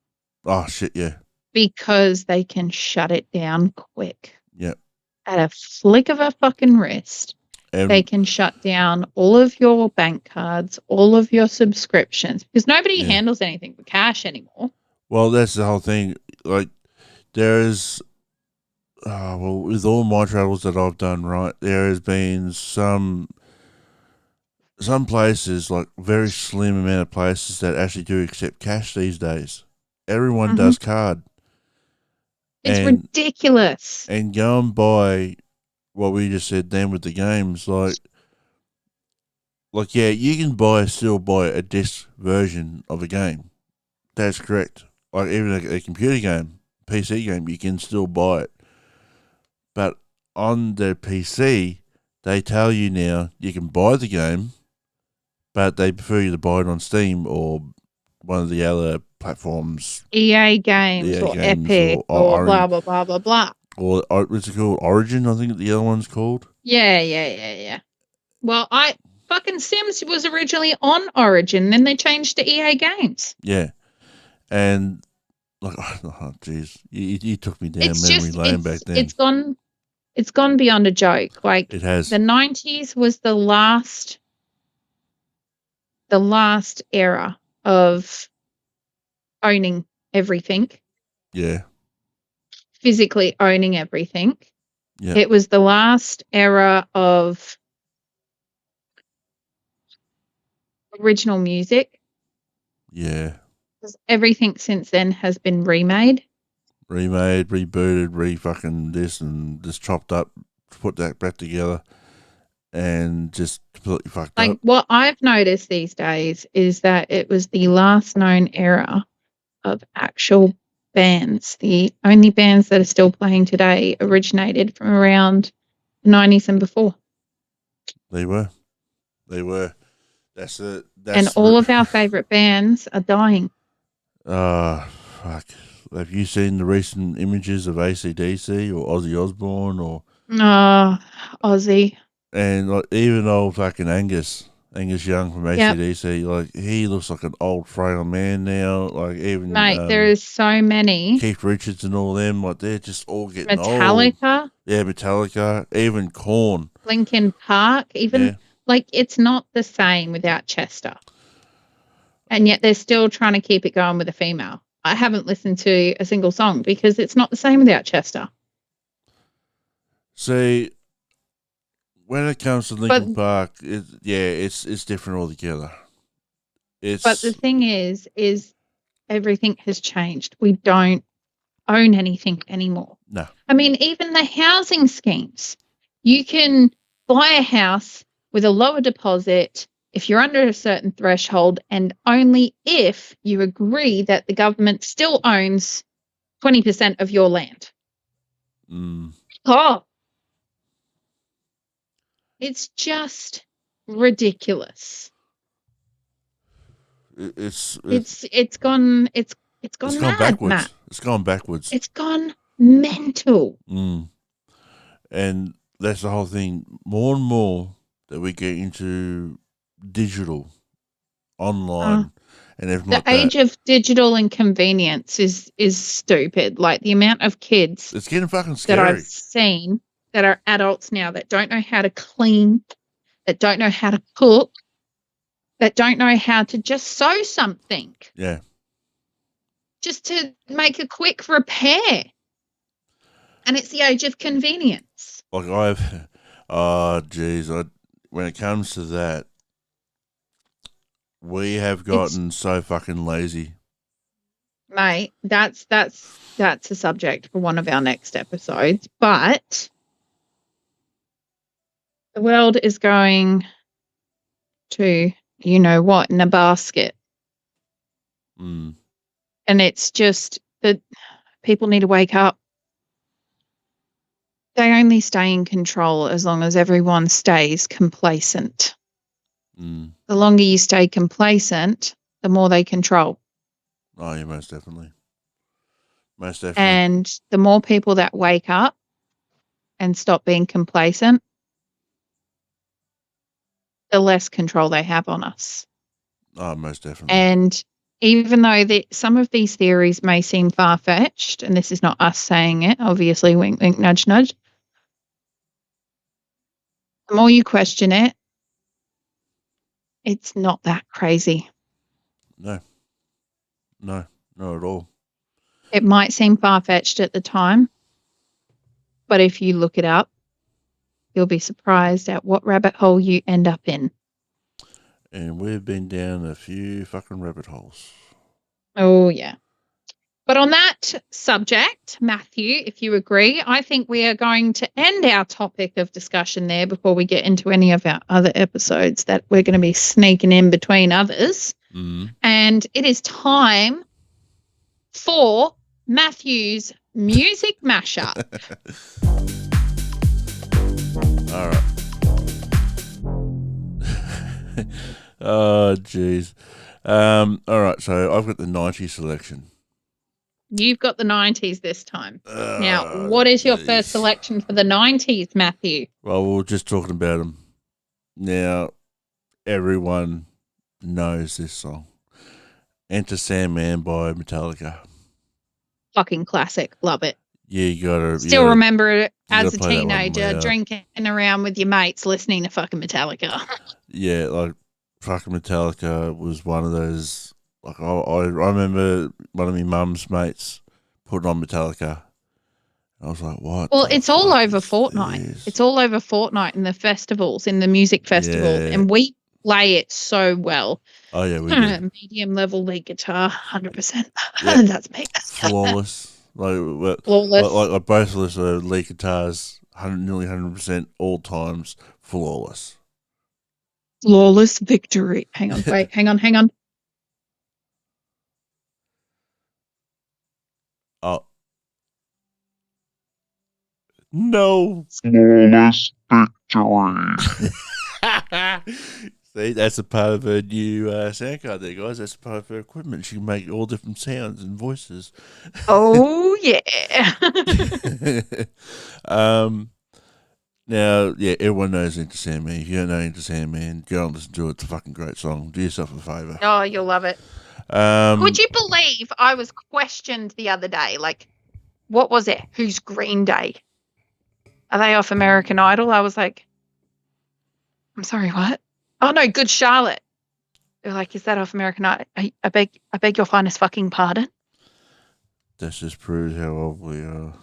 Speaker 1: Oh, shit, yeah.
Speaker 3: Because they can shut it down quick.
Speaker 1: Yep.
Speaker 3: At a flick of a fucking wrist, they can shut down all of your bank cards, all of your subscriptions, because nobody handles anything with cash anymore.
Speaker 1: Well, that's the whole thing. Like, there is, with all my travels that I've done, right, there has been some places, like very slim amount of places that actually do accept cash these days. Everyone does card.
Speaker 3: It's ridiculous.
Speaker 1: And go and buy what we just said then with the games, like yeah, you can still buy a disc version of a game. That's correct. Like even a computer game, PC game, you can still buy it. But on the PC, they tell you now you can buy the game, but they prefer you to buy it on Steam or one of the other platforms.
Speaker 3: EA Games or Epic or blah, blah, blah, blah, blah.
Speaker 1: Or what's it called? Origin, I think the other one's called.
Speaker 3: Yeah. Well, fucking Sims was originally on Origin, then they changed to EA Games.
Speaker 1: Yeah. And, like, oh, jeez. You took me down memory lane back then.
Speaker 3: It's gone beyond a joke. Like,
Speaker 1: it has.
Speaker 3: The 90s was the last era of owning everything.
Speaker 1: Yeah.
Speaker 3: Physically owning everything.
Speaker 1: Yeah.
Speaker 3: It was the last era of original music.
Speaker 1: Yeah.
Speaker 3: Because everything since then has been remade.
Speaker 1: Rebooted, re-fucking this and just chopped up, put that back together and just completely fucked up.
Speaker 3: Like, what I've noticed these days is that it was the last known era of actual bands. The only bands that are still playing today originated from around the 90s and before.
Speaker 1: They were. That's it.
Speaker 3: And all of our favourite bands are dying.
Speaker 1: Fuck. Have you seen the recent images of AC/DC or Ozzy Osbourne or?
Speaker 3: Ozzy.
Speaker 1: And like even old fucking Angus Young from AC/DC, like he looks like an old frail man now. Like even
Speaker 3: there is so many.
Speaker 1: Keith Richards and all them, like they're just all getting
Speaker 3: Metallica.
Speaker 1: old. Yeah, Metallica. Even Korn.
Speaker 3: Linkin Park. Like it's not the same without Chester. And yet they're still trying to keep it going with a female. I haven't listened to a single song because it's not the same without Chester.
Speaker 1: See, when it comes to Linkin Park, it's different altogether.
Speaker 3: But the thing is everything has changed. We don't own anything anymore.
Speaker 1: No.
Speaker 3: I mean, even the housing schemes. You can buy a house with a lower deposit if you're under a certain threshold, and only if you agree that the government still owns 20% of your land. Oh, it's just ridiculous.
Speaker 1: It's
Speaker 3: gone mad,
Speaker 1: backwards.
Speaker 3: Matt.
Speaker 1: It's gone backwards.
Speaker 3: It's gone mental.
Speaker 1: And that's the whole thing. More and more that we get into digital, online, and everything
Speaker 3: the
Speaker 1: like that.
Speaker 3: age of digital and convenience is stupid. Like the amount of kids
Speaker 1: it's getting fucking scary
Speaker 3: that I've seen that are adults now that don't know how to clean, that don't know how to cook, that don't know how to just sew something.
Speaker 1: Yeah.
Speaker 3: Just to make a quick repair. And it's the age of convenience.
Speaker 1: Like when it comes to that, we have gotten so fucking lazy.
Speaker 3: Mate, that's a subject for one of our next episodes. But the world is going to, you know what, in a basket. And it's just that people need to wake up. They only stay in control as long as everyone stays complacent. The longer you stay complacent, the more they control.
Speaker 1: Oh, yeah, most definitely. Most definitely.
Speaker 3: And the more people that wake up and stop being complacent, the less control they have on us.
Speaker 1: Oh, most definitely.
Speaker 3: And even though some of these theories may seem far-fetched, and this is not us saying it, obviously, wink, wink, nudge, nudge, the more you question it, it's not that crazy.
Speaker 1: No, not at all.
Speaker 3: It might seem far-fetched at the time, but if you look it up, you'll be surprised at what rabbit hole you end up in.
Speaker 1: And we've been down a few fucking rabbit holes.
Speaker 3: Oh, yeah. But on that subject, Matthew, if you agree, I think we are going to end our topic of discussion there before we get into any of our other episodes that we're going to be sneaking in between others. And it is time for Matthew's music mashup.
Speaker 1: All right. Oh, jeez. All right, so I've got the 90s selection.
Speaker 3: You've got the 90s this time. Now, what is your first selection for the 90s, Matthew?
Speaker 1: Well, we were just talking about them. Now, everyone knows this song. Enter Sandman by Metallica.
Speaker 3: Fucking classic. Love it.
Speaker 1: Yeah, you gotta...
Speaker 3: Still remember it as a teenager, drinking around with your mates, listening to fucking Metallica.
Speaker 1: Yeah, like, fucking Metallica was one of those... Like, I remember one of my mum's mates putting on Metallica. I was like, what?
Speaker 3: Well, it's all over Fortnite. It's all over Fortnite and the festivals, in the music festivals. Yeah. And we play it so well.
Speaker 1: Oh, yeah, we do.
Speaker 3: Medium level lead guitar, 100%. Yeah. That's me.
Speaker 1: Flawless.
Speaker 3: Flawless.
Speaker 1: Like both of us are lead guitars, nearly 100% all times, flawless.
Speaker 3: Flawless victory. Hang on, wait, hang on.
Speaker 1: Oh. No.
Speaker 4: Flawless victory.
Speaker 1: See, that's a part of her new sound card there, guys. That's a part of her equipment. She can make all different sounds and voices.
Speaker 3: Oh, yeah.
Speaker 1: Now, yeah, everyone knows Enter Sandman. If you don't know Enter Sandman, go and listen to it. It's a fucking great song. Do yourself a favour.
Speaker 3: Oh, you'll love it. Would you believe I was questioned the other day? Like, what was it? Who's Green Day? Are they off American Idol? I was like, I'm sorry, what? Oh, no, Good Charlotte. They're like, is that off American Idol? I beg your finest fucking pardon.
Speaker 1: That just proves how old we are.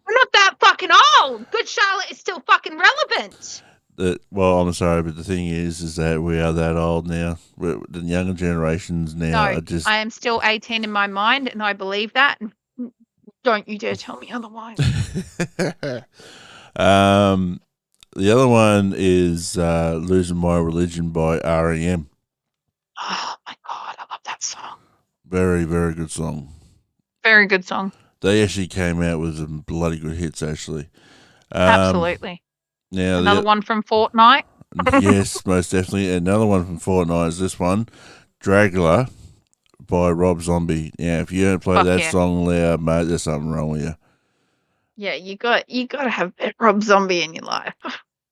Speaker 3: We're not that fucking old. Good Charlotte is still fucking relevant.
Speaker 1: Well, I'm sorry, but the thing is that we are that old now. The younger generations now are just.
Speaker 3: I am still 18 in my mind, and I believe that. And don't you dare tell me otherwise.
Speaker 1: The other one is "Losing My Religion" by R.E.M.
Speaker 3: Oh my God, I love that song.
Speaker 1: Very, very good song.
Speaker 3: Very good song.
Speaker 1: They actually came out with some bloody good hits, actually.
Speaker 3: Absolutely.
Speaker 1: Now
Speaker 3: another one from Fortnite.
Speaker 1: Yes, most definitely. Another one from Fortnite is this one, "Dragula" by Rob Zombie. Yeah, if you don't play that song loud, mate, there's something wrong with you.
Speaker 3: Yeah, you got to have Rob Zombie in your life.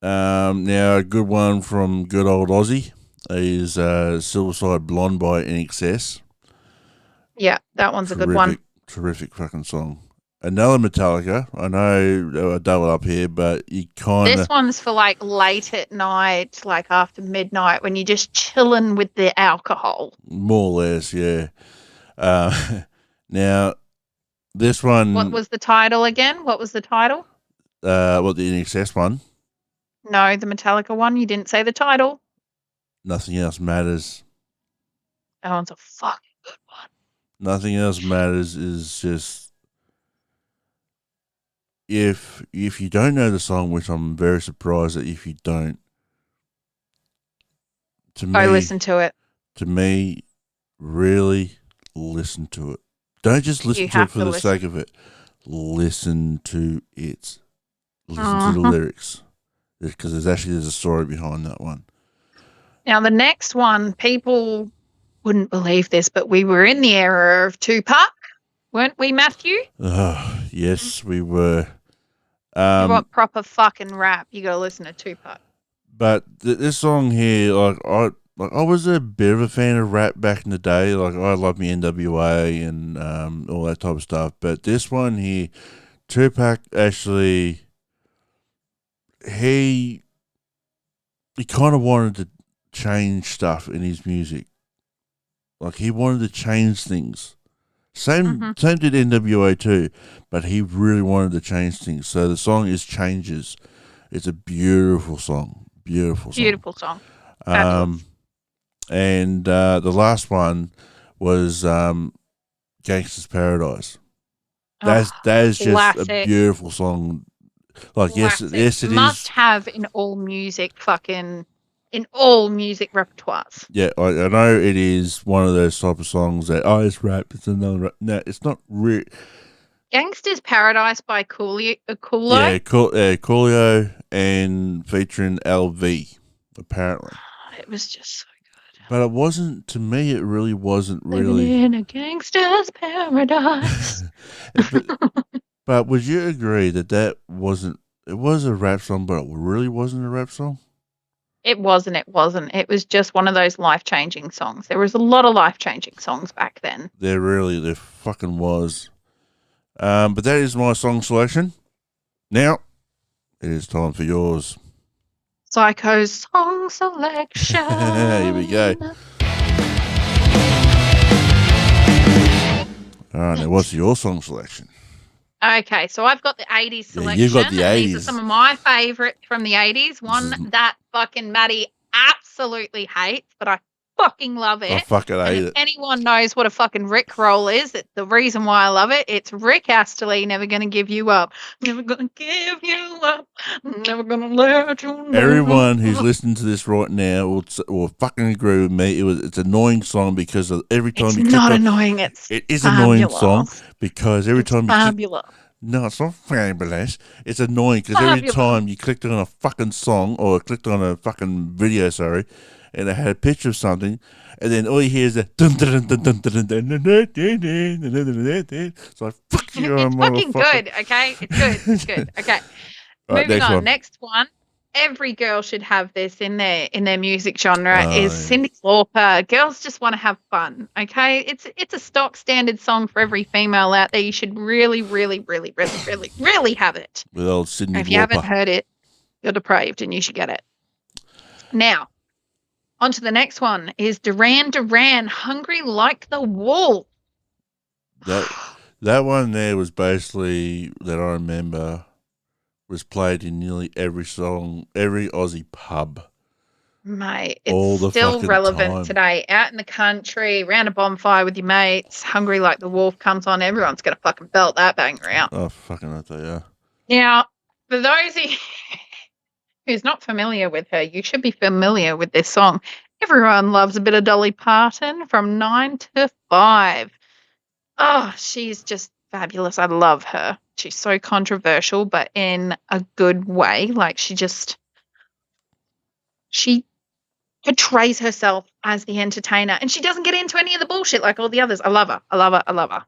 Speaker 1: Now a good one from good old Aussie is "Silverside Blonde" by NXS.
Speaker 3: Yeah, that one's a good one.
Speaker 1: Terrific fucking song. Another Metallica. I know I double up here, but you kind of...
Speaker 3: This one's for like late at night, like after midnight, when you're just chilling with the alcohol.
Speaker 1: More or less, yeah. Now, this one...
Speaker 3: What was the title again? What was the title?
Speaker 1: The NXS one?
Speaker 3: No, the Metallica one. You didn't say the title.
Speaker 1: Nothing Else Matters.
Speaker 3: That one's a fucking good one.
Speaker 1: Nothing Else Matters is just... If you don't know the song, which I'm very surprised that if you don't,
Speaker 3: go listen to it.
Speaker 1: To me, really listen to it. Don't just listen to it for the sake of it. Listen to it. Listen to the lyrics, because there's a story behind that one.
Speaker 3: Now the next one, people wouldn't believe this, but we were in the era of Tupac, weren't we, Matthew?
Speaker 1: Yes, we were.
Speaker 3: You want proper fucking rap, you got to listen to Tupac.
Speaker 1: But this song here, I was a bit of a fan of rap back in the day. Like, I love me NWA and all that type of stuff. But this one here, Tupac actually, he kind of wanted to change stuff in his music. Like, he wanted to change things. Same did NWA too, but he really wanted to change things. So the song is Changes. It's a beautiful song. Beautiful song. And the last one was Gangsta's Paradise. That is just classic. A beautiful song. Like, classic. yes, it
Speaker 3: must have in all music repertoires.
Speaker 1: Yeah, I know it is one of those type of songs that, it's rap, it's another rap. No, it's not real.
Speaker 3: Gangsta's Paradise by Coolio.
Speaker 1: Yeah, Coolio and featuring LV, apparently.
Speaker 3: It was just so good.
Speaker 1: But it wasn't, to me, it really wasn't really.
Speaker 3: Living in a gangster's paradise.
Speaker 1: But would you agree that wasn't, it was a rap song, but it really wasn't a rap song?
Speaker 3: It wasn't. It was just one of those life-changing songs. There was a lot of life-changing songs back then.
Speaker 1: There fucking was. But that is my song selection. Now, it is time for yours.
Speaker 3: Psycho's song selection.
Speaker 1: Here we go. All right, now what's your song selection?
Speaker 3: Okay, so I've got the 80s selection.
Speaker 1: Yeah, you've got the 80s.
Speaker 3: These are some of my favourites from the 80s. One that fucking Maddie absolutely hates, but I fucking love it.
Speaker 1: I fucking hate it.
Speaker 3: If anyone knows what a fucking Rickroll is, the reason why I love it, it's Rick Astley, Never Gonna Give You Up. Never gonna give you up. Never gonna let you know.
Speaker 1: Everyone who's listening to this right now will fucking agree with me. It's an annoying song because every time
Speaker 3: it's not annoying. It is an annoying
Speaker 1: song because every time
Speaker 3: fabulous.
Speaker 1: No, it's not fabulous. It's annoying because every time you clicked on a fucking song or clicked on a fucking video, and it had a picture of something, and then all you hear is that dun dun dun dun dun dun dun dun dun. It's like, fuck you,
Speaker 3: it's fucking good, okay? It's good. Okay.
Speaker 1: Right,
Speaker 3: moving on. Next one. Every girl should have this in their music genre is Cyndi Lauper. Girls just want to have fun, okay? It's a stock standard song for every female out there. You should really, really, really, really, really, really have it.
Speaker 1: With old Cyndi Lauper.
Speaker 3: If you haven't heard it, you're depraved and you should get it. Now, on to the next one is Duran Duran, Hungry Like the Wolf.
Speaker 1: That one there was basically, that I remember, was played in nearly every song, every Aussie pub.
Speaker 3: Mate,
Speaker 1: All
Speaker 3: it's
Speaker 1: the
Speaker 3: still
Speaker 1: fucking
Speaker 3: relevant
Speaker 1: time.
Speaker 3: today. Out in the country, around a bonfire with your mates, Hungry Like the Wolf comes on. Everyone's going to fucking belt that banger out.
Speaker 1: Oh, fucking hell, they are.
Speaker 3: Now, for those who's not familiar with her, you should be familiar with this song. Everyone loves a bit of Dolly Parton from 9 to 5. Oh, she's just fabulous. I love her. She's so controversial, but in a good way. Like she portrays herself as the entertainer and she doesn't get into any of the bullshit like all the others. I love her. I love her. I love her.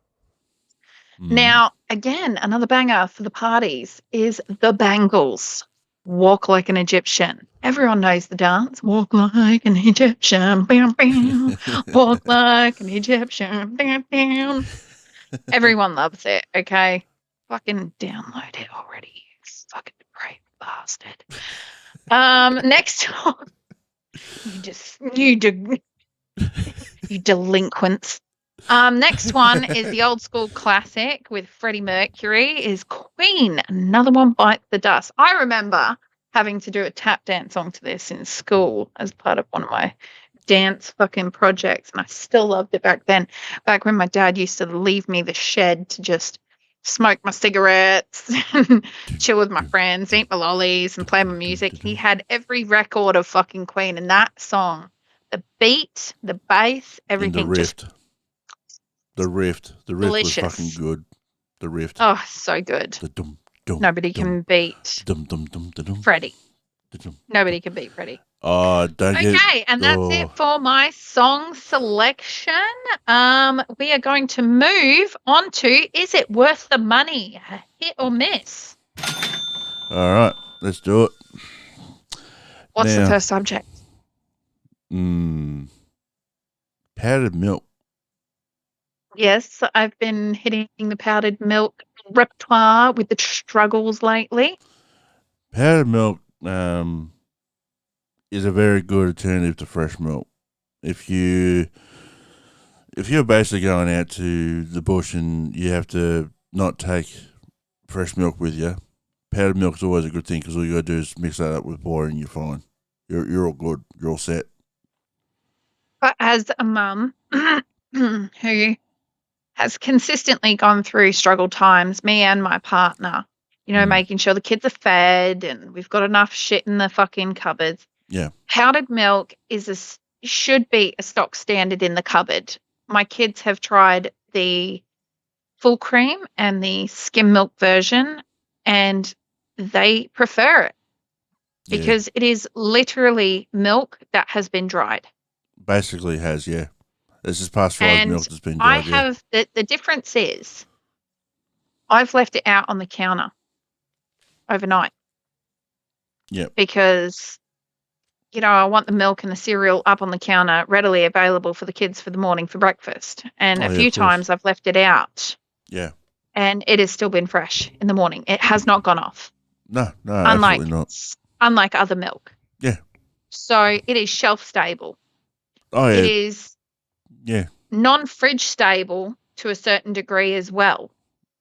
Speaker 3: Now, again, another banger for the parties is the Bangles. Walk Like an Egyptian. Everyone knows the dance. Walk like an Egyptian. Bam, bam. Walk like an Egyptian. Bam, bam. Everyone loves it, okay? Fucking download it already, you fucking depraved bastard. Next one. You delinquents. Next one is the old school classic with Freddie Mercury is Queen. Another one bites the dust. I remember having to do a tap dance song to this in school as part of one of my dance fucking projects, and I still loved it back then. Back when my dad used to leave me the shed to just smoke my cigarettes, chill with my friends, eat my lollies, and play my music. He had every record of fucking Queen, and that song, the beat, the bass, everything.
Speaker 1: And the riff. The riff
Speaker 3: delicious.
Speaker 1: Was fucking good. The riff.
Speaker 3: Oh, so good.
Speaker 1: The dum, dum,
Speaker 3: Nobody
Speaker 1: dum,
Speaker 3: can beat
Speaker 1: dum, dum, dum, dum,
Speaker 3: Freddie.
Speaker 1: dum.
Speaker 3: Nobody can beat Freddie.
Speaker 1: Oh, don't get.
Speaker 3: Okay, and that's it for my song selection. We are going to move on to Is It Worth the Money? A hit or miss?
Speaker 1: All right, let's do it.
Speaker 3: What's the first subject?
Speaker 1: Powdered milk.
Speaker 3: Yes, I've been hitting the powdered milk repertoire with the struggles lately.
Speaker 1: Powdered milk is a very good alternative to fresh milk. If you're basically going out to the bush and you have to not take fresh milk with you, powdered milk is always a good thing because all you got to do is mix that up with water and you're fine. You're all good. You're all set.
Speaker 3: But as a mum who has consistently gone through struggle times, me and my partner, making sure the kids are fed and we've got enough shit in the fucking cupboards.
Speaker 1: Yeah.
Speaker 3: Powdered milk should be a stock standard in the cupboard. My kids have tried the full cream and the skim milk version and they prefer it because it is literally milk that has been dried.
Speaker 1: Basically has, yeah. This is pasteurized milk that's been dried.
Speaker 3: The difference is I've left it out on the counter overnight.
Speaker 1: Yep.
Speaker 3: Because, I want the milk and the cereal up on the counter readily available for the kids for the morning for breakfast. And a few times I've left it out.
Speaker 1: Yeah.
Speaker 3: And it has still been fresh in the morning. It has not gone off.
Speaker 1: No, absolutely not.
Speaker 3: Unlike other milk.
Speaker 1: Yeah.
Speaker 3: So it is shelf stable.
Speaker 1: Oh, yeah.
Speaker 3: It is non-fridge stable to a certain degree as well.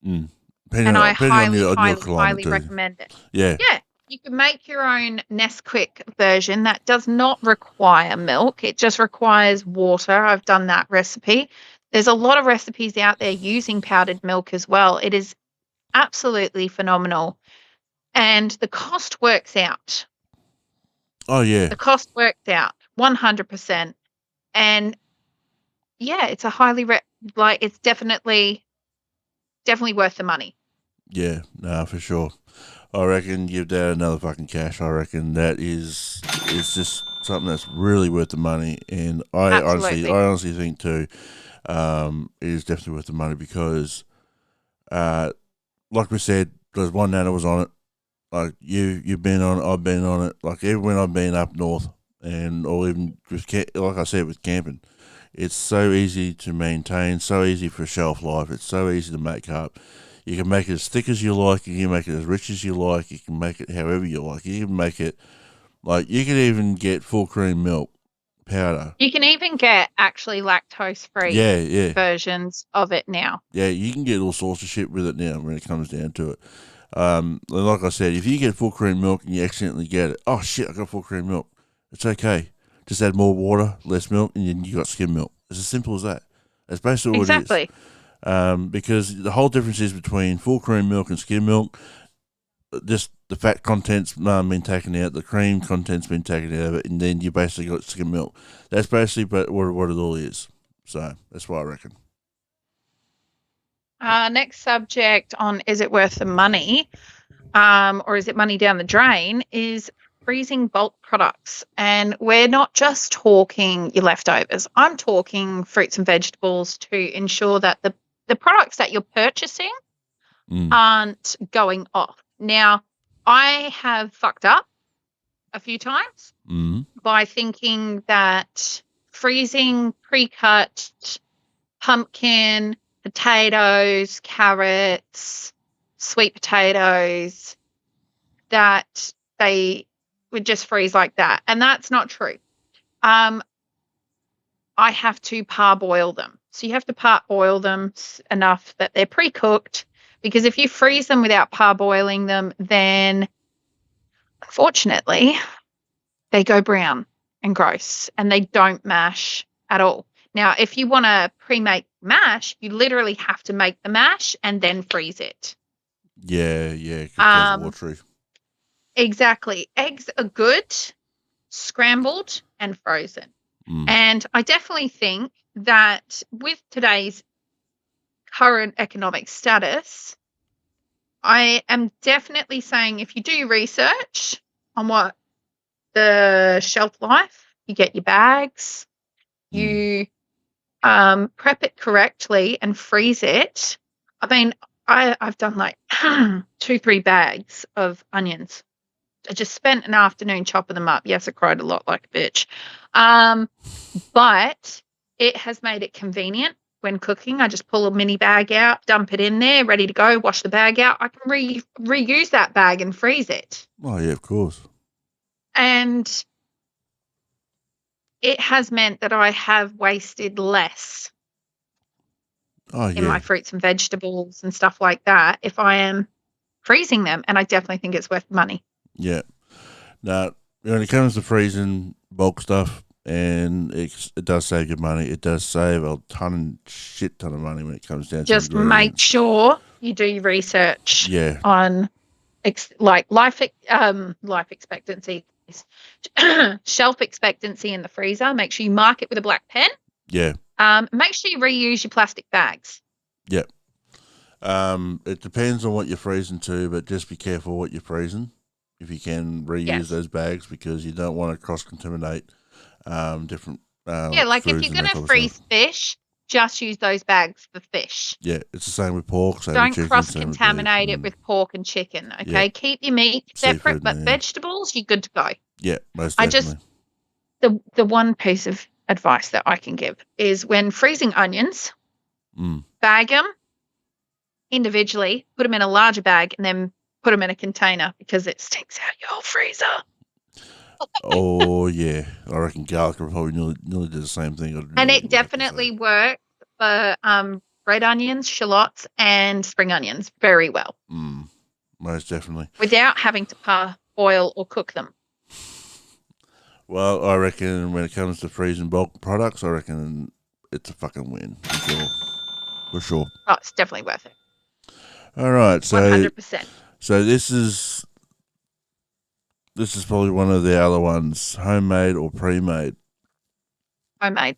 Speaker 1: And
Speaker 3: I highly recommend it.
Speaker 1: Yeah.
Speaker 3: Yeah. You can make your own Nesquik version that does not require milk. It just requires water. I've done that recipe. There's a lot of recipes out there using powdered milk as well. It is absolutely phenomenal. And the cost works out.
Speaker 1: Oh, yeah.
Speaker 3: The cost works out 100%. And yeah, it's a it's definitely worth the money.
Speaker 1: Yeah, no, for sure. I reckon give that another fucking cash. I reckon it's just something that's really worth the money. And I honestly think too, it is definitely worth the money because, like we said, there's one nana was on it. Like you've been on it, I've been on it. Like even when I've been up north, or even with like I said with camping, it's so easy to maintain, so easy for shelf life. It's so easy to make up. You can make it as thick as you like. You can make it as rich as you like. You can make it however you like. You can make it you can even get full cream milk powder.
Speaker 3: You can even get actually lactose-free versions of it now.
Speaker 1: Yeah, you can get all sorts of shit with it now when it comes down to it. Like I said, if you get full cream milk and you accidentally get it, oh shit, I got full cream milk. It's okay. Just add more water, less milk, and then you got skim milk. It's as simple as that. That's basically what it is. Because the whole difference is between full cream milk and skim milk. Just the fat content's been taken out, the cream content's been taken out of it, and then you basically got skim milk. That's basically what it all is. So that's what I reckon.
Speaker 3: Next subject on is it worth the money, or is it money down the drain, is freezing bulk products. And we're not just talking your leftovers. I'm talking fruits and vegetables to ensure that the products that you're purchasing aren't going off. Now, I have fucked up a few times by thinking that freezing pre-cut pumpkin, potatoes, carrots, sweet potatoes, that they would just freeze like that. And that's not true. I have to parboil them. So you have to parboil them enough that they're pre-cooked, because if you freeze them without parboiling them, then unfortunately they go brown and gross and they don't mash at all. Now, if you want to pre-make mash, you literally have to make the mash and then freeze it.
Speaker 1: Yeah, because watery.
Speaker 3: Exactly. Eggs are good, scrambled and frozen. And I definitely think that with today's current economic status, I am definitely saying if you do research on what the shelf life, you get your bags, you prep it correctly and freeze it. I mean, I've done like 2-3 bags of onions. I just spent an afternoon chopping them up. Yes, I cried a lot like a bitch. But it has made it convenient when cooking. I just pull a mini bag out, dump it in there, ready to go, wash the bag out. I can reuse that bag and freeze it.
Speaker 1: Oh, yeah, of course.
Speaker 3: And it has meant that I have wasted less in my fruits and vegetables and stuff like that if I am freezing them. And I definitely think it's worth money.
Speaker 1: Yeah. Now, when it comes to freezing bulk stuff, and it does save you money. It does save a shit ton of money when it comes down to
Speaker 3: just make sure you do your research on life expectancy, shelf expectancy in the freezer. Make sure you mark it with a black pen.
Speaker 1: Yeah.
Speaker 3: Make sure you reuse your plastic bags.
Speaker 1: Yeah. It depends on what you're freezing to, but just be careful what you're freezing if you can reuse those bags, because you don't want to cross-contaminate different
Speaker 3: like if you're going to freeze fish, just use those bags for fish.
Speaker 1: Yeah, it's the same with pork.
Speaker 3: Don't cross-contaminate it with pork and chicken, okay? Keep your meat separate, but vegetables, you're good to go.
Speaker 1: Yeah, most definitely.
Speaker 3: The one piece of advice that I can give is when freezing onions, bag them individually, put them in a larger bag, and then put them in a container, because it stinks out your whole freezer.
Speaker 1: Oh, yeah. I reckon garlic will probably nearly do the same thing.
Speaker 3: And it definitely works for red onions, shallots, and spring onions very well.
Speaker 1: Most definitely.
Speaker 3: Without having to parboil or cook them.
Speaker 1: Well, I reckon when it comes to freezing bulk products, I reckon it's a fucking win. For sure.
Speaker 3: Oh, it's definitely worth it.
Speaker 1: All right. So
Speaker 3: 100%. So
Speaker 1: this is probably one of the other ones, homemade or pre-made. Homemade.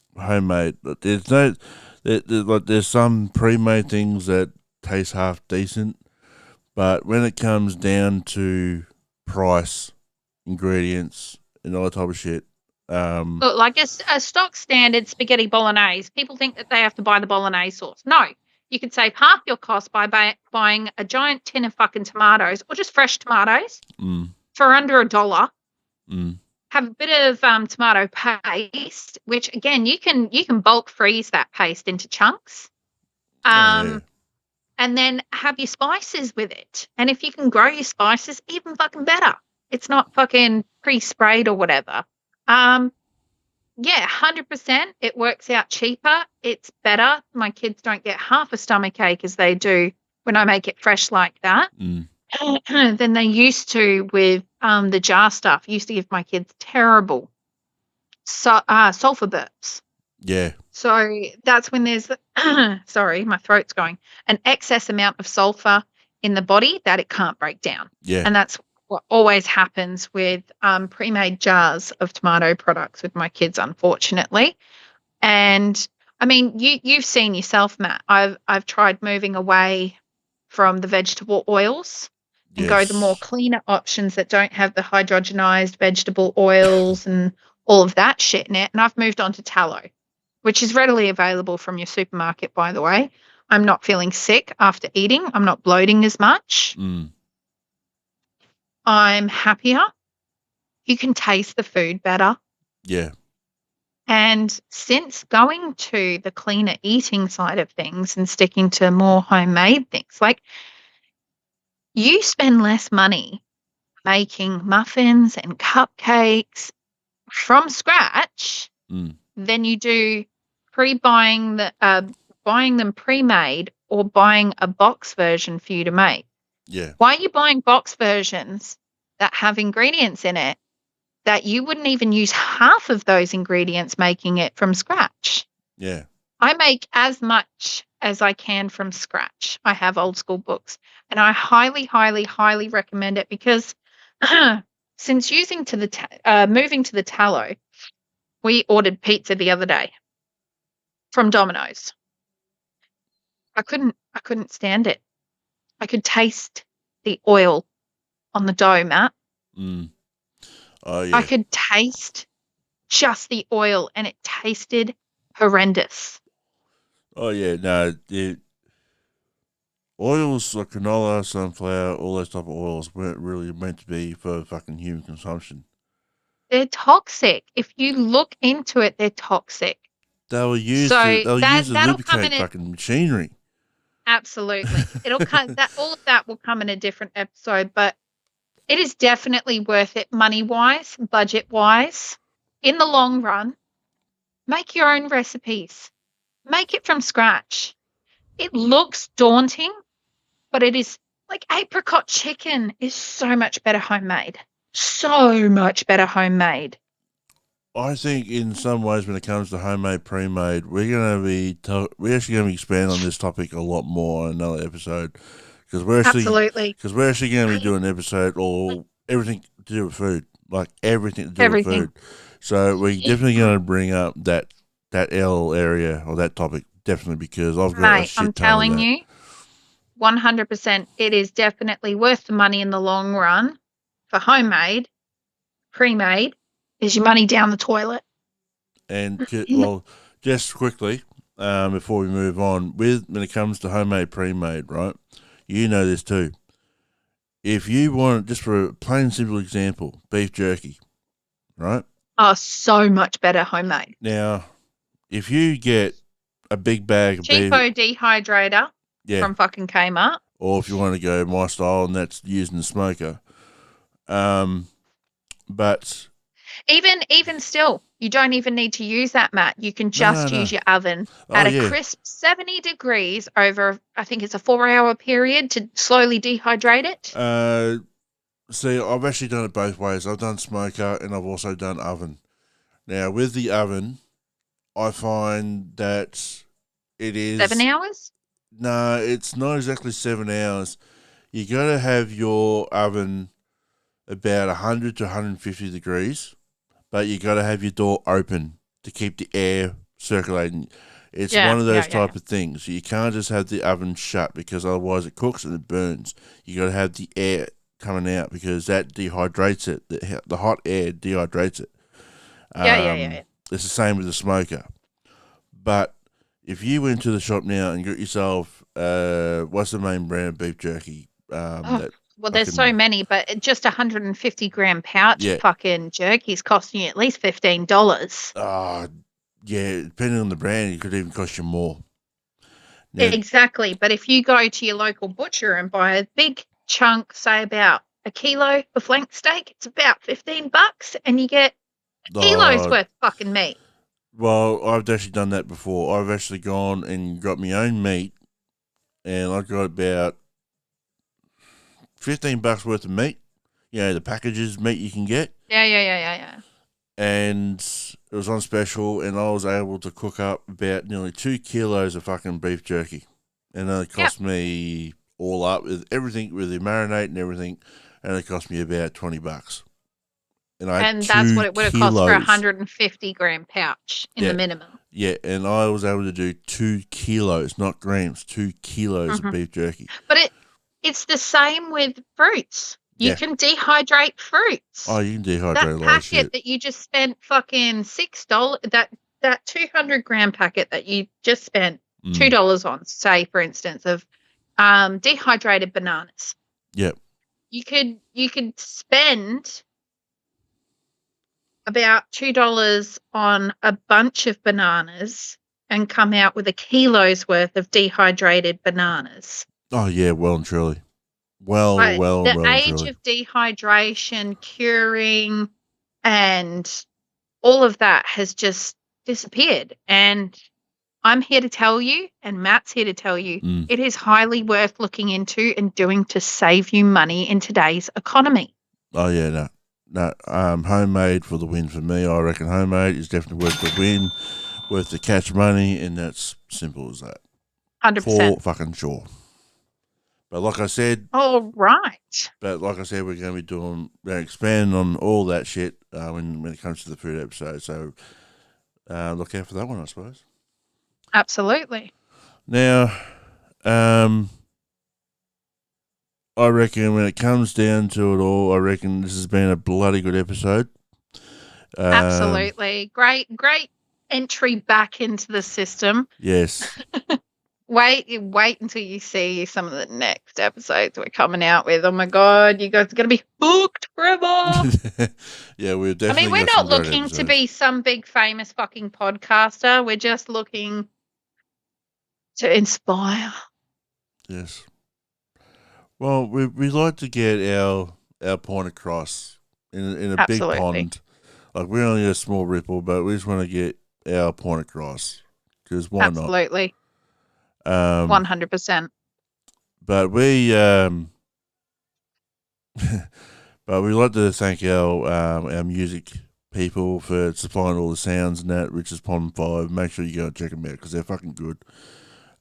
Speaker 1: There's some pre-made things that taste half decent, but when it comes down to price, ingredients, and all that type of shit.
Speaker 3: Look, like a stock standard spaghetti bolognese, people think that they have to buy the bolognese sauce. No. You could save half your cost by buying a giant tin of fucking tomatoes, or just fresh tomatoes, for under $1. Have a bit of tomato paste, which again you can bulk freeze that paste into chunks, and then have your spices with it. And if you can grow your spices, even fucking better. It's not fucking pre-sprayed or whatever. 100%. It works out cheaper. It's better. My kids don't get half a stomach ache as they do when I make it fresh like that. than they used to with the jar stuff. Used to give my kids terrible sulfur burps.
Speaker 1: Yeah.
Speaker 3: So that's when there's, sorry, my throat's going, an excess amount of sulfur in the body that it can't break down.
Speaker 1: Yeah.
Speaker 3: And that's what always happens with pre-made jars of tomato products with my kids, unfortunately. And I mean, you've seen yourself, Matt. I've tried moving away from the vegetable oils and go the more cleaner options that don't have the hydrogenized vegetable oils and all of that shit in it. And I've moved on to tallow, which is readily available from your supermarket, by the way. I'm not feeling sick after eating. I'm not bloating as much.
Speaker 1: Mm.
Speaker 3: I'm happier. You can taste the food better.
Speaker 1: Yeah.
Speaker 3: And since going to the cleaner eating side of things and sticking to more homemade things, like you spend less money making muffins and cupcakes from scratch than you do buying them pre-made or buying a box version for you to make.
Speaker 1: Yeah.
Speaker 3: Why are you buying box versions that have ingredients in it that you wouldn't even use half of those ingredients making it from scratch?
Speaker 1: Yeah.
Speaker 3: I make as much as I can from scratch. I have old school books, and I highly, highly, highly recommend it because since moving to the tallow, we ordered pizza the other day from Domino's. I couldn't stand it. I could taste the oil on the dough, Matt.
Speaker 1: Mm. Oh yeah.
Speaker 3: I could taste just the oil, and it tasted horrendous.
Speaker 1: Oh yeah. No, oils like canola, sunflower, all those type of oils weren't really meant to be for fucking human consumption.
Speaker 3: They're toxic. If you look into it, they're toxic.
Speaker 1: They'll use to lubricate fucking machinery.
Speaker 3: Absolutely. It'll come that all of that will come in a different episode, but it is definitely worth it money-wise, budget-wise. In the long run, make your own recipes. Make it from scratch. It looks daunting, but it is like apricot chicken is so much better homemade. So much better homemade.
Speaker 1: I think in some ways when it comes to homemade, pre-made, we're actually going to expand on this topic a lot more in another episode because we're actually going to be doing an episode all everything to do with food, like everything to do with food. So we're definitely going to bring up that L area or that topic definitely because I've got a shit ton
Speaker 3: I'm telling you, 100%, it is definitely worth the money in the long run for homemade, pre-made. Is your money down the toilet?
Speaker 1: And well, just quickly before we move on, when it comes to homemade, pre-made, right? You know this too. If you want, just for a plain simple example, beef jerky, right?
Speaker 3: Oh, so much better homemade.
Speaker 1: Now, if you get a big bag of
Speaker 3: cheapo dehydrator from fucking Kmart,
Speaker 1: or if you want to go my style, and that's using the smoker, but.
Speaker 3: Even still, you don't even need to use that, Matt. You can just use your oven at a crisp 70 degrees over, I think it's a 4-hour period to slowly dehydrate it.
Speaker 1: See, I've actually done it both ways. I've done smoker and I've also done oven. Now, with the oven, I find that it is...
Speaker 3: 7 hours?
Speaker 1: No, it's not exactly 7 hours. You got to have your oven about 100 to 150 degrees. But you got to have your door open to keep the air circulating. It's one of those type of things. You can't just have the oven shut because otherwise it cooks and it burns. You got to have the air coming out because that dehydrates it. The hot air dehydrates it. It's the same with the smoker. But if you went to the shop now and got yourself, what's the main brand of beef jerky?
Speaker 3: Well, there's so many, but just 150-gram pouch of fucking jerky is costing you at least $15.
Speaker 1: Yeah, depending on the brand, it could even cost you more.
Speaker 3: Now, exactly, but if you go to your local butcher and buy a big chunk, say about a kilo of flank steak, it's about $15, and you get a kilo's worth of fucking meat.
Speaker 1: Well, I've actually done that before. I've actually gone and got my own meat, and I got about $15 worth of meat. You know, the packages meat you can get.
Speaker 3: Yeah.
Speaker 1: And it was on special, and I was able to cook up about nearly 2 kilos of fucking beef jerky. And it cost me all up with everything, with the marinade and everything, and it cost me about $20.
Speaker 3: And that's what it would have cost for a 150 gram pouch in the minimum.
Speaker 1: Yeah, and I was able to do 2 kilos, not grams, 2 kilos of beef jerky.
Speaker 3: But it's the same with fruits. You can dehydrate fruits.
Speaker 1: Oh, you can dehydrate a lot of
Speaker 3: packet
Speaker 1: shit.
Speaker 3: that you just spent fucking $6, that 200 gram packet that you just spent $2 on, say, for instance, of dehydrated bananas.
Speaker 1: Yep.
Speaker 3: You could spend about $2 on a bunch of bananas and come out with a kilo's worth of dehydrated bananas.
Speaker 1: Oh, yeah, well and truly. The
Speaker 3: age of dehydration, curing, and all of that has just disappeared. And I'm here to tell you, and Matt's here to tell you, it is highly worth looking into and doing to save you money in today's economy.
Speaker 1: Oh, yeah, no. Homemade for the win for me. I reckon homemade is definitely worth the win, worth the catch money, and that's simple as that.
Speaker 3: 100%.
Speaker 1: For fucking sure. But like I said,
Speaker 3: all right.
Speaker 1: But like I said, we're going to be expanding on all that shit when it comes to the food episode. So look out for that one, I suppose.
Speaker 3: Absolutely.
Speaker 1: Now, I reckon when it comes down to it all, I reckon this has been a bloody good episode.
Speaker 3: Absolutely. Great entry back into the system.
Speaker 1: Yes.
Speaker 3: Wait until you see some of the next episodes we're coming out with. Oh my God, you guys are going to be hooked forever.
Speaker 1: Yeah, we're definitely.
Speaker 3: I mean, we're not looking to be some big famous fucking podcaster. We're just looking to inspire.
Speaker 1: Yes. Well, we like to get our point across in a big pond. Like, we're only a small ripple, but we just want to get our point across. Because why not?
Speaker 3: Absolutely. 100%.
Speaker 1: But we like to thank our music people for supplying all the sounds and that, which is Pond 5. Make sure you go and check them out because they're fucking good.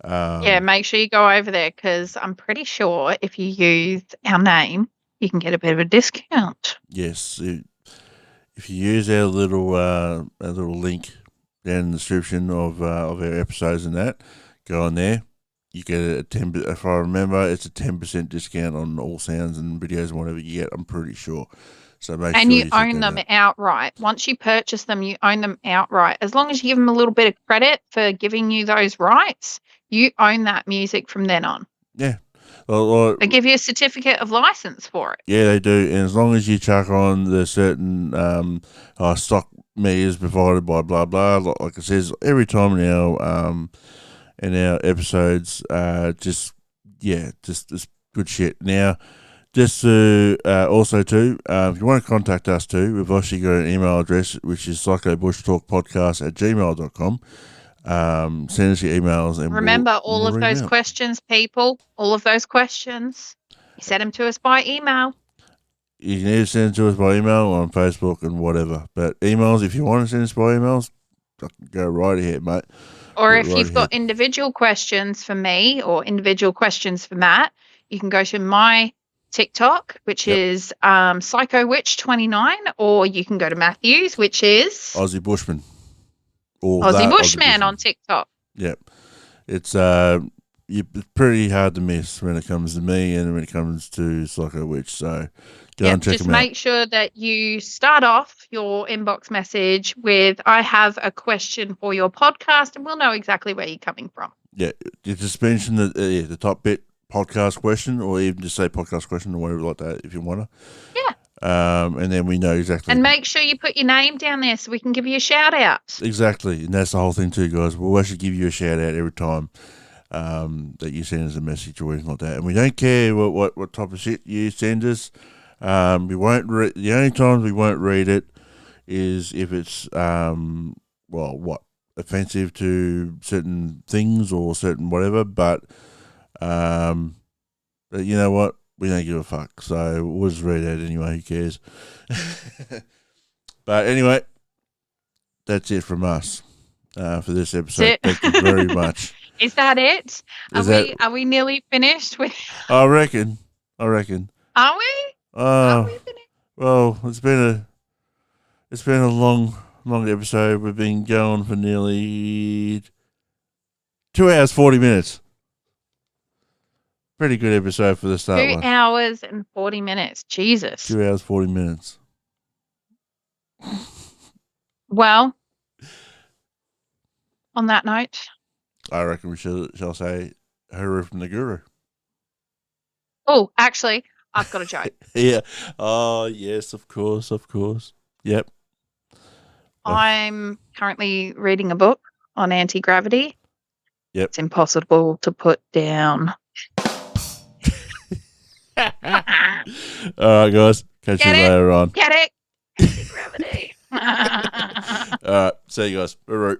Speaker 3: Make sure you go over there because I'm pretty sure if you use our name, you can get a bit of a discount.
Speaker 1: Yes, if you use our little link down in the description of our episodes and that. Go on there. You get a 10%. If I remember, it's a 10% discount on all sounds and videos and whatever you get. I'm pretty sure. So make
Speaker 3: and
Speaker 1: sure
Speaker 3: you own them outright. Once you purchase them, you own them outright. As long as you give them a little bit of credit for giving you those rights, you own that music from then on.
Speaker 1: Yeah. Well,
Speaker 3: they give you a certificate of license for it.
Speaker 1: Yeah, they do. And as long as you chuck on the certain stock meters provided by blah blah, like it says every time now. In our episodes, just good shit. Now, just to also too, if you want to contact us too, we've actually got an email address which is psychobushtalkpodcast@gmail.com. Send us your emails and
Speaker 3: remember all of those questions, people. All of those questions, you send them to us by email.
Speaker 1: You can either send it to us by email or on Facebook and whatever. But emails, if you want to send us by emails, go right ahead, mate.
Speaker 3: Or if you've got individual questions for me or individual questions for Matt, you can go to my TikTok, which is PsychoWitch29, or you can go to Matthew's, which is
Speaker 1: Aussie Bushman.
Speaker 3: Or Aussie Bushman on TikTok.
Speaker 1: Yep. It's pretty hard to miss when it comes to me and when it comes to Psycho Witch. So go and check them out.
Speaker 3: Just make sure that you start off your inbox message with, I have a question for your podcast, and we'll know exactly where you're coming from.
Speaker 1: Yeah. You just mention the top bit podcast question, or even just say podcast question or whatever like that if you want to.
Speaker 3: Yeah.
Speaker 1: And then we know exactly.
Speaker 3: And make sure you put your name down there so we can give you a shout out.
Speaker 1: Exactly. And that's the whole thing too, guys. We'll actually give you a shout out every time that you send us a message or anything like that. And we don't care what type of shit you send us. We won't the only times we won't read it is if it's offensive to certain things or certain whatever. But you know what? we don't give a fuck. So we'll just read out anyway. Who cares? But anyway, that's it from us for this episode. Thank you very much.
Speaker 3: Is that it? Are we nearly finished with?
Speaker 1: I reckon.
Speaker 3: Are we?
Speaker 1: Are we finished? Well, it's been a long episode. We've been going for nearly 2 hours 40 minutes. Pretty good episode for the start.
Speaker 3: 2 hours and 40 minutes. Jesus.
Speaker 1: 2 hours 40 minutes.
Speaker 3: Well, on that note,
Speaker 1: I reckon we shall say hooroo from the guru.
Speaker 3: Oh, actually, I've got a joke.
Speaker 1: Yeah. Oh, yes, of course. Yep.
Speaker 3: I'm currently reading a book on anti-gravity.
Speaker 1: Yep.
Speaker 3: It's impossible to put down.
Speaker 1: All right, guys. Catch you later on.
Speaker 3: Get it? Anti-gravity.
Speaker 1: All right. See you guys. Hooroo.